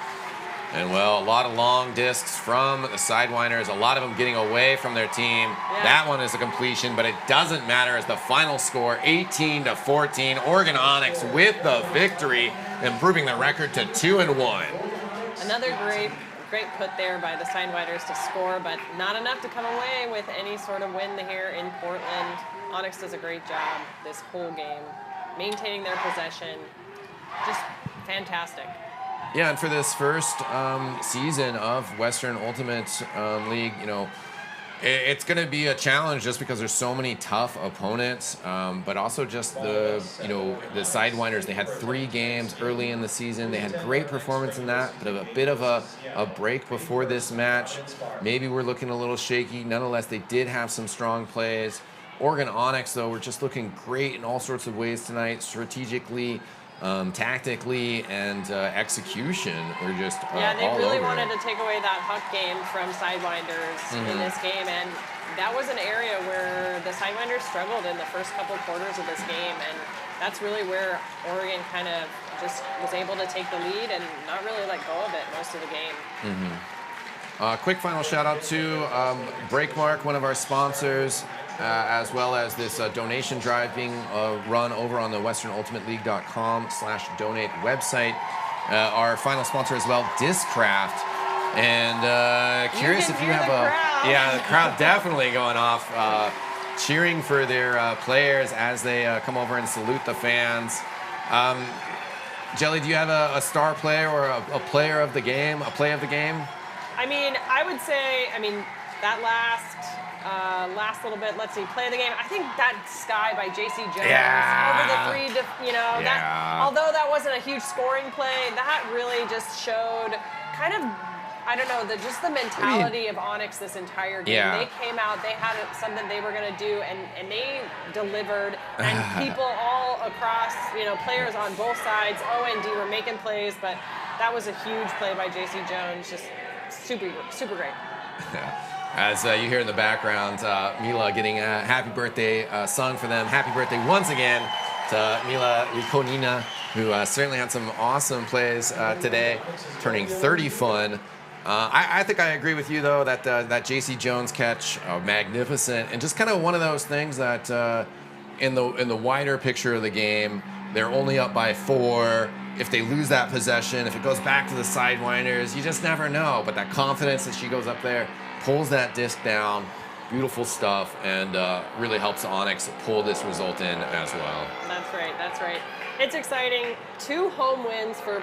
And, well, a lot of long discs from the Sidewinders. A lot of them getting away from their team. Yeah. That one is a completion, but it doesn't matter as the final score, 18-14. Oregon Onyx with the victory, improving the record to 2-1. Another great put there by the Sidewinders to score, but not enough to come away with any sort of win here in Portland. Onyx does a great job this whole game, maintaining their possession. Just fantastic. Yeah, and for this first season of Western Ultimate League, it's going to be a challenge just because there's so many tough opponents, but also just the Sidewinders. They had 3 games early in the season. They had great performance in that, but a bit of a break before this match. Maybe we're looking a little shaky. Nonetheless, they did have some strong plays. Oregon Onyx, though, were just looking great in all sorts of ways tonight, strategically, tactically, and execution. They're just yeah, they all really over wanted it. to take away that huck game from Sidewinders in this game, and that was an area where the Sidewinders struggled in the first couple quarters of this game, and that's really where Oregon kind of just was able to take the lead and not really let go of it most of the game. Quick final shout out to Breakmark, one of our sponsors, as well as this donation drive being run over on the westernultimateleague.com/donate website. Our final sponsor as well, Discraft. And curious if you have the crowd definitely going off, cheering for their players as they come over and salute the fans. Jelly, do you have a star player or a player of the game, a play of the game? I mean, I would say, that last little bit, let's see, play of the game. I think that sky by J.C. Jones over the three, that, although that wasn't a huge scoring play, that really just showed kind of, I don't know, just the mentality of Onyx this entire game. Yeah. They came out, they had something they were going to do, and they delivered. And people all across, players on both sides, O and D were making plays, but that was a huge play by J.C. Jones. Just super, super great. As you hear in the background, Mila getting a happy birthday sung for them. Happy birthday once again to Mila Likonina, who certainly had some awesome plays today, turning 30 fun. I think I agree with you, though, that that J.C. Jones catch, magnificent, and just kind of one of those things that in the wider picture of the game, they're only up by 4. If they lose that possession, if it goes back to the Sidewinders, you just never know. But that confidence that she goes up there, pulls that disc down, beautiful stuff, and really helps Onyx pull this result in as well. That's right, that's right. It's exciting. 2 home wins for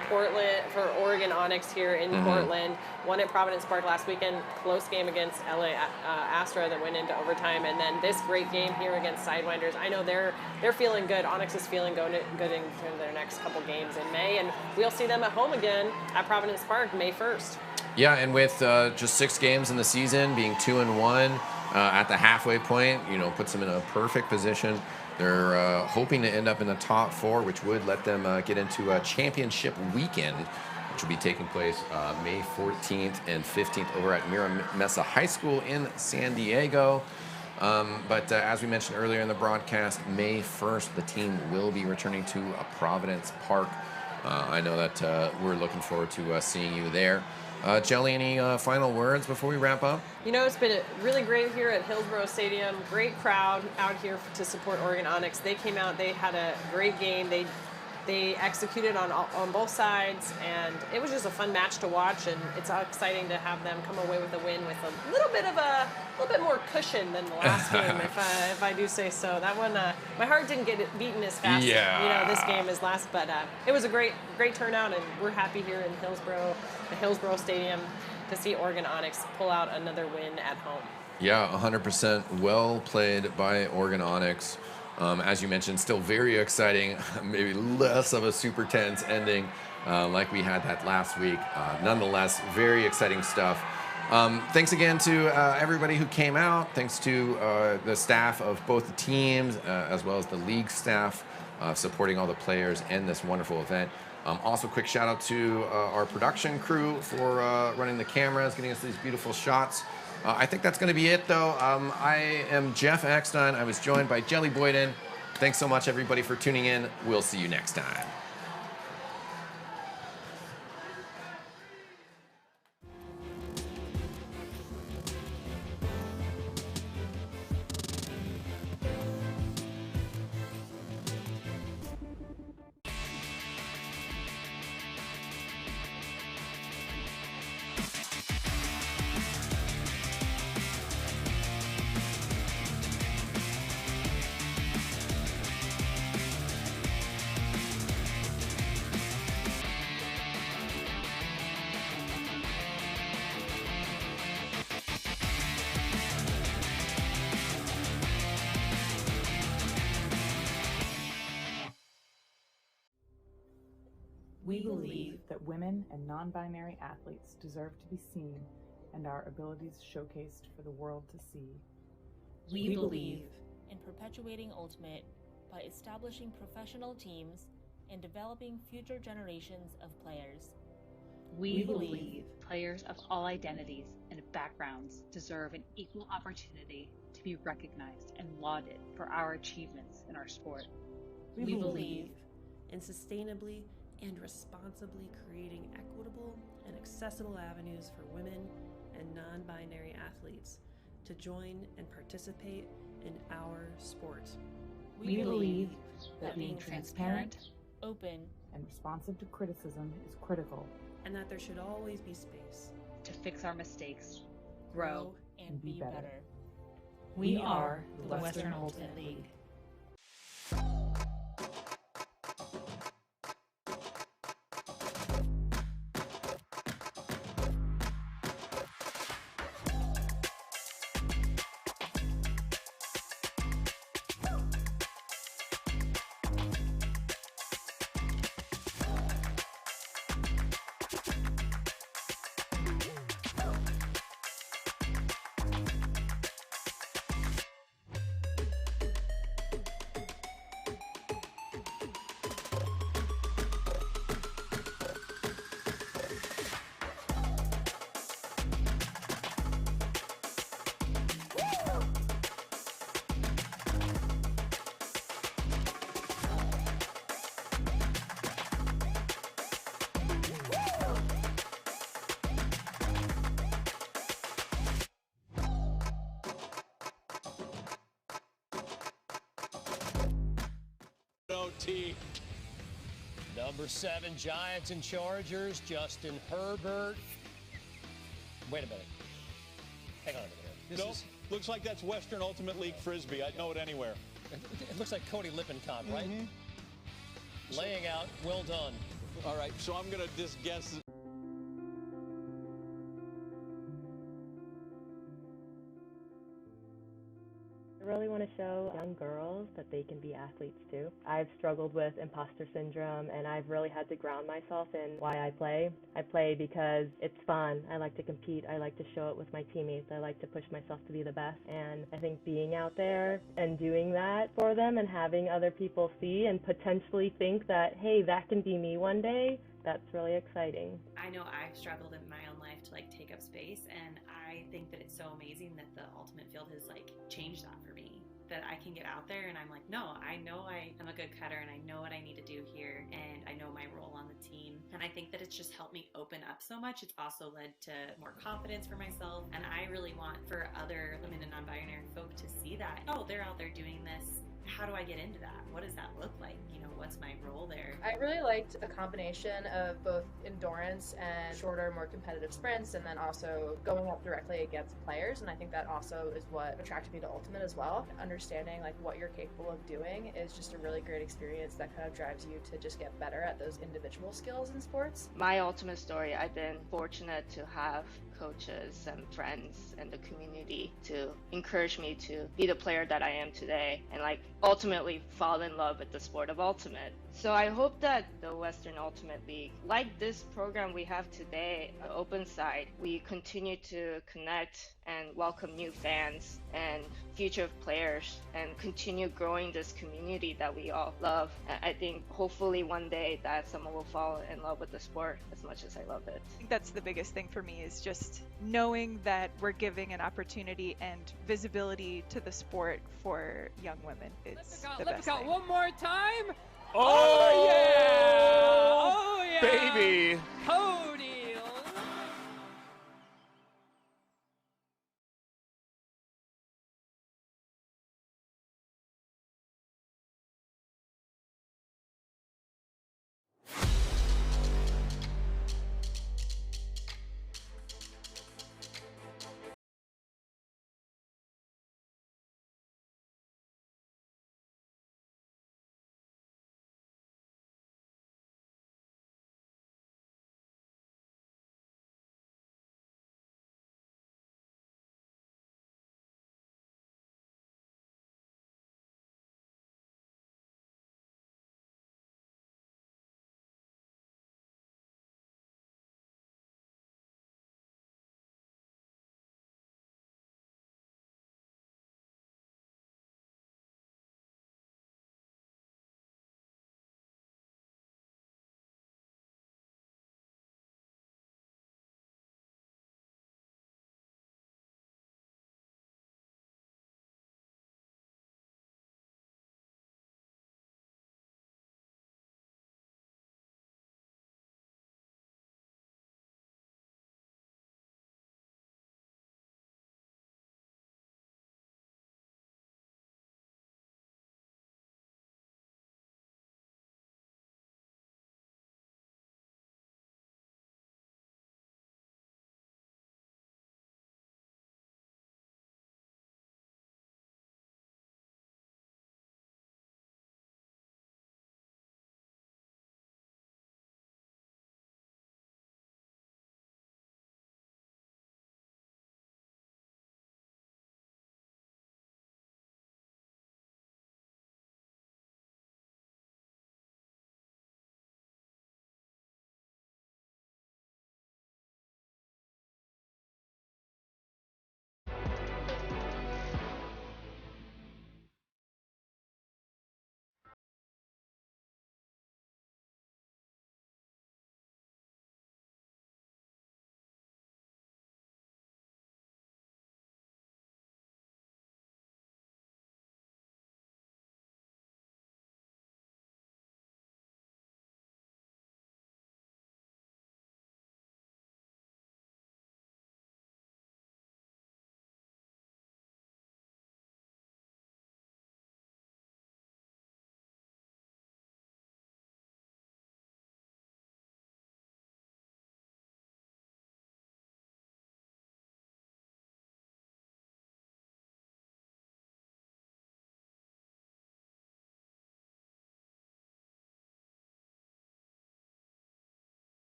Oregon Onyx here in Portland. One at Providence Park last weekend, close game against LA Astra that went into overtime, and then this great game here against Sidewinders. I know they're feeling good. Onyx is feeling good into their next couple games in May, and we'll see them at home again at Providence Park May 1st. Yeah, and with just 6 games in the season, being 2-1 at the halfway point, puts them in a perfect position. They're hoping to end up in the top 4, which would let them get into a championship weekend, which will be taking place May 14th and 15th over at Mira Mesa High School in San Diego. But as we mentioned earlier in the broadcast, May 1st, the team will be returning to Providence Park. I know that we're looking forward to seeing you there. Jelly, any final words before we wrap up? It's been really great here at Hillsborough Stadium. Great crowd out here to support Oregon Onyx. They came out, they had a great game. They executed on both sides, and it was just a fun match to watch, and it's exciting to have them come away with a win with a little bit more cushion than the last game, if I do say so. That one, my heart didn't get beaten as fast, this game as last, but it was a great turnout, and we're happy here in the Hillsborough Stadium, to see Oregon Onyx pull out another win at home. Yeah, 100% well played by Oregon Onyx. As you mentioned, still very exciting, maybe less of a super tense ending like we had that last week. Nonetheless, very exciting stuff. Thanks again to everybody who came out. Thanks to the staff of both the teams, as well as the league staff, supporting all the players in this wonderful event. Also, quick shout out to our production crew for running the cameras, getting us these beautiful shots. I think that's going to be it, though. I am Jeff Eckstein. I was joined by Jelly Boyden. Thanks so much, everybody, for tuning in. We'll see you next time. We believe that women and non-binary athletes deserve to be seen and our abilities showcased for the world to see. We believe in perpetuating Ultimate by establishing professional teams and developing future generations of players. We believe players of all identities and backgrounds deserve an equal opportunity to be recognized and lauded for our achievements in our sport. We believe in sustainably and responsibly creating equitable and accessible avenues for women and non-binary athletes to join and participate in our sport. We believe that being transparent, open, and responsive to criticism is critical, and that there should always be space to fix our mistakes, grow, and be better. We are the Western Ultimate League. OT. Number 7, Giants and Chargers, Justin Herbert. Wait a minute. Hang on a minute here. Nope. Looks like that's Western Ultimate League Frisbee. I'd know it anywhere. It looks like Cody Lippincott, right? Mm-hmm. Laying out, well done. All right, so I'm going to just guess. I really want to show young girls that they can be athletes too. I've struggled with imposter syndrome, and I've really had to ground myself in why I play. I play because it's fun. I like to compete. I like to show it with my teammates. I like to push myself to be the best. And I think being out there and doing that for them and having other people see and potentially think that, hey, that can be me one day, that's really exciting. I know I've struggled in my own life to like take up space, and I think that it's so amazing that the ultimate field has like changed that for me. That I can get out there and I'm like, no, I know I am a good cutter and I know what I need to do here and I know my role on the team. And I think that it's just helped me open up so much. It's also led to more confidence for myself. And I really want for other women and non-binary folk to see that, oh, they're out there doing this. How do I get into that? What does that look like? You know, what's my role there? I really liked a combination of both endurance and shorter, more competitive sprints, and then also going up directly against players. And I think that also is what attracted me to Ultimate as well. Understanding like what you're capable of doing is just a really great experience that kind of drives you to just get better at those individual skills in sports. My ultimate story, I've been fortunate to have coaches and friends and the community to encourage me to be the player that I am today and like ultimately fall in love with the sport of Ultimate. So I hope that the Western Ultimate League, like this program we have today, the Open Side, we continue to connect and welcome new fans and future players and continue growing this community that we all love. I think hopefully one day that someone will fall in love with the sport as much as I love it. I think that's the biggest thing for me is just knowing that we're giving an opportunity and visibility to the sport for young women. It's the best thing. One more time. Oh, yeah! Oh yeah! Baby! Cody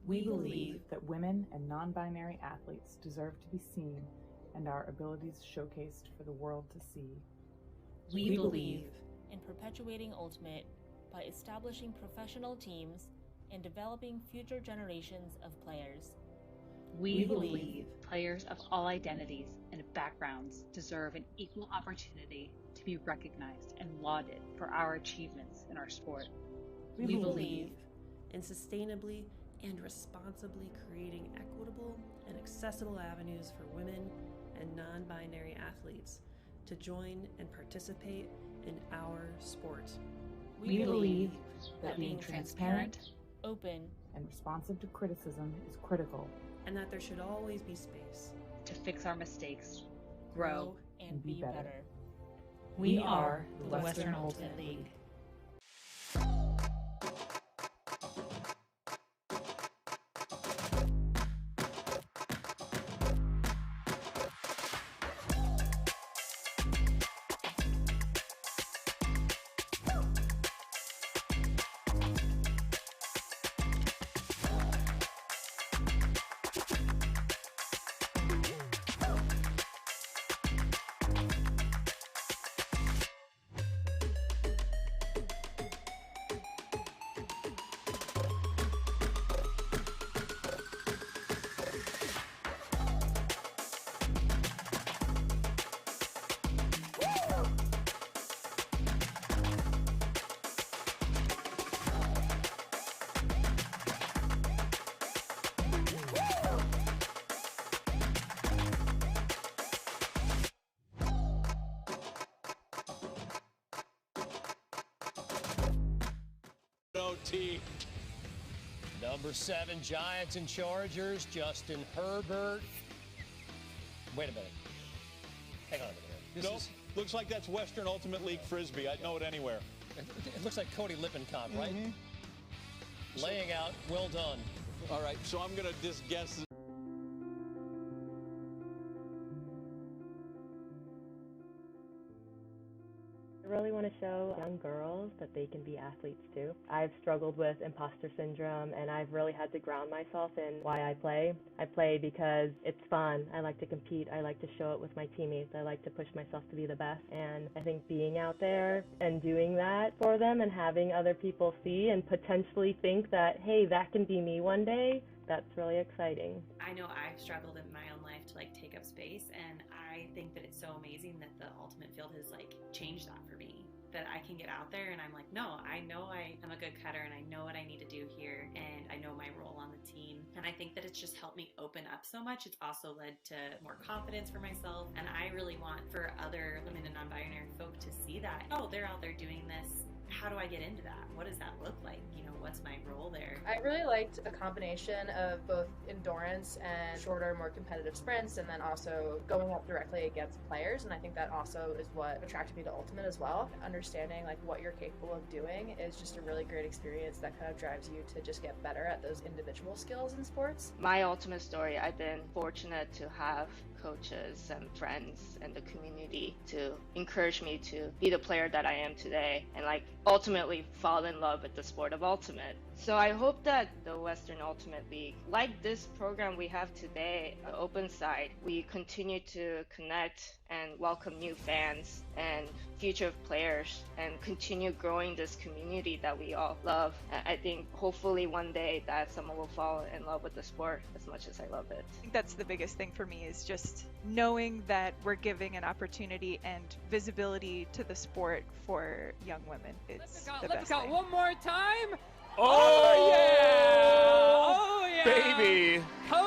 We believe that women and non-binary athletes deserve to be seen and our abilities showcased for the world to see. We believe in perpetuating Ultimate by establishing professional teams and developing future generations of players. We believe players of all identities and backgrounds deserve an equal opportunity to be recognized and lauded for our achievements in our sport. We believe in sustainably and responsibly creating equitable and accessible avenues for women and non-binary athletes to join and participate in our sport. We believe that being transparent, open, and responsive to criticism is critical, and that there should always be space to fix our mistakes, grow, and be better. We are the Western Ultimate League. OT. Number 7, Giants and Chargers, Justin Herbert. Wait a minute. Hang on a minute. Nope. Looks like that's Western Ultimate League frisbee. I'd know it anywhere. It looks like Cody Lippincott, right? Mm-hmm. Laying out, well done. All right, so I'm going to just guess. I really want to show young girls that they can be athletes too. I've struggled with imposter syndrome, and I've really had to ground myself in why I play. I play because it's fun. I like to compete. I like to show it with my teammates. I like to push myself to be the best. And I think being out there and doing that for them and having other people see and potentially think that, hey, that can be me one day, that's really exciting. I know I've struggled in my own life to take up space, and I think that it's so amazing that the Ultimate Field has changed that for me. That I can get out there and I'm no, I know I am a good cutter and I know what I need to do here and I know my role on the team. And I think that it's just helped me open up so much. It's also led to more confidence for myself. And I really want for other women and non-binary folk to see that, oh, they're out there doing this. How do I get into that? What does that look like? What's my role there? I really liked a combination of both endurance and shorter, more competitive sprints, and then also going up directly against players. And I think that also is what attracted me to Ultimate as well. Understanding what you're capable of doing is just a really great experience that kind of drives you to just get better at those individual skills in sports. My Ultimate story, I've been fortunate to have coaches and friends and the community to encourage me to be the player that I am today and ultimately fall in love with the sport of Ultimate. So I hope that the Western Ultimate League, like this program we have today, the Open Side, we continue to connect and welcome new fans and future players and continue growing this community that we all love. I think hopefully one day that someone will fall in love with the sport as much as I love it. I think that's the biggest thing for me is just knowing that we're giving an opportunity and visibility to the sport for young women. It's the best thing. One more time. Oh, yeah! Oh yeah! Baby. Cody